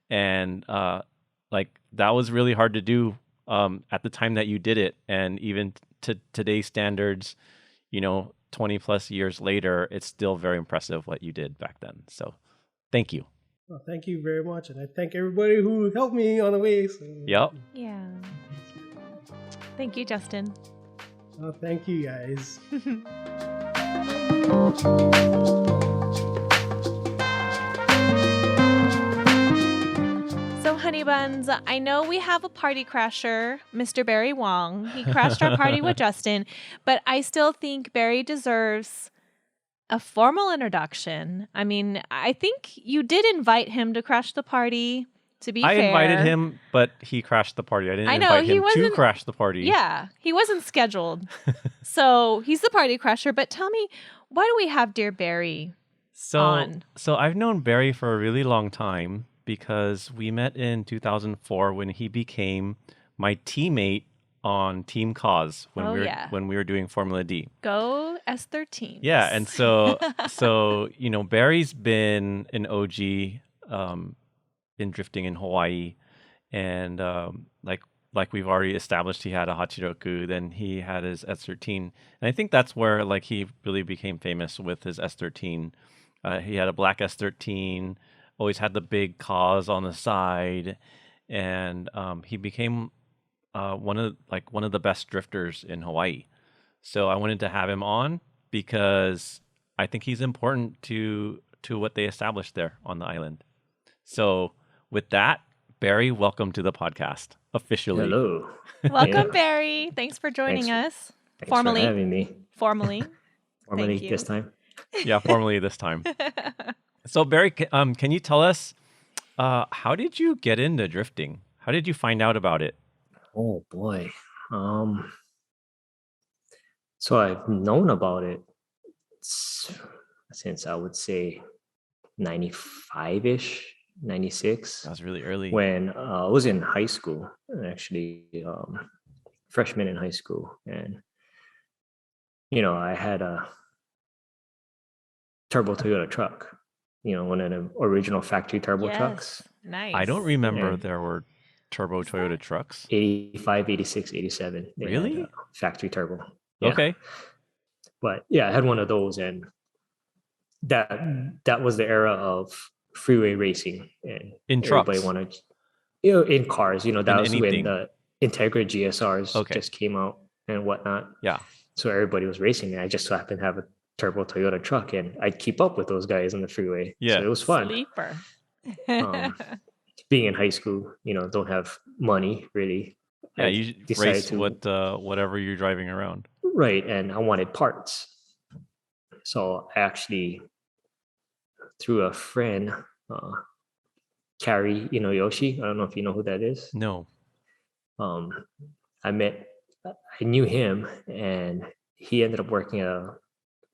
and that was really hard to do at the time that you did it, and even to today's standards, 20 plus years later, it's still very impressive what you did back then. So, thank you. Well, thank you very much, and I thank everybody who helped me on the way. So. Yep. Yeah. Thank you, Justin. Oh, thank you, guys. So, honey buns, I know we have a party crasher, Mr. Barry Wong. He crashed our party with Justin, but I still think Barry deserves a formal introduction. I mean, I think you did invite him to crash the party, to be fair. I invited him, but he crashed the party. I didn't invite him to crash the party. Yeah, he wasn't scheduled. So he's the party crasher. But tell me, why do we have Dear Barry on? So I've known Barry for a really long time because we met in 2004 when he became my teammate on Team Cause when we were doing Formula D. Go S13. Yeah, and so Barry's been an OG in drifting in Hawaii, and like we've already established, he had a Hachiroku, then he had his S13, and I think that's where he really became famous with his S13. He had a black S13, always had the big Cause on the side, and he became one of the best drifters in Hawaii. So I wanted to have him on because I think he's important to what they established there on the island. So with that, Barry, welcome to the podcast officially. Hello. Welcome, Barry. Thanks for joining us. Thanks Formally. for having me. Formally. Formally Thank you. this time. Yeah, formally this time. So Barry, can you tell us how did you get into drifting? How did you find out about it? Oh boy. So I've known about it since I would say 95-ish, 96. That was really early. When I was in high school, actually, freshman in high school. And, I had a turbo Toyota truck, one of the original factory turbo trucks. Nice. I don't remember there were turbo Toyota trucks. 85, 86, 87. Really? Factory turbo. Yeah. Okay. But yeah, I had one of those, and that was the era of freeway racing, and in trucks. Everybody wanted, in cars. That was anything. when the Integra GSRs just came out and whatnot. Yeah. So everybody was racing, and I just so happened to have a turbo Toyota truck, and I'd keep up with those guys on the freeway. Yeah. So it was fun. Sleeper. Being in high school, don't have money really. Yeah, you race whatever you're driving around. Right, and I wanted parts. So I actually, through a friend, Kari Yoshi, I don't know if you know who that is. No. I knew him, and he ended up working at a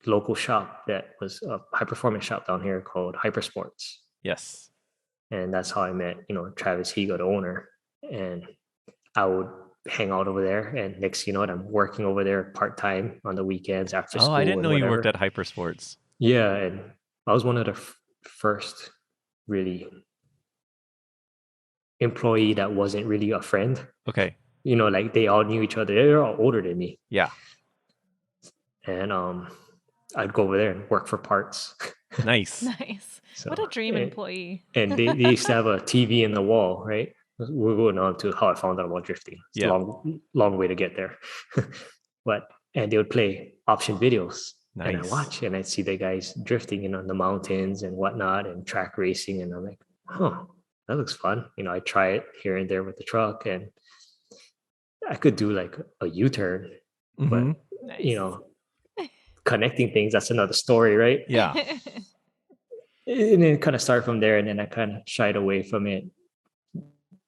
local shop that was a high performance shop down here called Hyper Sports. Yes. And that's how I met, Travis Higa, the owner. And I would hang out over there, and next you know it, I'm working over there part-time on the weekends after school. I didn't know you worked at Hyper Sports. Yeah, and I was one of the first really employee that wasn't really a friend. Okay. They all knew each other. They're all older than me. Yeah. And I'd go over there and work for parts. Nice. Nice. So, what a dream employee. And they used to have a TV in the wall, right? We're going on to how I found out about drifting. It's a long way to get there. And they would play option videos. Nice. And I watch, and I see the guys drifting in on the mountains and whatnot, and track racing. And I'm like, that looks fun. I try it here and there with the truck, and I could do like a U-turn, but connecting things, that's another story, right? Yeah. And then kind of start from there, and then I kind of shied away from it,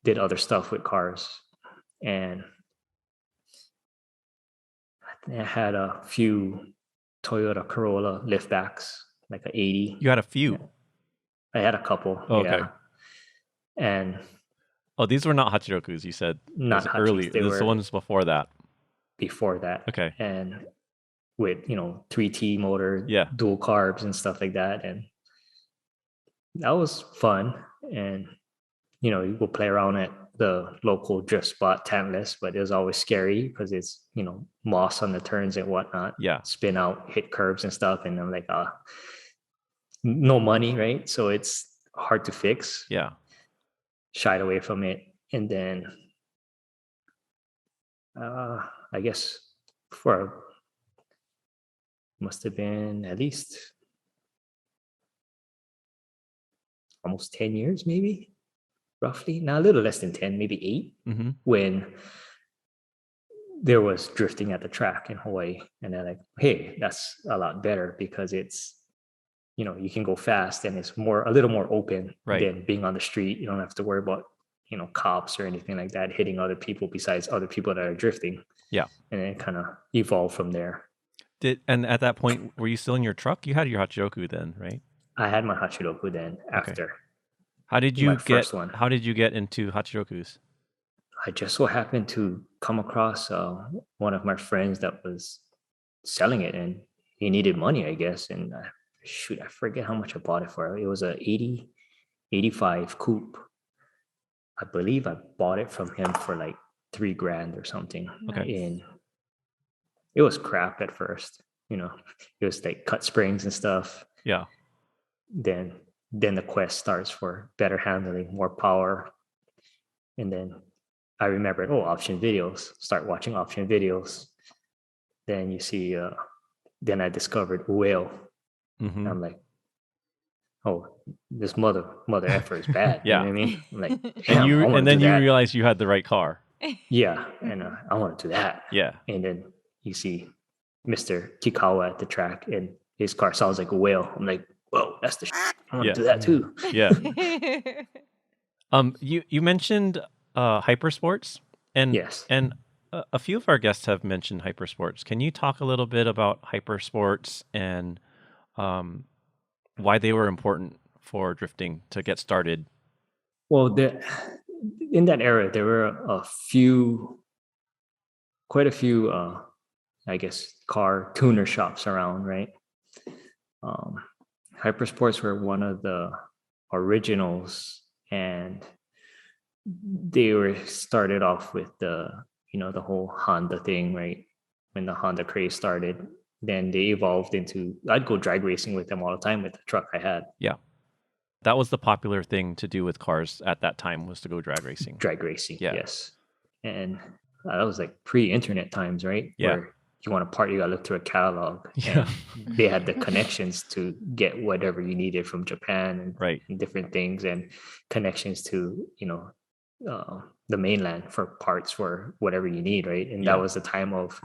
did other stuff with cars, and I had a few Toyota Corolla liftbacks, like an 80. You had a few? I had a couple. Okay. Yeah. And these were not Hachirokus, you said. Not early. This was the ones before that. Before that. Okay. And with 3T motor, dual carbs and stuff like that, and that was fun. And you will play around at the local drift spot, Tantalus, but it was always scary because it's moss on the turns and whatnot. Yeah. Spin out, hit curves and stuff, and I'm like, no money, right? So it's hard to fix. Yeah. Shied away from it, and then I guess for must have been at least almost 10 years, maybe roughly. Now a little less than 10, maybe 8, when there was drifting at the track in Hawaii. And they're like, hey, that's a lot better because it's, you can go fast and it's a little more open than being on the street. You don't have to worry about, cops or anything like that hitting other people besides other people that are drifting. Yeah. And it kind of evolved from there. And at that point, were you still in your truck? You had your Hachiroku then, right? I had my Hachiroku then after. How did you first one. How did you get into Hachirokus? I just so happened to come across one of my friends that was selling it, and he needed money, I guess. And I forget how much I bought it for. It was a 85 coupe. I believe I bought it from him for like $3,000 or something. Okay. And it was crap at first. It was like cut springs and stuff. Yeah. Then the quest starts for better handling, more power. And then I remembered, option videos. Start watching option videos. Then you see, then I discovered whale. And I'm like, this mother effer is bad. Yeah. You know what I mean? I'm like, and then you realized you had the right car. Yeah, and I want to do that. Yeah. And then you see Mr. Kikkawa at the track, and his car sounds like a whale. I'm like, whoa, that's the shit. I want to do that too. Yeah. You mentioned hypersports, and yes, and a few of our guests have mentioned hypersports. Can you talk a little bit about hypersports and why they were important for drifting to get started? Well, in that era, there were quite a few, I guess, car tuner shops around, right? Hypersports were one of the originals, and they were started off with the whole Honda thing, right? When the Honda craze started, then they evolved into, I'd go drag racing with them all the time with the truck I had. Yeah. That was the popular thing to do with cars at that time, was to go drag racing. Drag racing, yeah. Yes. And that was like pre-internet times, right? Yeah. Where you want a part, you got to look through a catalog. Yeah. And they had the connections to get whatever you needed from Japan and different things, and connections to, the mainland for parts for whatever you need, right? And that was the time of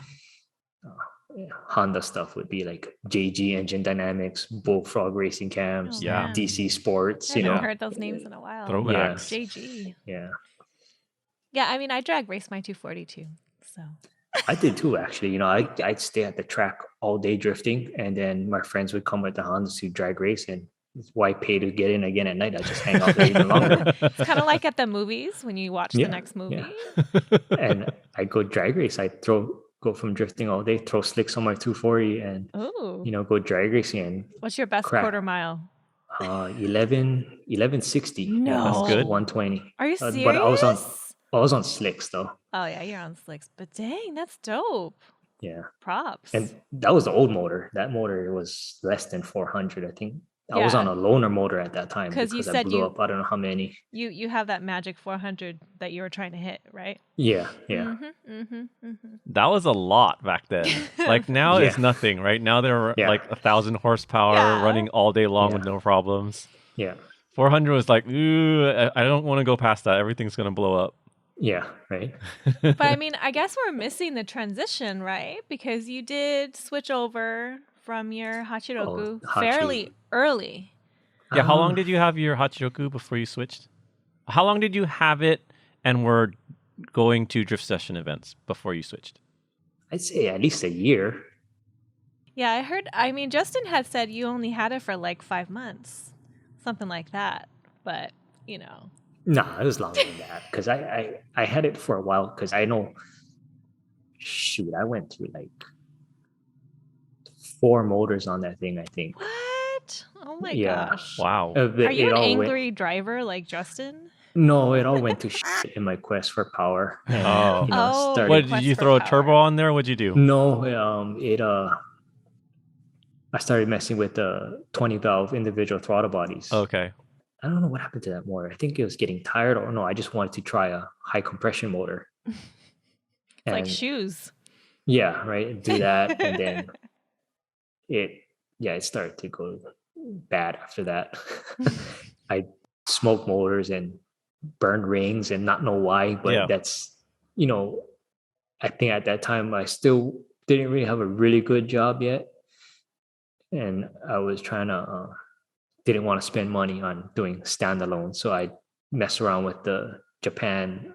Honda stuff would be like JG Engine Dynamics, Bullfrog Racing Cams, DC Sports. I haven't heard those names in a while. Throwbacks. JG. Yeah. Yeah, I mean, I drag race my 240 too. So I did too, actually. I'd stay at the track all day drifting, and then my friends would come with the Hondas to drag race, and why pay to get in again at night? I just hang out there even longer. It's kind of like at the movies when you watch the next movie. Yeah. And I go drag race. I go from drifting all day, throw slicks on my 240, and go drag racing. And what's your best quarter mile? 1160. No, that's good. 120. Are you serious? But I was on slicks though. Oh yeah, you're on slicks. But dang, that's dope. Yeah. Props. And that was the old motor. That motor was less than 400, I think. I was on a loaner motor at that time because you said I blew up. I don't know how many. You have that magic 400 that you were trying to hit, right? Yeah. That was a lot back then. Like now it's nothing, right? Now they're like 1,000 horsepower running all day long with no problems. Yeah. 400 was like, ooh, I don't want to go past that. Everything's going to blow up. Yeah, right. But I mean, I guess we're missing the transition, right? Because you did switch over from your Hachiroku fairly early. Yeah, how long did you have your Hachiroku before you switched? How long did you have it and were going to drift session events before you switched? I'd say at least a year. Yeah, Justin had said you only had it for like 5 months, something like that. But, No, it was longer than that because I had it for a while because I know, I went through like 4 motors on that thing, I think. What? Oh my gosh. Wow. Are you an angry driver like Justin? No, it all went to shit in my quest for power. And, what, did you throw a turbo on there? What'd you do? No, I started messing with the 20 valve individual throttle bodies. Okay. I don't know what happened to that motor. I think it was getting tired, or no, I just wanted to try a high compression motor. like shoes. Yeah, right. Do that, and then it started to go bad after that. I smoked motors and burned rings and not know why, but that's, I think at that time I still didn't really have a really good job yet. And I was trying to, didn't want to spend money on doing standalone. So I messed around with the Japan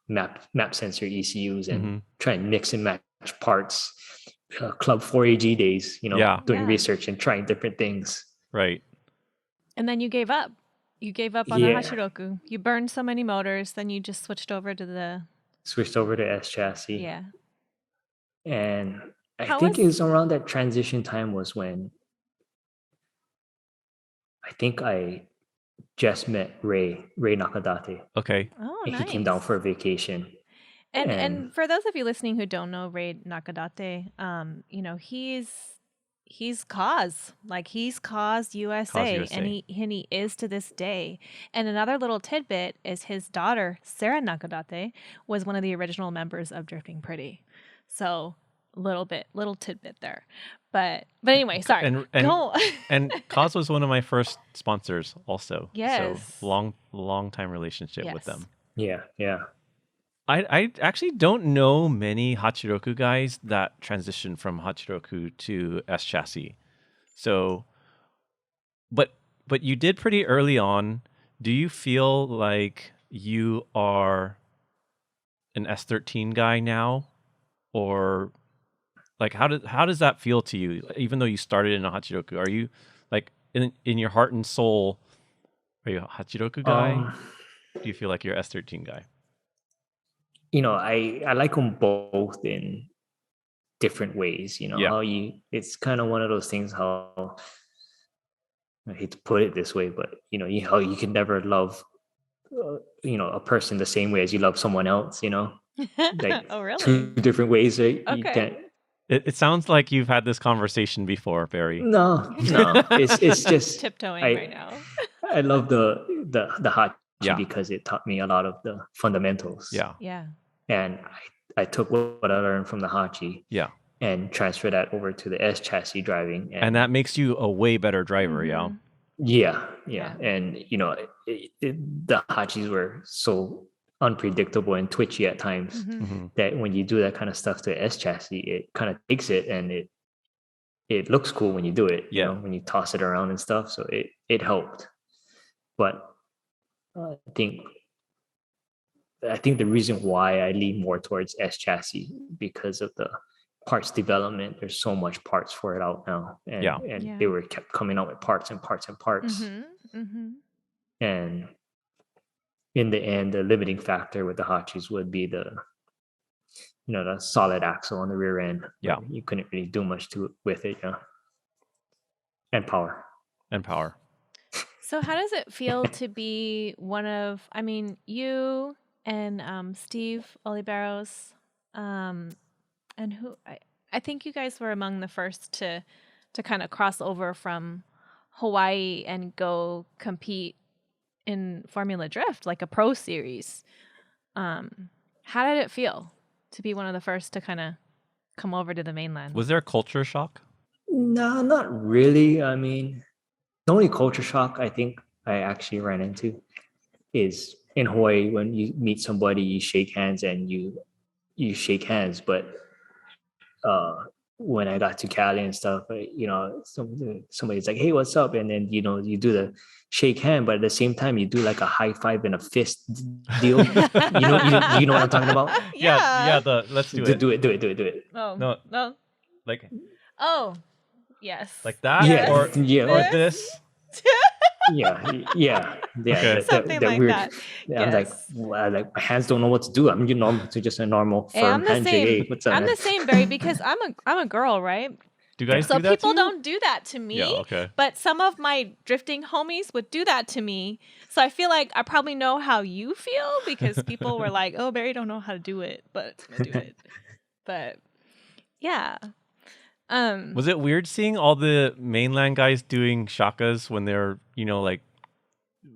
map sensor ECUs and try and mix and match parts. Club 4AG days, doing research and trying different things. Right. And then you gave up. You gave up on the Hachiroku. You burned so many motors, then you just switched over to S chassis. Yeah. And I think it was around that transition time was when I think I just met Ray Nakadate. Okay. Oh, and nice. He came down for a vacation. And for those of you listening who don't know Ray Nakadate, he's Cause. Like, he's Cause USA, and he is to this day. And another little tidbit is his daughter, Sarah Nakadate, was one of the original members of Drifting Pretty. So little tidbit there. But anyway, sorry. And Cause was one of my first sponsors also. Yes. So long time relationship with them. Yeah, yeah. I actually don't know many Hachiroku guys that transition from Hachiroku to S chassis. So, but you did pretty early on. Do you feel like you are an S13 guy now, or like how does that feel to you? Even though you started in a Hachiroku, are you like in your heart and soul, are you a Hachiroku guy? Do you feel like you're an S13 guy? I like them both in different ways. How it's kind of one of those things, how I hate to put it this way, but how you can never love a person the same way as you love someone else. Like oh, really? two different ways, right? Okay. You can't. It sounds like you've had this conversation before, Barry. No, it's just tiptoeing right now. I love the Hachi because it taught me a lot of the fundamentals. Yeah. And I took what I learned from the Hachi. Yeah. And transfer that over to the S chassis driving. And that makes you a way better driver, Yeah. And, the Hachis were so unpredictable and twitchy at times that when you do that kind of stuff to S chassis, it kind of takes it and it looks cool when you do it, when you toss it around and stuff. So it helped. But I think the reason why I lean more towards S chassis because of the parts development. There's so much parts for it out now, and they were kept coming out with parts and parts and parts. And in the end, the limiting factor with the Hachis would be the solid axle on the rear end. Yeah, you couldn't really do much with it. And power. So how does it feel to be one of? I mean, you and Steve Oliveros, and who I think you guys were among the first to kind of cross over from Hawaii and go compete in Formula Drift, like a pro series. How did it feel to be one of the first to kind of come over to the mainland? Was there a culture shock? No, not really. I mean, the only culture shock I think I actually ran into is in Hawaii when you meet somebody, you shake hands and you shake hands. But when I got to Cali and stuff, somebody's like, "Hey, what's up?" And then you do the shake hand, but at the same time you do like a high five and a fist deal. you know what I'm talking about? Yeah. Let's do it. Do it. Oh no, like. Oh, yes. Like that? Yeah. Or this? Yeah. Okay. Something like weird, that. I'm like, my hands don't know what to do. I'm just a normal firm handshake. Hey, what's up, I'm the same, Barry, because I'm a girl, right? Do you guys do that? So people don't do that to me. Yeah, okay. But some of my drifting homies would do that to me. So I feel like I probably know how you feel because people were like, "Oh, Barry don't know how to do it, but I'm gonna do it." But yeah. Was it weird seeing all the mainland guys doing shakas when they're,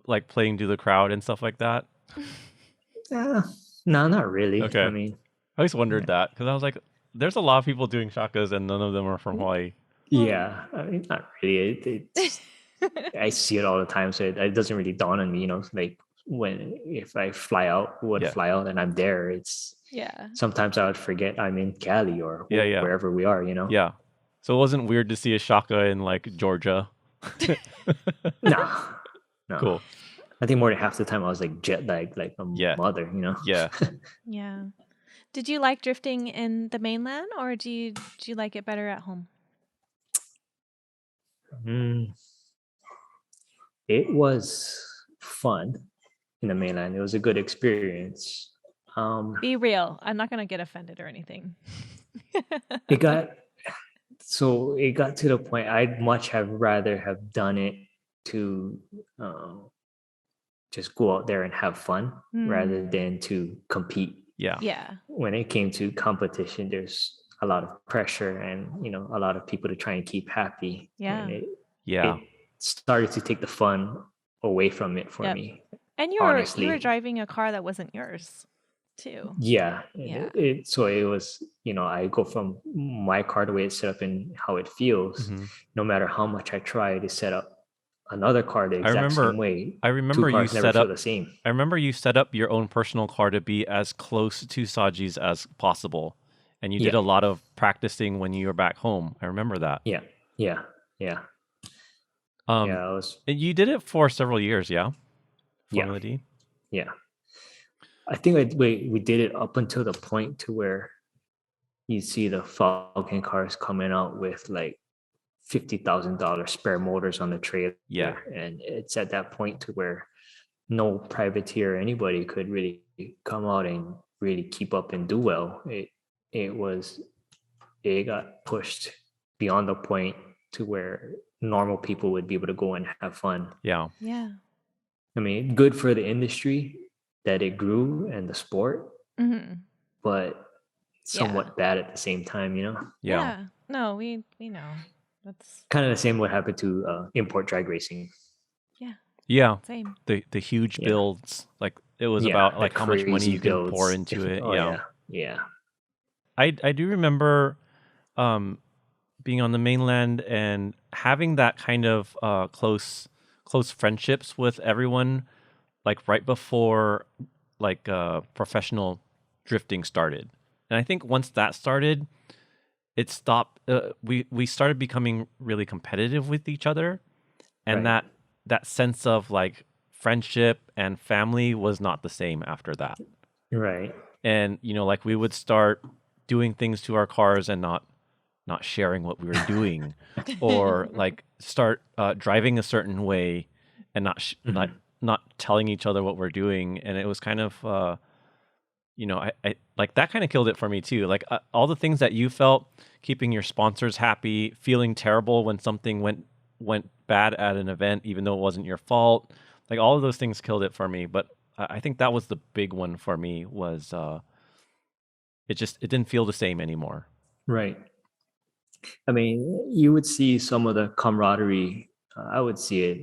like playing to the crowd and stuff like that? No, not really. Okay. I mean, I always wondered that because I was like, there's a lot of people doing shakas and none of them are from Hawaii. Yeah, I mean, not really. I see it all the time, so it doesn't really dawn on me. You know, like if I fly out, fly out, and I'm there. It's sometimes I would forget I'm in Cali or wherever we are. You know. Yeah. So it wasn't weird to see a shaka in like Georgia. No. Cool. I think more than half the time I was like jet lagged, like a mother. You know. Yeah. Yeah. Did you like drifting in the mainland, or do you like it better at home? It was fun in the mainland. It was a good experience. Be real. I'm not gonna get offended or anything. It got to the point I'd much have rather have done it to just go out there and have fun rather than to compete. Yeah. When it came to competition, there's a lot of pressure and a lot of people to try and keep happy. Yeah. And it started to take the fun away from it for me. And you were driving a car that wasn't yours too. Yeah. So it was, I go from my car, the way it's set up and how it feels, no matter how much I try to set up another car the exact same way. I remember you set up the same. I remember you set up your own personal car to be as close to Saji's as possible. And you did a lot of practicing when you were back home. I remember that. Yeah. You did it for several years, yeah? Formula D? Yeah. I think we did it up until the point to where you see the Falcon cars coming out with like $50,000 spare motors on the trailer. Yeah. And it's at that point to where no privateer or anybody could really come out and really keep up and do well. It got pushed beyond the point to where normal people would be able to go and have fun. Yeah. Yeah. I mean, good for the industry that it grew and the sport, but somewhat bad at the same time, Yeah. No, we know. That's kind of the same what happened to import drag racing. Yeah. Same. The huge builds, like it was about like how much money you could pour into it. Yeah. I do remember being on the mainland and having that kind of close friendships with everyone, like right before like professional drifting started. And I think once that started, it stopped. We started becoming really competitive with each other, and that sense of like friendship and family was not the same after that. Right. And like we would start doing things to our cars and not sharing what we were doing, or like start driving a certain way and not telling each other what we're doing. And it was kind of I like that kind of killed it for me too. Like all the things that you felt, keeping your sponsors happy, feeling terrible when something went bad at an event, even though it wasn't your fault. Like all of those things killed it for me. But I think that was the big one for me was it didn't feel the same anymore. Right. I mean, you would see some of the camaraderie. I would see it,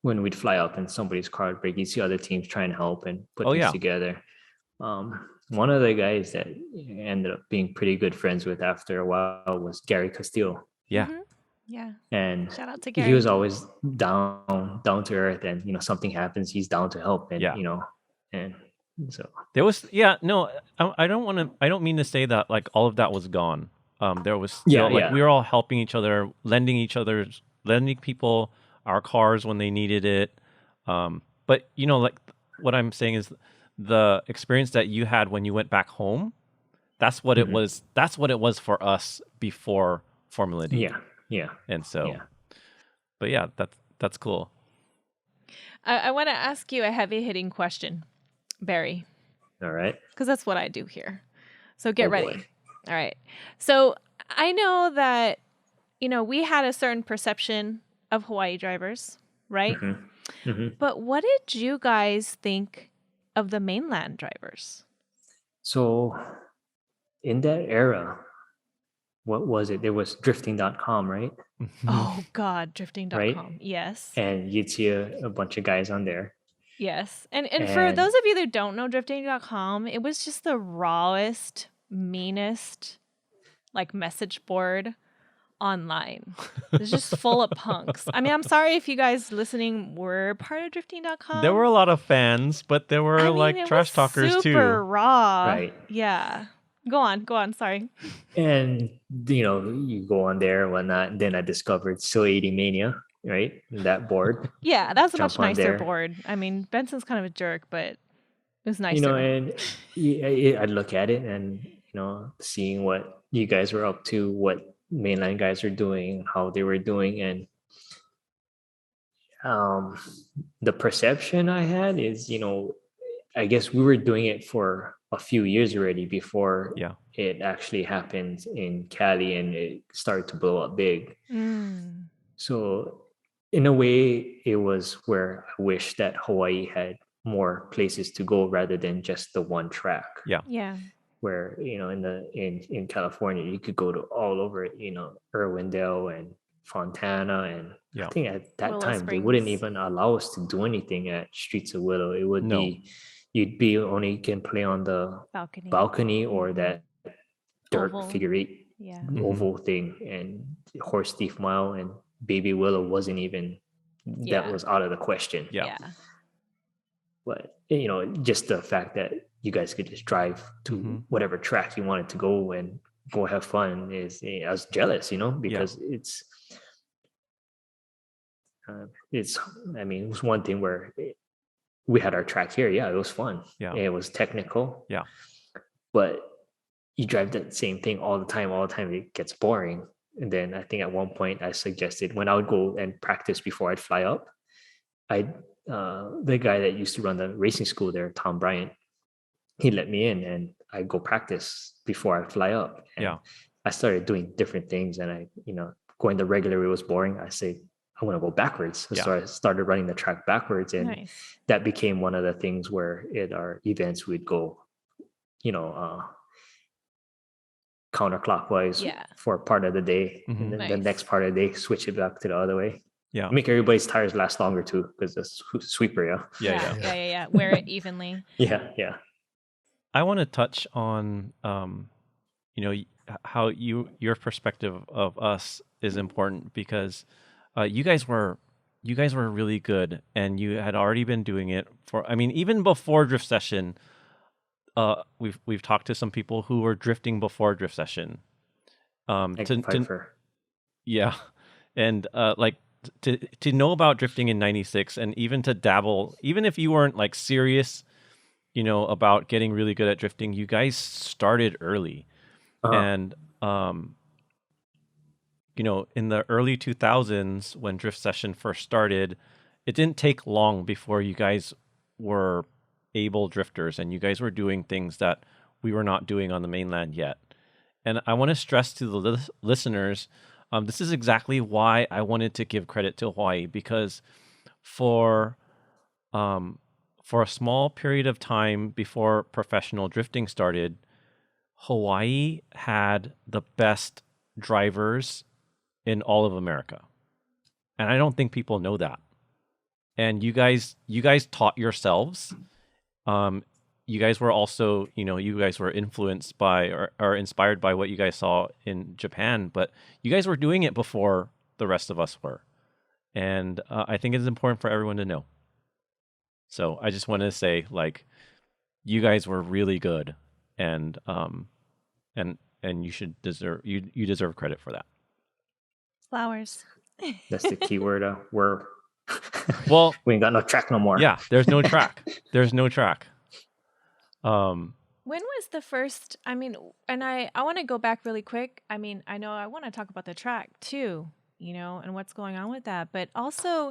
when we'd fly up and somebody's car would break, you see other teams trying to help and put things together. One of the guys that ended up being pretty good friends with after a while was Gary Castillo. Yeah. Yeah. And shout out to Gary. He was always down to earth, and something happens, he's down to help. And and so there was I don't mean to say that like all of that was gone. There was we were all helping each other, lending people our cars when they needed it. But like what I'm saying is the experience that you had when you went back home, that's what it was. That's what it was for us before Formula D. Yeah. And so, but yeah, that's cool. I want to ask you a heavy hitting question, Barry. All right. Because that's what I do here. So get ready. Boy. All right. So I know that, we had a certain perception of Hawaii drivers, right? But what did you guys think of the mainland drivers? So in that era, what was it? There was drifting.com, right? Oh God, drifting.com. Right? Yes. And you'd see a bunch of guys on there. Yes. And for those of you that don't know drifting.com, it was just the rawest, meanest like message board online. It's just full of punks. I mean, I'm sorry if you guys listening were part of drifting.com. There were a lot of fans, but there were like trash talkers too. Super raw. Right. Yeah. Go on. Sorry. And, you go on there and whatnot. Then I discovered Still 80 Mania, right? That board. Yeah, that was a much Jump on nicer there. board. I mean, Benson's kind of a jerk, but it was nicer. And I'd look at it and, seeing what you guys were up to, what mainland guys are doing, how they were doing. And the perception I had is, I guess we were doing it for a few years already before it actually happened in Cali and it started to blow up big. So in a way, it was where I wish that Hawaii had more places to go rather than just the one track. Yeah. Where, in California, you could go to all over it, Irwindale and Fontana. And I think at that Willow time, Springs. they wouldn't even allow us to do anything at Streets of Willow. It would be, you'd be only can play on the balcony or that dirt Oval. figure eight oval thing. And Horse Thief Mile and Baby Willow wasn't even, that was out of the question. Yeah. But, just the fact that you guys could just drive to whatever track you wanted to go and go have fun is, I was jealous, because it was one thing where we had our track here. Yeah, it was fun. Yeah. It was technical. Yeah. But you drive that same thing all the time, it gets boring. And then I think at one point I suggested when I would go and practice before I'd fly up, the guy that used to run the racing school there, Tom Bryant, he let me in and I go practice before I fly up. And I started doing different things and I, going the regular way was boring. I say, I want to go backwards. So I started running the track backwards and that became one of the things where at our events we'd go, counterclockwise for part of the day. And then the next part of the day, switch it back to the other way. Yeah. Make everybody's tires last longer too, because that's sweeper. Yeah. Wear it evenly. Yeah. I want to touch on, how your perspective of us is important because you guys were really good and you had already been doing it for. I mean, even before Drift Session, we've talked to some people who were drifting before Drift Session. Yeah, and to know about drifting in '96 and even to dabble, even if you weren't like serious, about getting really good at drifting, you guys started early. And in the early 2000s when Drift Session first started, it didn't take long before you guys were able drifters and you guys were doing things that we were not doing on the mainland yet. And I want to stress to the listeners, this is exactly why I wanted to give credit to Hawaii, because for a small period of time before professional drifting started, Hawaii had the best drivers in all of America. And I don't think people know that. And you guys taught yourselves. You guys were also, you guys were influenced by or inspired by what you guys saw in Japan, but you guys were doing it before the rest of us were. And I think it's important for everyone to know. So I just wanted to say, you guys were really good, and you should deserve you deserve credit for that. Flowers. That's the key word. We're well, we ain't got no track no more. Yeah, there's no track. When was the first? I mean, and I want to go back really quick. I mean, I know I want to talk about the track too, and what's going on with that, but also.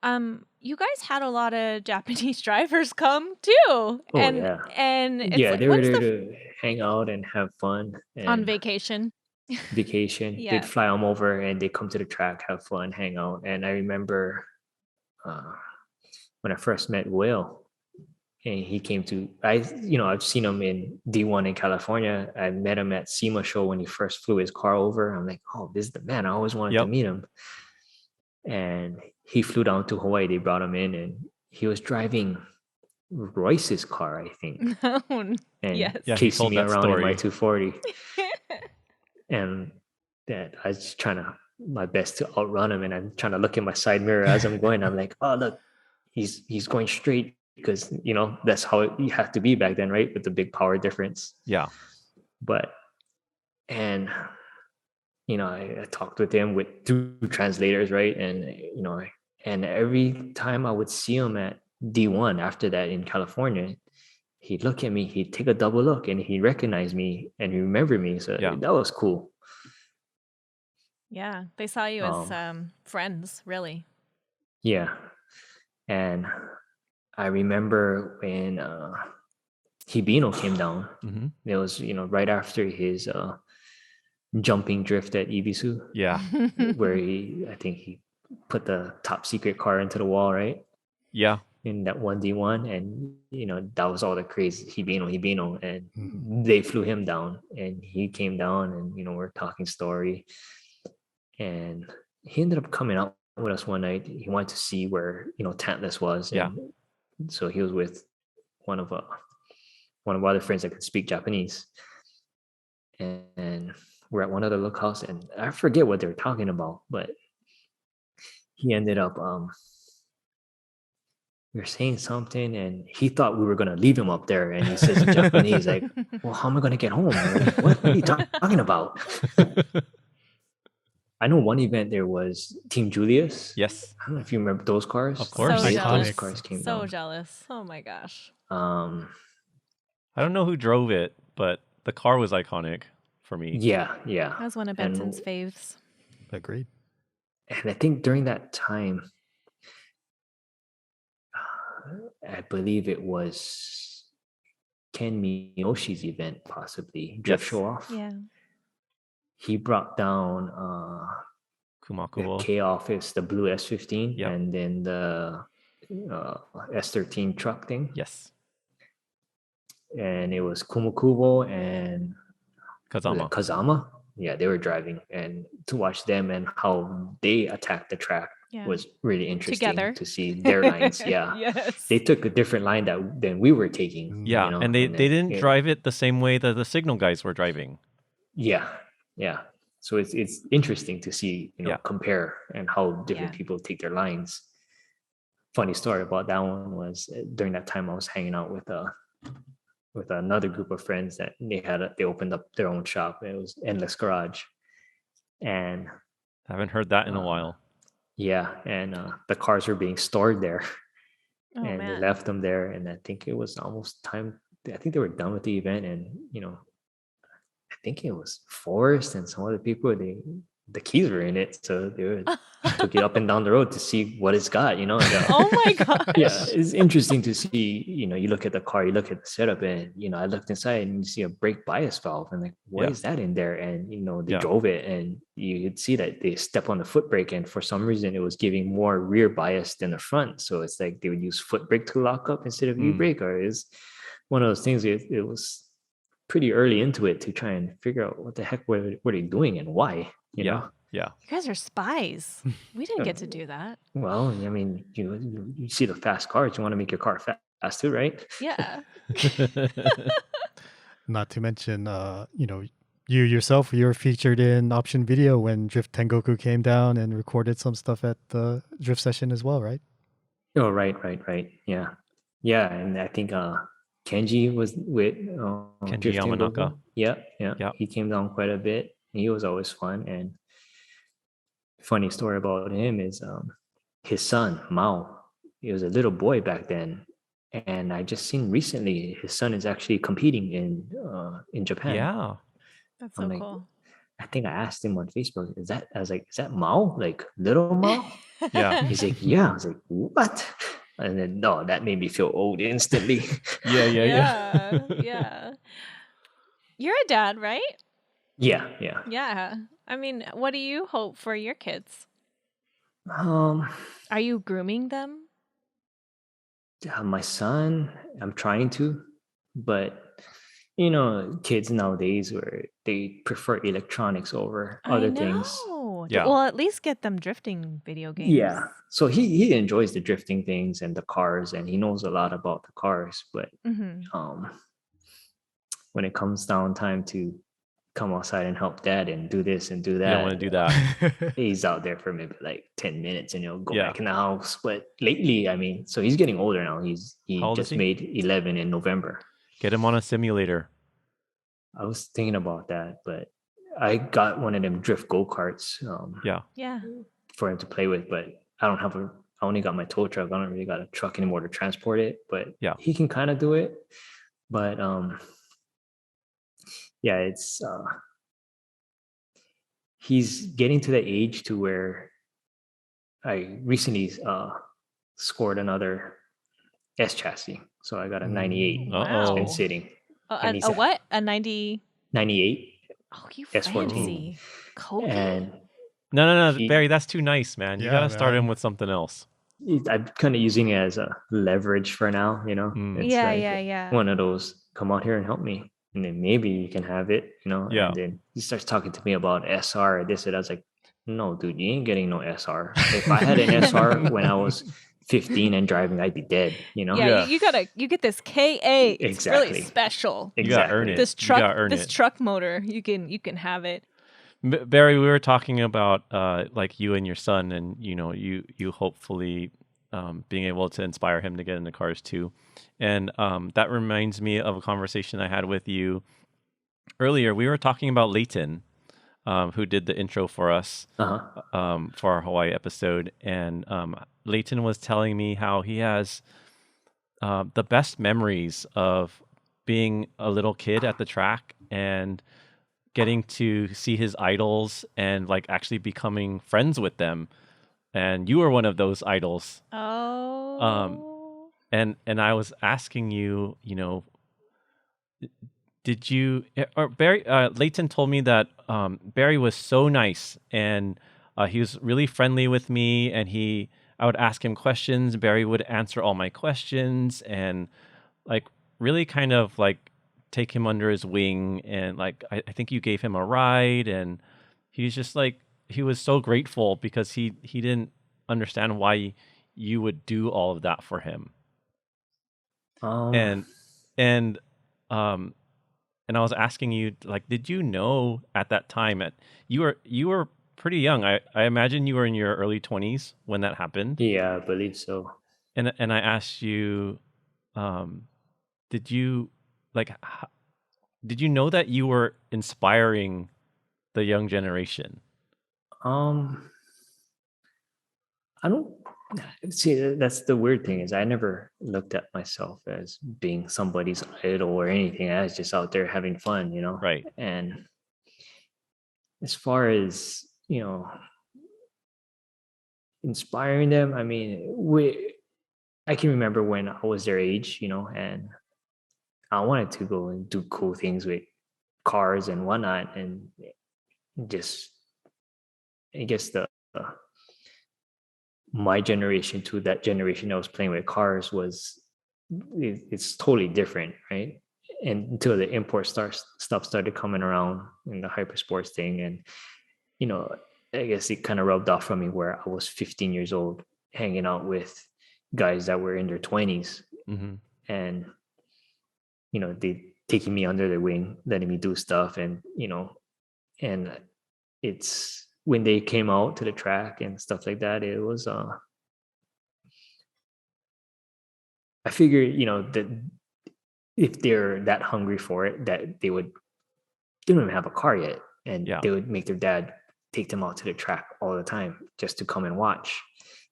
You guys had a lot of Japanese drivers come too. And they were there to hang out and have fun. And on vacation. They'd fly them over and they come to the track, have fun, hang out. And I remember when I first met Will, and he came to, I've seen him in D1 in California. I met him at SEMA show when he first flew his car over. I'm like, oh, this is the man. I always wanted to meet him. And he flew down to Hawaii. They brought him in and he was driving Royce's car, I think, and Yes. Yeah, he chasing told me that around in my story. 240. And that I was trying to my best to outrun him, and I'm trying to look in my side mirror as I'm going. I'm like, oh look, he's going straight, because that's how you have to be back then, right? With the big power difference. Yeah. But and I talked with him with 2 translators, right? And and every time I would see him at D1 after that in California, he'd look at me, he'd take a double look, and he'd recognize me and he remembered me. So Yeah. that was cool. Yeah, they saw you as friends, really. Yeah. And I remember when Hibino came down, Mm-hmm. it was, right after his jumping drift at Ibisu, Yeah. where I think he put the top secret car into the wall, right? Yeah. In that 1D1, and that was all the craze. Hibino, and Mhm. they flew him down, and he came down, and we're talking story, and he ended up coming out with us one night. He wanted to see where Tantalus was, Yeah. and so he was with one of our other friends that could speak Japanese, and we're at one of the lookouts, and I forget what they were talking about, but he ended up we were saying something, and he thought we were going to leave him up there, and he says in Japanese, like, well, how am I going to get home? Like, what are you talking about? I know one event there was Team Julius. Yes. I don't know if you remember those cars. Of course. So Iconic. jealous. Those cars came So down. jealous. Oh my gosh. I don't know who drove it, but the car was iconic for me. Yeah. That was one of Benson's faves. Agreed. And I think during that time, I believe it was Ken Miyoshi's event, possibly Drift Yes. Show Off. Yeah. He brought down the Kumakubo. K Office, the blue S15, Yep. and then the S13 truck thing. Yes. And it was Kumukubo and was it Kazama. Kazama. Yeah, they were driving, and to watch them and how they attacked the track Yeah. was really interesting Together. to see their lines. Yeah. Yes. They took a different line than we were taking. Yeah, and they didn't drive it the same way that the signal guys were driving. Yeah. So it's interesting to see, Yeah. compare and how different Yeah. people take their lines. Funny story about that one was during that time I was hanging out with another group of friends that they opened up their own shop. It was Endless Garage, and I haven't heard that in a while. yeah, and the cars were being stored there, Oh and man. they left them there, and I think it was almost time. I think they were done with the event, and I think it was Forrest and some other people. The keys were in it, so they took it up and down the road to see what it's got. Oh my gosh. Yeah, it's interesting to see. You look at the car, you look at the setup, and I looked inside and you see a brake bias valve, and like, what is that in there? And they drove it, and you could see that they step on the foot brake, and for some reason it was giving more rear bias than the front. So it's like they would use foot brake to lock up instead of e-brake, or it's one of those things. It was pretty early into it to try and figure out what the heck were they doing and why. You know? Yeah. You guys are spies. We didn't get to do that. Well, I mean, you see the fast cars, you want to make your car fast too, right? Yeah. Not to mention, you yourself, you were featured in Option Video when Drift Tengoku came down and recorded some stuff at the Drift session as well, right? Oh, right. Yeah, and I think Kenji was with Kenji Drift Yamanaka. Tengoku. Yeah. He came down quite a bit. He was always fun. And funny story about him is his son Mao. He was a little boy back then, and I just seen recently his son is actually competing in Japan. Yeah. That's so cool. I think I asked him on Facebook, is that Mao? Like little Mao? Yeah. He's like, yeah. I was like, what? And then no, that made me feel old instantly. Yeah. You're a dad, right? Yeah. Yeah. I mean, what do you hope for your kids? Are you grooming them? My son, I'm trying to, but kids nowadays where they prefer electronics over other things. Yeah. Well, at least get them drifting video games. Yeah. So he enjoys the drifting things and the cars, and he knows a lot about the cars. But when it comes down time to come outside and help dad and do this and do that, You don't want to do that. he's out there for maybe like 10 minutes and he'll go back in the house. But lately, I mean, so he's getting older now. He just made 11 in November. Get him on a simulator. I was thinking about that, but I got one of them drift go-karts for him to play with, but I only got my tow truck. I don't really got a truck anymore to transport it, but he can kind of do it. But it's he's getting to the age to where I recently scored another S chassis. So I got a 98. It's been sitting. A what? A 90? 98. Oh, you S1E10. fancy. Cody. And no, Barry, that's too nice, man. You gotta start him with something else. I'm kind of using it as a leverage for now, you know. It's one of those, come out here and help me, and then maybe you can have it, you know. And then he starts talking to me about SR or this, and I was like, no, dude, you ain't getting no SR. If I had an SR when I was 15 and driving, I'd be dead, you know. You get this KA. It's really special. You gotta earn it. This truck motor, you can have it. Barry, we were talking about like you and your son, and you know, you hopefully being able to inspire him to get into cars too. And that reminds me of a conversation I had with you earlier. We were talking about Layton, who did the intro for us for our Hawaii episode. And Layton was telling me how he has the best memories of being a little kid at the track and getting to see his idols and like actually becoming friends with them. And you were one of those idols. Oh. And I was asking you, you know, did you, or Barry, Layton told me that Barry was so nice and he was really friendly with me, and I would ask him questions. Barry would answer all my questions and like really kind of like take him under his wing. And like, I think you gave him a ride, and he's just like, he was so grateful because he didn't understand why you would do all of that for him. And I was asking you, like, did you know at that time you were pretty young. I imagine you were in your early 20s when that happened. Yeah, I believe so. And I asked you, did you know that you were inspiring the young generation? I don't see. That's the weird thing, is I never looked at myself as being somebody's idol or anything. I was just out there having fun, you know. Right. And as far as, you know, inspiring them, I mean, I can remember when I was their age, you know, and I wanted to go and do cool things with cars and whatnot, and just, I guess my generation to that generation that was playing with cars it's totally different, right? And until the import stuff started coming around in the hypersports thing, and you know, I guess it kind of rubbed off from me where I was 15 years old hanging out with guys that were in their 20s, and you know, they taking me under their wing, letting me do stuff, and you know, and it's when they came out to the track and stuff like that, it was I figured, you know, that if they're that hungry for it, that they don't even have a car yet, and they would make their dad take them out to the track all the time just to come and watch.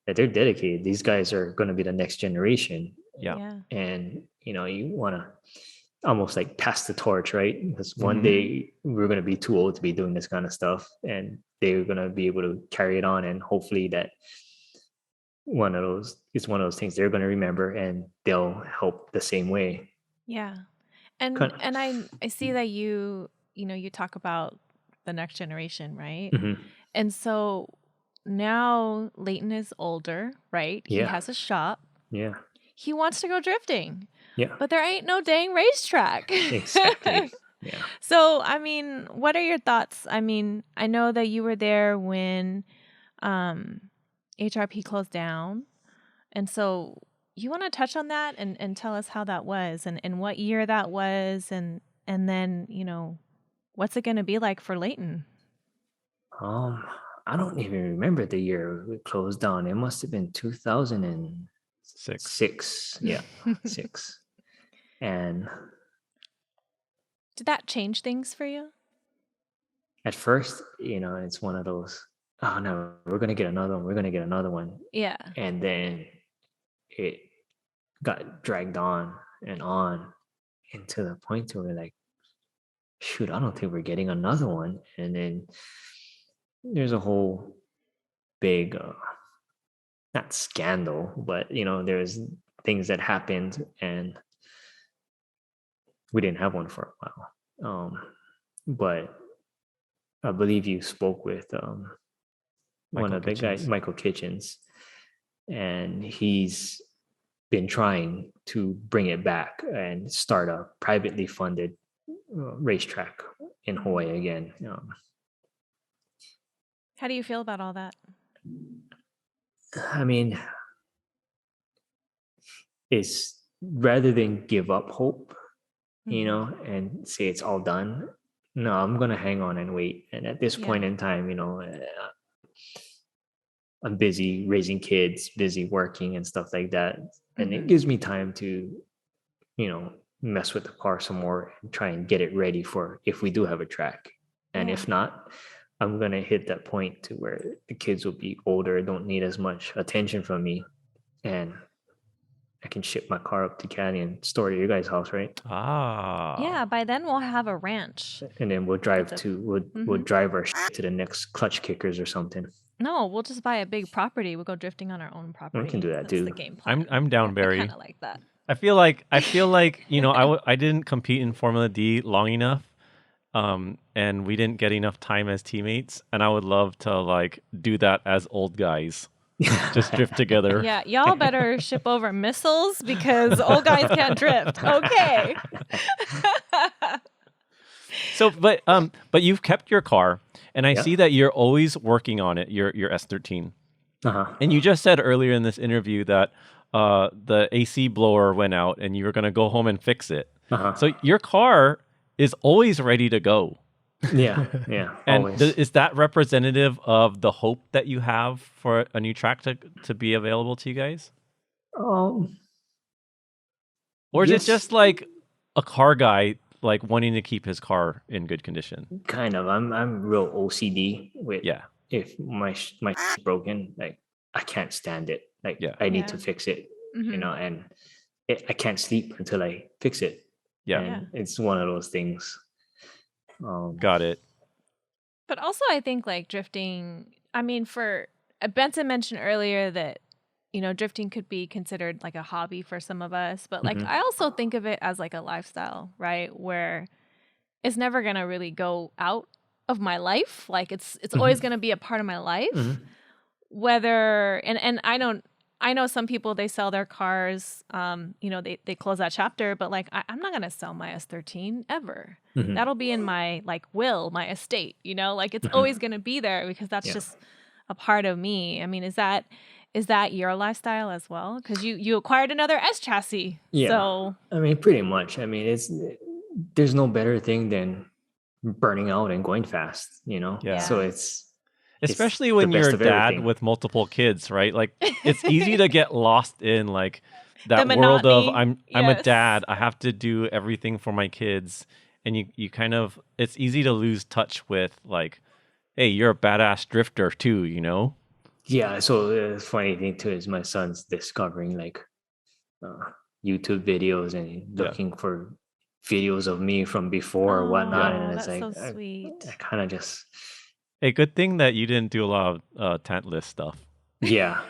That they're dedicated. These guys are going to be the next generation. And you know, you want to almost like pass the torch, right? Because one day we're going to be too old to be doing this kind of stuff, and they're going to be able to carry it on, and hopefully that one of those things they're going to remember, and they'll help the same way. And I see that you talk about the next generation, right? And so now Layton is older, right? He has a shop. He wants to go drifting. But there ain't no dang racetrack. Exactly. Yeah. So, I mean, what are your thoughts? I mean, I know that you were there when HRP closed down. And so you want to touch on that and tell us how that was and what year that was and then, you know, what's it going to be like for Layton? I don't even remember the year it closed down. It must have been 2006. Yeah, 6. And did that change things for you? At first, you know, it's one of those, oh no, we're going to get another one. We're going to get another one. Yeah. And then it got dragged on and to the point where we're like, shoot, I don't think we're getting another one. And then there's a whole big, not scandal, but, you know, there's things that happened and we didn't have one for a while. But I believe you spoke with one of the guys, Michael Kitchens, and he's been trying to bring it back and start a privately funded racetrack in Hawaii again. How do you feel about all that? I mean, it's rather than give up hope, you know, and say it's all done. No, I'm going to hang on and wait. And at this point in time, you know, I'm busy raising kids, busy working and stuff like that. And it gives me time to, you know, mess with the car some more and try and get it ready for if we do have a track. And if not, I'm going to hit that point to where the kids will be older, don't need as much attention from me. And I can ship my car up to Cali and store it at your guys' house, right? Yeah, by then we'll have a ranch. And then we'll drive we'll drive our shit to the next Clutch Kickers or something. No, we'll just buy a big property. We'll go drifting on our own property. We can do that too. That's the game plan. I'm down, Barry. I kind of like that. I feel like you know, I didn't compete in Formula D long enough, and we didn't get enough time as teammates, and I would love to like do that as old guys. Just drift together. Yeah, y'all better ship over missiles because old guys can't drift. Okay. So, but you've kept your car, and I see that you're always working on it. Your S13. And you just said earlier in this interview that the AC blower went out, and you were going to go home and fix it. So your car is always ready to go. Yeah. And always. is that representative of the hope that you have for a new track to be available to you guys? Or is it just like a car guy like wanting to keep his car in good condition? Kind of. I'm real OCD with if my shit's broken, like I can't stand it. Like I need to fix it, you know, and I can't sleep until I fix it. And it's one of those things. Got it. But also I think like drifting, I mean, for Benson mentioned earlier that, you know, drifting could be considered like a hobby for some of us, but like I also think of it as like a lifestyle, right? Where it's never going to really go out of my life. Like it's always going to be a part of my life. Whether and I know some people, they sell their cars, you know, they close that chapter, but like, I'm not going to sell my S13 ever. That'll be in my like my estate, you know, like it's always going to be there because that's just a part of me. I mean, is that your lifestyle as well? Because you acquired another S chassis. Yeah. So I mean, pretty much. I mean, there's no better thing than burning out and going fast, you know? Yeah. So especially when you're a dad with multiple kids, right? Like it's easy to get lost in like that world of I'm a dad. I have to do everything for my kids. And you kind of, it's easy to lose touch with like, hey, you're a badass drifter too, you know? Yeah. So the funny thing too is my son's discovering like YouTube videos and looking for videos of me from before or whatnot. And it's like, so sweet. I kind of just... A good thing that you didn't do a lot of Tantalus stuff. Yeah.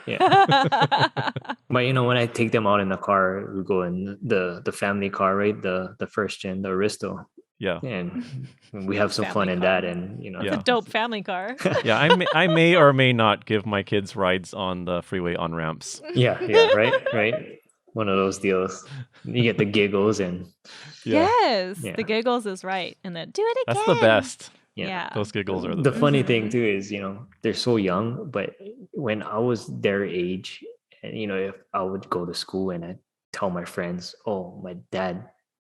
But you know, when I take them out in the car, we go in the family car, right? The first gen, the Aristo. Yeah. And we have some fun in that, and you know, it's a dope family car. Yeah, I may or may not give my kids rides on the freeway on ramps. Yeah, right. one of those deals. You get the giggles and Yes, Yeah. the giggles is right, and then do it again. That's the best. Yeah. Those giggles are the the best. funny thing too is, they're so young, but when I was their age, and if I would go to school and I tell my friends, oh, my dad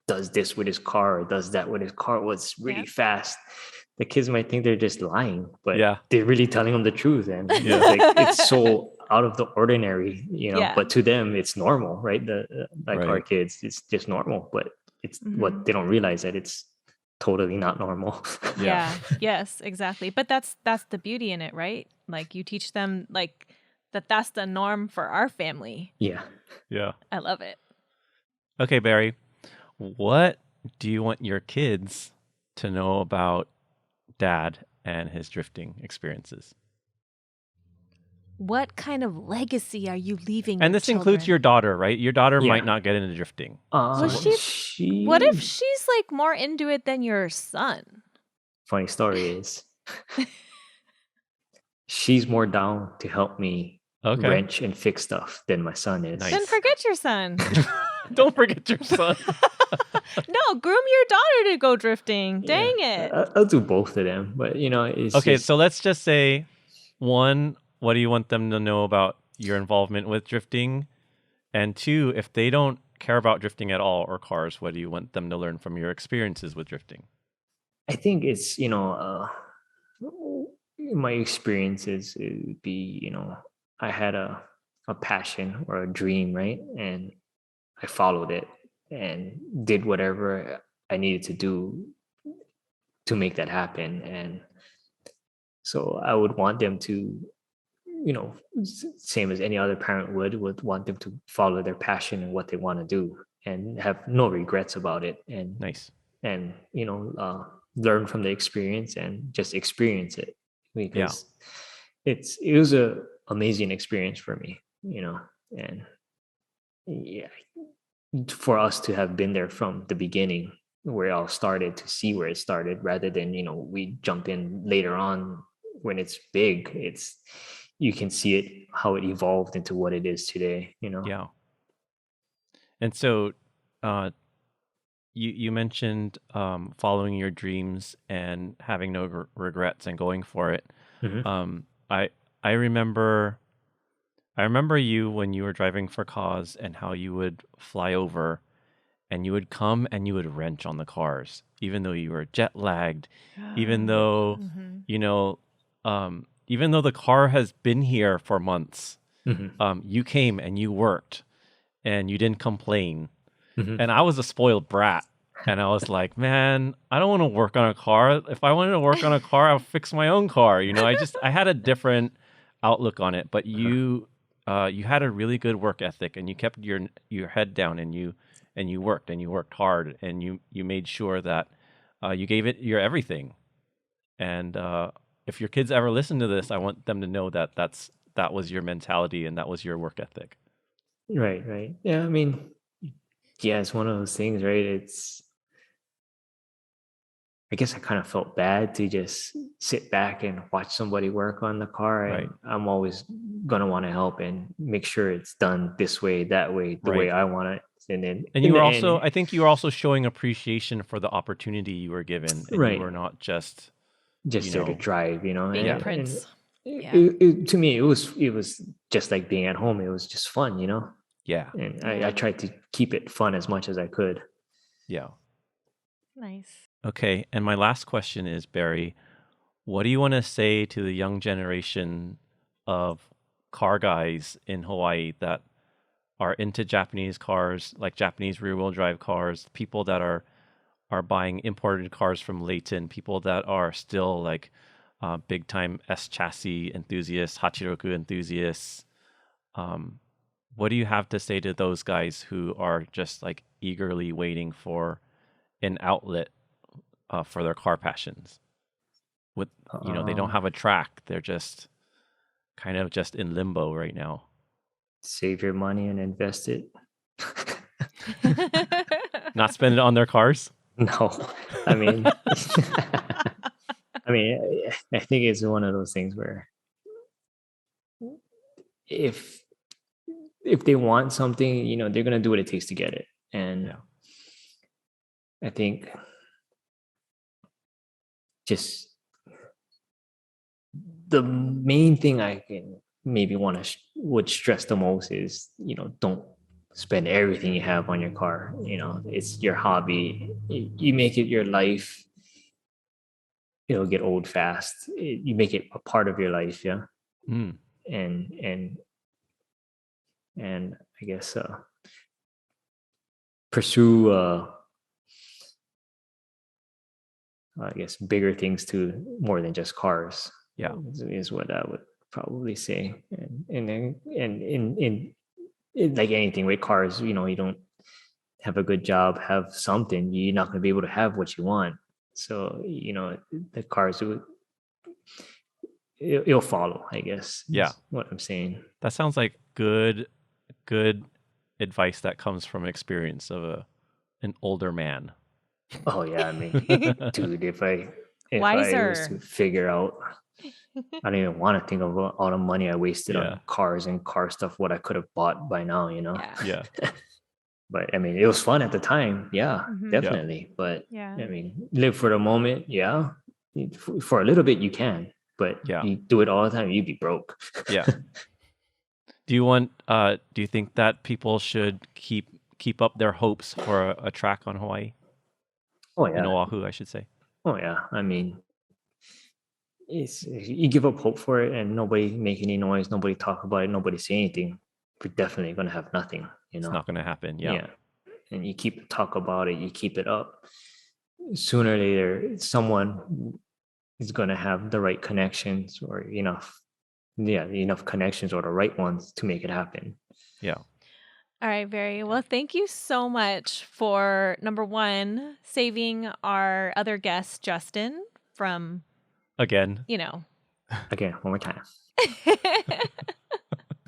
does this with his car or does that with his car, was really fast, the kids might think they're just lying, but they're really telling them the truth. And it's so out of the ordinary, but to them it's normal, right? Our kids, it's just normal, but it's what they don't realize, that it's totally not normal. Yes, exactly. But that's the beauty in it, right? Like, you teach them like that's the norm for our family. Yeah. I love it. Okay, Barry, what do you want your kids to know about Dad and his drifting experiences? What kind of legacy are you leaving? And this includes your daughter, right? Your daughter might not get into drifting. What if she's like more into it than your son? Funny story is, she's more down to help me wrench and fix stuff than my son is. Then forget your son. Don't forget your son. No, groom your daughter to go drifting. Dang it. I'll do both of them, but it's okay. So let's just say, one, what do you want them to know about your involvement with drifting? And two, if they don't care about drifting at all or cars, what do you want them to learn from your experiences with drifting? I think it's, my experiences, it would be, I had a passion or a dream, right? And I followed it and did whatever I needed to do to make that happen. And so I would want them to, same as any other parent would want them to follow their passion and what they want to do and have no regrets about it. And and learn from the experience and just experience it, because it was a amazing experience for me, and for us to have been there from the beginning where it all started, to see where it started, rather than we jump in later on when it's big. You can see it, how it evolved into what it is today. And so you mentioned following your dreams and having no regrets and going for it. I remember you when you were driving for Cause, and how you would fly over and you would come and you would wrench on the cars, even though you were jet lagged, even though even though the car has been here for months. You came and you worked and you didn't complain. And I was a spoiled brat, and I was like, man, I don't want to work on a car. If I wanted to work on a car, I'll fix my own car. I had a different outlook on it. But you had a really good work ethic, and you kept your head down, and you worked hard, and you made sure that you gave it your everything. And if your kids ever listen to this, I want them to know that that was your mentality and that was your work ethic. Right. Yeah, I mean, it's one of those things, right? I guess I kind of felt bad to just sit back and watch somebody work on the car. And I'm always going to want to help and make sure it's done this way, that way, the way I want it. And you were also, I think you were also showing appreciation for the opportunity you were given. And you were not just there to drive, being a prince. To me, it was just like being at home. It was just fun, Yeah. And I tried to keep it fun as much as I could. Yeah. Nice. Okay. And my last question is, Barry, what do you want to say to the young generation of car guys in Hawaii that are into Japanese cars, like Japanese rear-wheel drive cars, people that are buying imported cars from Layton, people that are still like big-time S chassis enthusiasts, Hachiroku enthusiasts? What do you have to say to those guys who are just like eagerly waiting for an outlet for their car passions? With they don't have a track; they're just kind of just in limbo right now. Save your money and invest it. Not spend it on their cars? No, I mean, I think it's one of those things where if if they want something, you know, they're gonna do what it takes to get it. And I think just the main thing I can maybe would stress the most is, you know, don't spend everything you have on your car. You know, it's your hobby. You make it your life. It'll get old fast. You make it a part of your life, yeah. And I guess pursue I guess bigger things too, more than just cars. Yeah, is what I would probably say. And in like anything with cars, you know, you don't have a good job, have something, you're not going to be able to have what you want. So, you know, the cars it'll follow, I guess. Yeah, what I'm saying. That sounds like good advice that comes from experience of an older man. Oh yeah, I mean, dude, if I was to figure out, I don't even want to think of all the money I wasted on cars and car stuff, what I could have bought by now, you know? Yeah. But I mean, it was fun at the time. Yeah, definitely. But I mean, live for the moment. Yeah. For a little bit you can, but you do it all the time, you'd be broke. Yeah. Do you think that people should keep up their hopes for a track on Hawaii? Oh yeah. In Oahu, I should say. Oh yeah. I mean, you give up hope for it and nobody make any noise, nobody talk about it, nobody say anything, we're definitely going to have nothing, you know. It's not going to happen. Yeah. And you keep talk about it, you keep it up, sooner or later someone is going to have the right connections or enough connections or the right ones to make it happen. Yeah. All right, Barry. Well, thank you so much for, number one, saving our other guest, Justin, from... Again. You know. Again, one more time.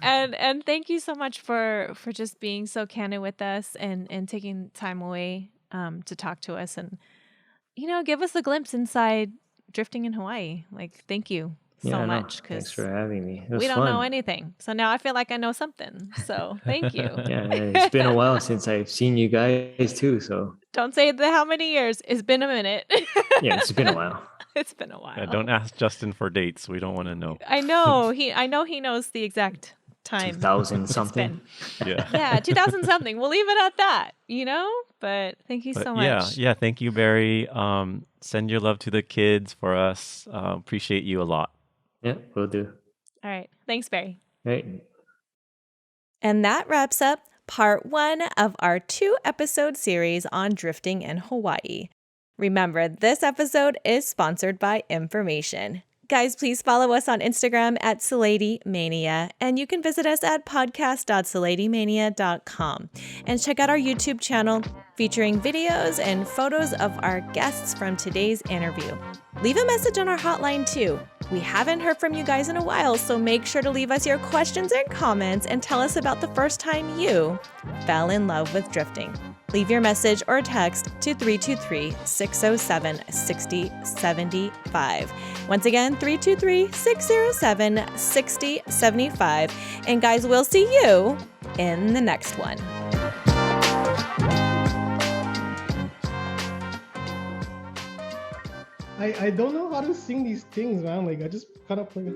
And thank you so much for just being so candid with us and taking time away to talk to us and, you know, give us a glimpse inside drifting in Hawaii. Like, thank you so much. Thanks for having me. We don't know anything. So now I feel like I know something. So thank you. Yeah, it's been a while since I've seen you guys too. So don't say how many years. It's been a minute. Yeah, it's been a while. It's been a while. Yeah, don't ask Justin for dates. We don't want to know. I know. I know he knows the exact time. 2000 something. Yeah, 2000 something. We'll leave it at that, you know? But thank you so much. Yeah, thank you, Barry. Send your love to the kids for us. Appreciate you a lot. Yeah, will do. All right. Thanks, Barry. Right. And that wraps up part 1 of our 2-episode series on drifting in Hawaii. Remember, this episode is sponsored by Information. Guys, please follow us on Instagram at SaladyMania, and you can visit us at podcast.saladymania.com and check out our YouTube channel featuring videos and photos of our guests from today's interview. Leave a message on our hotline too. We haven't heard from you guys in a while, so make sure to leave us your questions and comments and tell us about the first time you fell in love with drifting. Leave your message or text to 323-607-6075. Once again, 323-607-6075. And guys, we'll see you in the next one. I don't know how to sing these things, man. Like, I just kind of play.